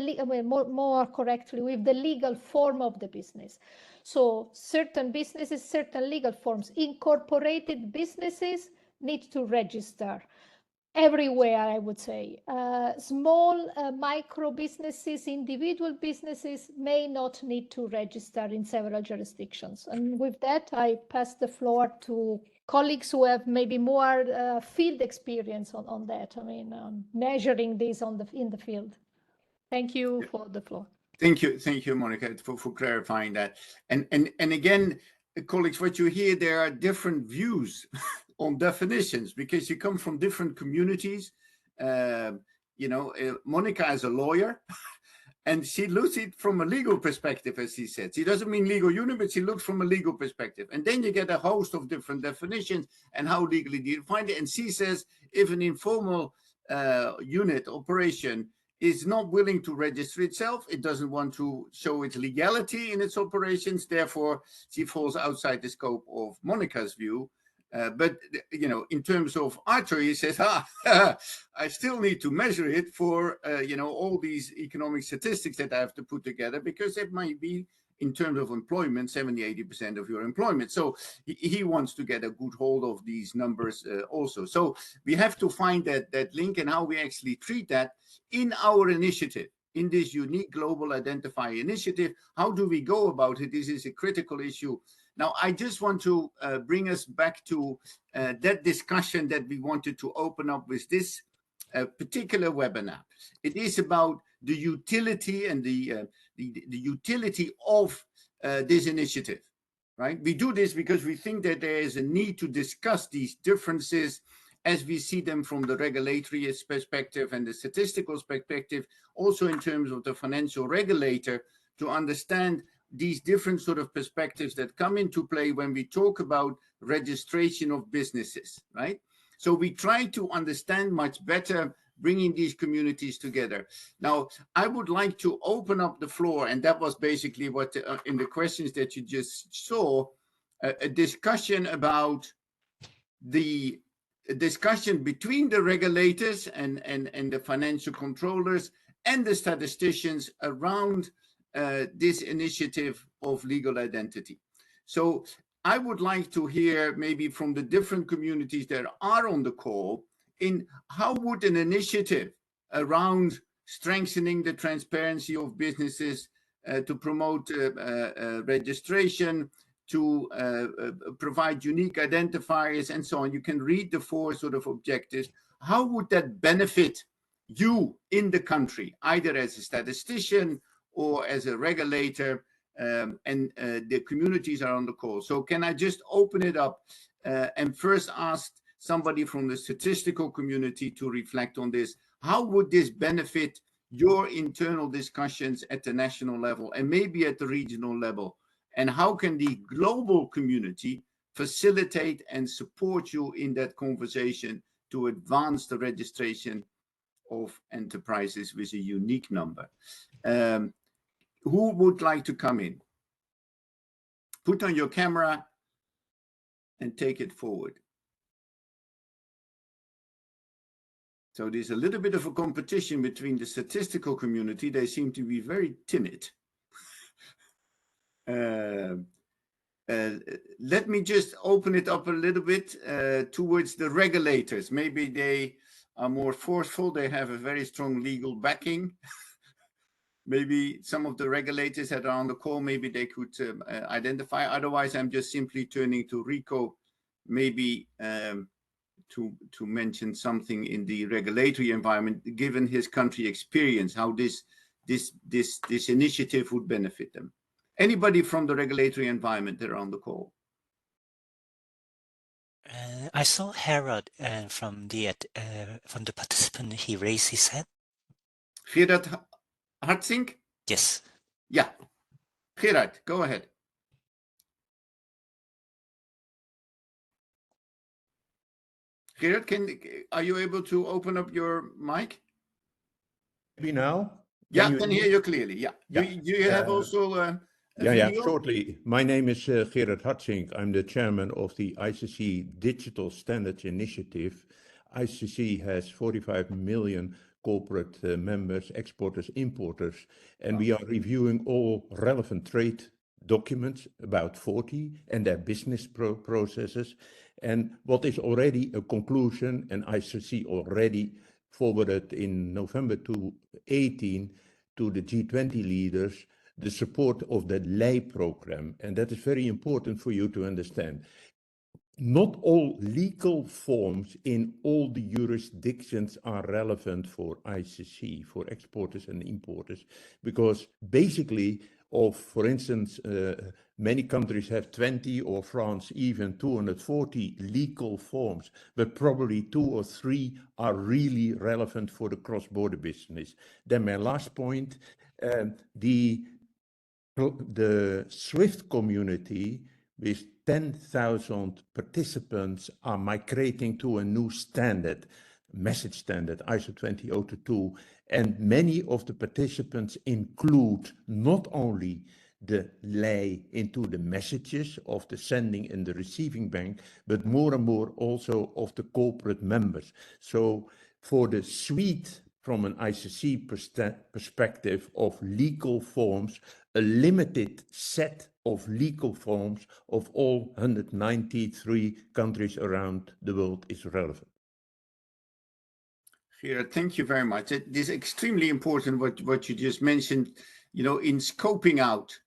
more correctly, with the legal form of the business. So certain businesses, certain legal forms, incorporated businesses need to register everywhere, I would say. Small micro businesses, individual businesses may not need to register in several jurisdictions. And with that, I pass the floor to colleagues who have maybe more field experience on that. I mean, measuring this in the field. Thank you for the floor. Thank you, Monica, for clarifying that. And again, colleagues, what you hear, there are different views on definitions because you come from different communities. Monica is a lawyer, and she looks at it from a legal perspective, as she said. She doesn't mean legal unit, but she looks from a legal perspective. And then you get a host of different definitions and how legally do you find it. And she says, if an informal unit operation is not willing to register itself, it doesn't want to show its legality in its operations, therefore she falls outside the scope of Monica's view. But in terms of archery, he says, I still need to measure it for all these economic statistics that I have to put together, because it might be, in terms of employment, 70-80% of your employment. So he wants to get a good hold of these numbers also. So we have to find that link and how we actually treat that in our initiative, in this unique global identifier initiative. How do we go about it? This is a critical issue. Now, I just want to bring us back to that discussion that we wanted to open up with this particular webinar. It is about the utility and the utility of this initiative, right? We do this because we think that there is a need to discuss these differences as we see them from the regulatory perspective and the statistical perspective, also in terms of the financial regulator, to understand these different sort of perspectives that come into play when we talk about registration of businesses, right? So we try to understand much better bringing these communities together. Now, I would like to open up the floor, and that was basically what in the questions that you just saw, a discussion about the discussion between the regulators and the financial controllers and the statisticians around this initiative of legal identity. So I would like to hear maybe from the different communities that are on the call, in how would an initiative around strengthening the transparency of businesses to promote registration, to provide unique identifiers and so on. You can read the 4 sort of objectives. How would that benefit you in the country, either as a statistician or as a regulator, and the communities are on the call. So can I just open it up and first ask somebody from the statistical community to reflect on this? How would this benefit your internal discussions at the national level and maybe at the regional level? And how can the global community facilitate and support you in that conversation to advance the registration of enterprises with a unique number? Who would like to come in? Put on your camera and take it forward. So there's a little bit of a competition between the statistical community. They seem to be very timid. Let me just open it up a little bit towards the regulators. Maybe they are more forceful. They have a very strong legal backing. Maybe some of the regulators that are on the call, maybe they could identify. Otherwise, I'm just simply turning to Rico, maybe to mention something in the regulatory environment, given his country experience, how this initiative would benefit them. Anybody from the regulatory environment that are on the call? I saw Herod from the participant. He raised his hand. Gerard Hartzink? Yes. Yeah. Gerard, go ahead. Gerard, are you able to open up your mic? Maybe now? Yeah, I can hear you clearly. Yeah. Yeah. Do you have also a video? Shortly. My name is Gerard Hartzink. I'm the chairman of the ICC Digital Standards Initiative. ICC has 45 million corporate members, exporters, importers, and we are reviewing all relevant trade documents, about 40, and their business processes. And what is already a conclusion, and ICC already forwarded in November 2018 to the G20 leaders, the support of the GLEIF program. And that is very important for you to understand. Not all legal forms in all the jurisdictions are relevant for ICC, for exporters and importers, because basically, for instance, many countries have 20 or France even 240 legal forms, but probably 2 or 3 are really relevant for the cross-border business. Then my last point, the SWIFT community with 10,000 participants are migrating to a new standard, message standard, ISO 20022, and many of the participants include not only the lay into the messages of the sending and the receiving bank, but more and more also of the corporate members. So for the suite from an ICC perspective of legal forms, a limited set of legal forms of all 193 countries around the world is relevant. Gerard, thank you very much. It is extremely important what you just mentioned, in scoping out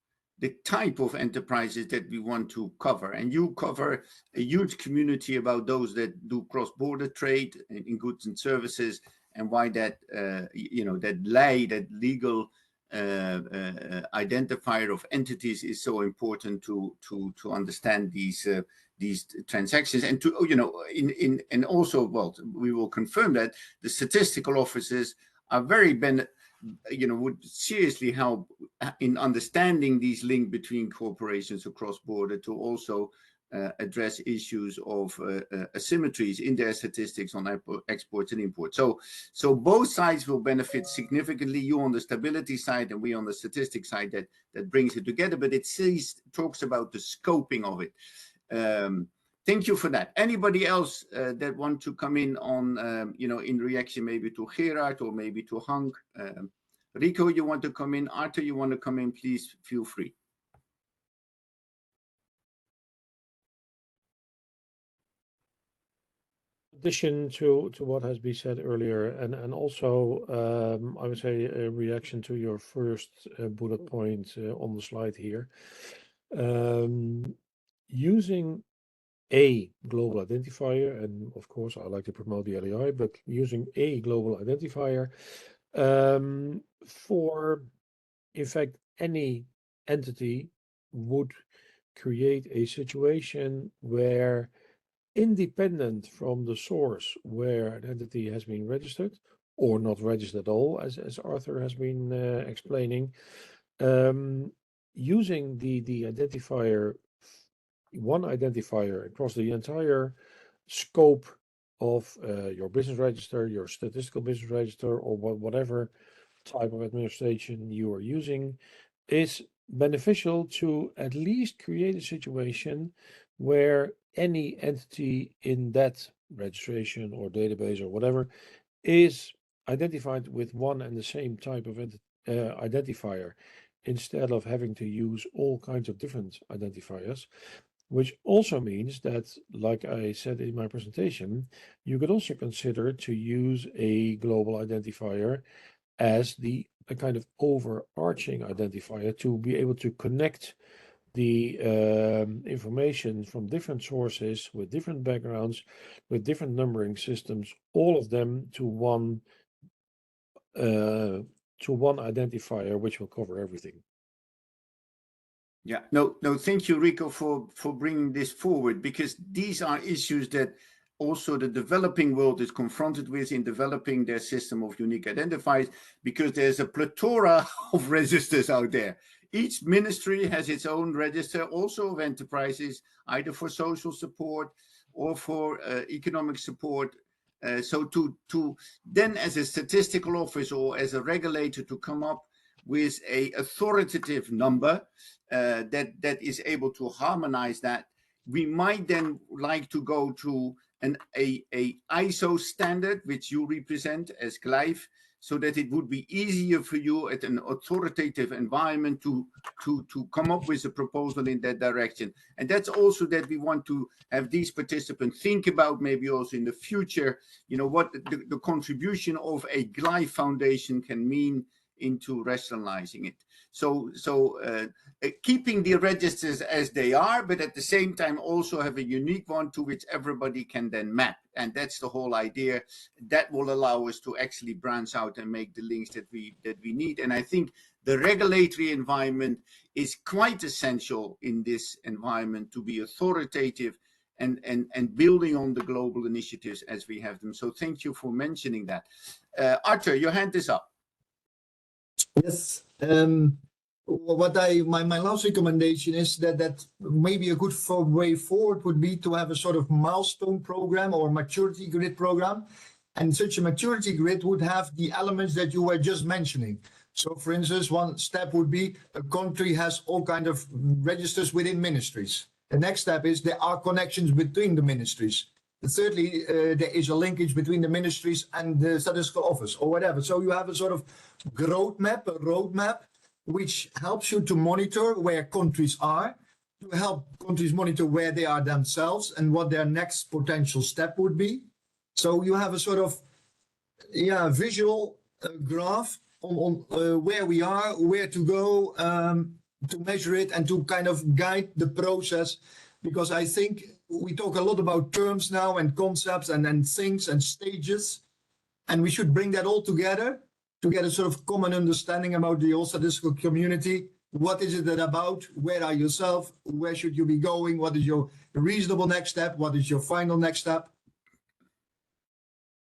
the type of enterprises that we want to cover. And you cover a huge community about those that do cross-border trade in goods and services, and why that, that legal identifier of entities is so important to understand these transactions, and to and also, well, we will confirm that the statistical offices are very would seriously help in understanding these links between corporations across border, to also address issues of asymmetries in their statistics on exports and imports. So both sides will benefit significantly. You on the stability side and we on the statistics side, that brings it together. But it talks about the scoping of it. Thank you for that. Anybody else that want to come in on, in reaction maybe to Gerard or maybe to Hank? Rico, you want to come in? Arthur, you want to come in? Please feel free. Addition to what has been said earlier, and also I would say a reaction to your first bullet point on the slide here. Using a global identifier, and of course I like to promote the LEI, but using a global identifier for, in fact, any entity would create a situation where, independent from the source where an entity has been registered or not registered at all, as Arthur has been explaining, using the identifier, one identifier across the entire scope of your business register, your statistical business register, or whatever type of administration you are using, is beneficial to at least create a situation where any entity in that registration or database or whatever is identified with one and the same type of identifier, instead of having to use all kinds of different identifiers. Which also means that, like I said in my presentation, you could also consider to use a global identifier as a kind of overarching identifier to be able to connect the information from different sources with different backgrounds, with different numbering systems, all of them to one identifier, which will cover everything. Yeah, no, thank you, Rico, for bringing this forward, because these are issues that also the developing world is confronted with in developing their system of unique identifiers, because there's a plethora of registers out there. Each ministry has its own register, also of enterprises, either for social support or for economic support. So to then, as a statistical office or as a regulator, to come up with a authoritative number that is able to harmonize that, we might then like to go to a ISO standard, which you represent as GLEIF, so that it would be easier for you at an authoritative environment to come up with a proposal in that direction. And that's also that we want to have these participants think about, maybe also in the future, what the contribution of a GLEIF foundation can mean into rationalizing it. So keeping the registers as they are, but at the same time also have a unique one to which everybody can then map. And that's the whole idea. That will allow us to actually branch out and make the links that we need. And I think the regulatory environment is quite essential in this environment to be authoritative and building on the global initiatives as we have them. So thank you for mentioning that. Arthur, your hand is up. Yes. My last recommendation is that maybe a good way forward would be to have a sort of milestone program or maturity grid program. And such a maturity grid would have the elements that you were just mentioning. So for instance, one step would be a country has all kinds of registers within ministries. The next step is there are connections between the ministries. Thirdly, there is a linkage between the ministries and the statistical office or whatever. So you have a sort of roadmap, which helps you to monitor where countries are, to help countries monitor where they are themselves and what their next potential step would be. So you have a sort of visual graph on where we are, where to go, to measure it and to kind of guide the process. Because I think we talk a lot about terms now and concepts and things and stages, and we should bring that all together to get a sort of common understanding about the all statistical community. What is it about? Where are yourself? Where should you be going? What is your reasonable next step? What is your final next step?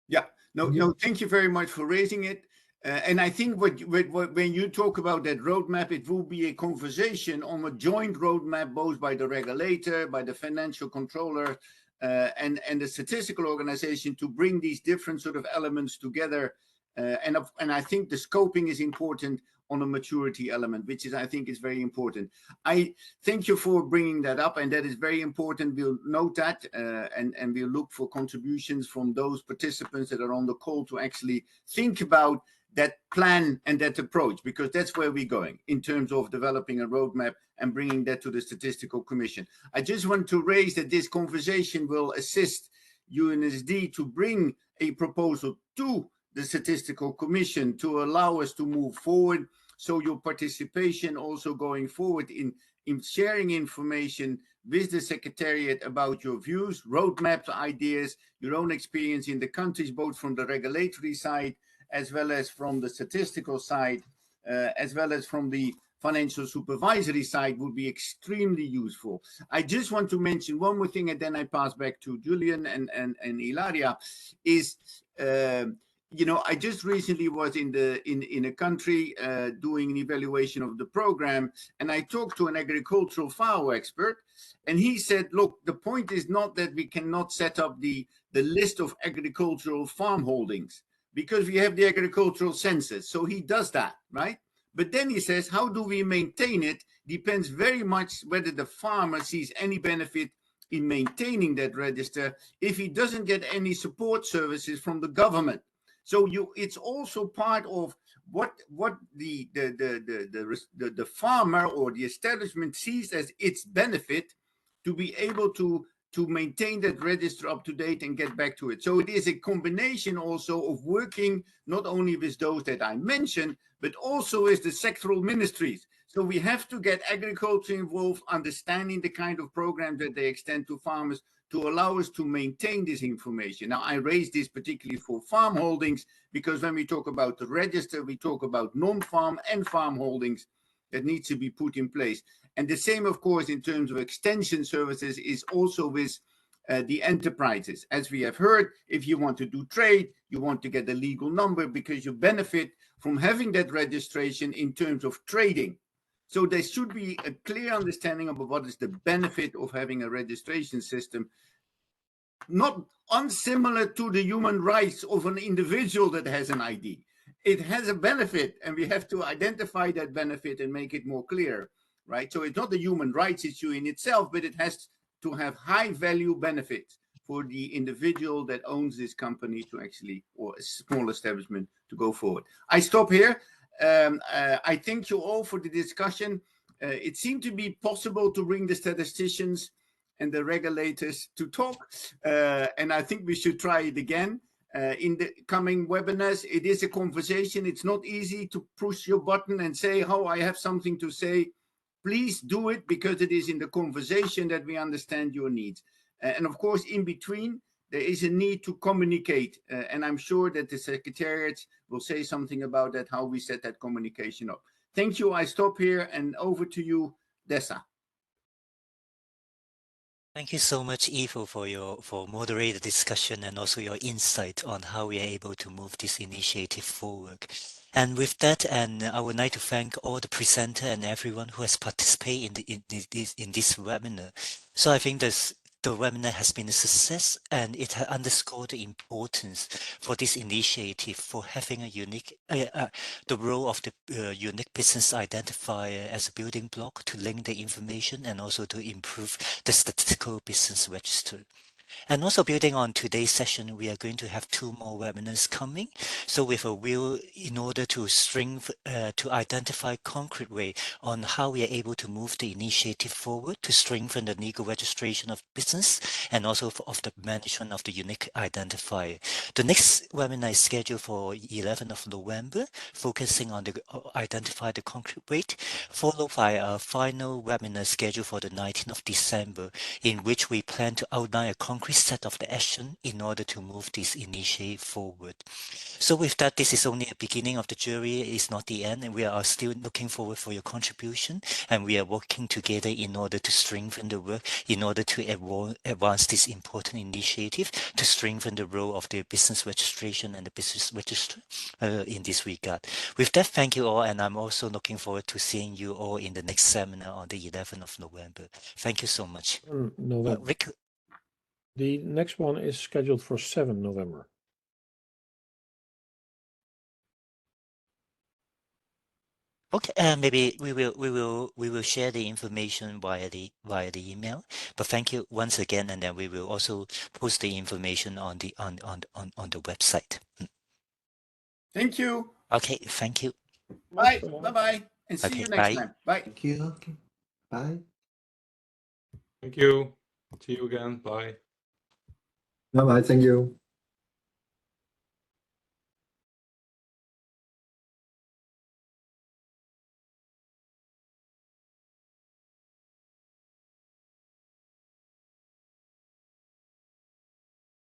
Yeah, no, thank you very much for raising it. And I think when you talk about that roadmap, it will be a conversation on a joint roadmap, both by the regulator, by the financial controller, and the statistical organization, to bring these different sort of elements together. And I think the scoping is important on a maturity element, which is, I think, is very important. I thank you for bringing that up, and that is very important. We'll note that, and we'll look for contributions from those participants that are on the call to actually think about that plan and that approach, because that's where we're going in terms of developing a roadmap and bringing that to the Statistical Commission. I just want to raise that this conversation will assist UNSD to bring a proposal to the Statistical Commission to allow us to move forward. So your participation also going forward in sharing information with the Secretariat about your views, roadmaps, ideas, your own experience in the countries, both from the regulatory side, as well as from the statistical side, as well as from the financial supervisory side, would be extremely useful. I just want to mention one more thing, and then I pass back to Julian and Ilaria, is you know, I just recently was in a country doing an evaluation of the program, and I talked to an agricultural FAO expert, and he said, look, the point is not that we cannot set up the list of agricultural farm holdings, because we have the agricultural census. So he does that, right? But then he says, how do we maintain it? Depends very much whether the farmer sees any benefit in maintaining that register if he doesn't get any support services from the government. So it's also part of what the farmer or the establishment sees as its benefit to be able to maintain that register up to date and get back to it. So it is a combination also of working not only with those that I mentioned, but also with the sectoral ministries. So we have to get agriculture involved, understanding the kind of programs that they extend to farmers to allow us to maintain this information. Now, I raise this particularly for farm holdings, because when we talk about the register, we talk about non-farm and farm holdings that needs to be put in place. And the same, of course, in terms of extension services is also with the enterprises. As we have heard, if you want to do trade, you want to get a legal number because you benefit from having that registration in terms of trading. So there should be a clear understanding of what is the benefit of having a registration system, not unsimilar to the human rights of an individual that has an ID. It has a benefit, and we have to identify that benefit and make it more clear, right? So it's not a human rights issue in itself, but it has to have high value benefits for the individual that owns this company to actually, or a small establishment, to go forward. I stop here. I thank you all for the discussion. It seemed to be possible to bring the statisticians and the regulators to talk, and I think we should try it again. In the coming webinars, it is a conversation. It's not easy to push your button and say, oh, I have something to say. Please do it, because it is in the conversation that we understand your needs. And of course, in between, there is a need to communicate. And I'm sure that the Secretariat will say something about that, how we set that communication up. Thank you. I stop here, and over to you, Dessa. Thank you so much, Ivo, for moderating the discussion and also your insight on how we are able to move this initiative forward. And with that, and I would like to thank all the presenter and everyone who has participated in this webinar. So I think the webinar has been a success, and it has underscored the importance for this initiative for having a unique, the role of the unique business identifier as a building block to link the information and also to improve the statistical business register. And also building on today's session, we are going to have 2 more webinars coming. So with a will in order to to identify concrete way on how we are able to move the initiative forward to strengthen the legal registration of business and also of the management of the unique identifier. The next webinar is scheduled for 11th of November, focusing on the identify the concrete rate, followed by a final webinar scheduled for the 19th of December, in which we plan to outline a concrete concrete set of the action in order to move this initiative forward. So with that, this is only a beginning of the journey. It's not the end, and we are still looking forward for your contribution, and we are working together in order to strengthen the work, in order to advance this important initiative, to strengthen the role of the business registration and the business register in this regard. With that, thank you all, and I'm also looking forward to seeing you all in the next seminar on the 11th of November. Thank you so much. November. Rick? The next one is scheduled for 7 November. Okay, maybe we will share the information via the email. But thank you once again, and then we will also post the information on the website. Thank you. Okay, thank you. Bye. Bye-bye. And see Okay, you next bye. time. Bye. Thank you. Okay. Bye. Thank you. See you again. Bye. Bye-bye. Thank you.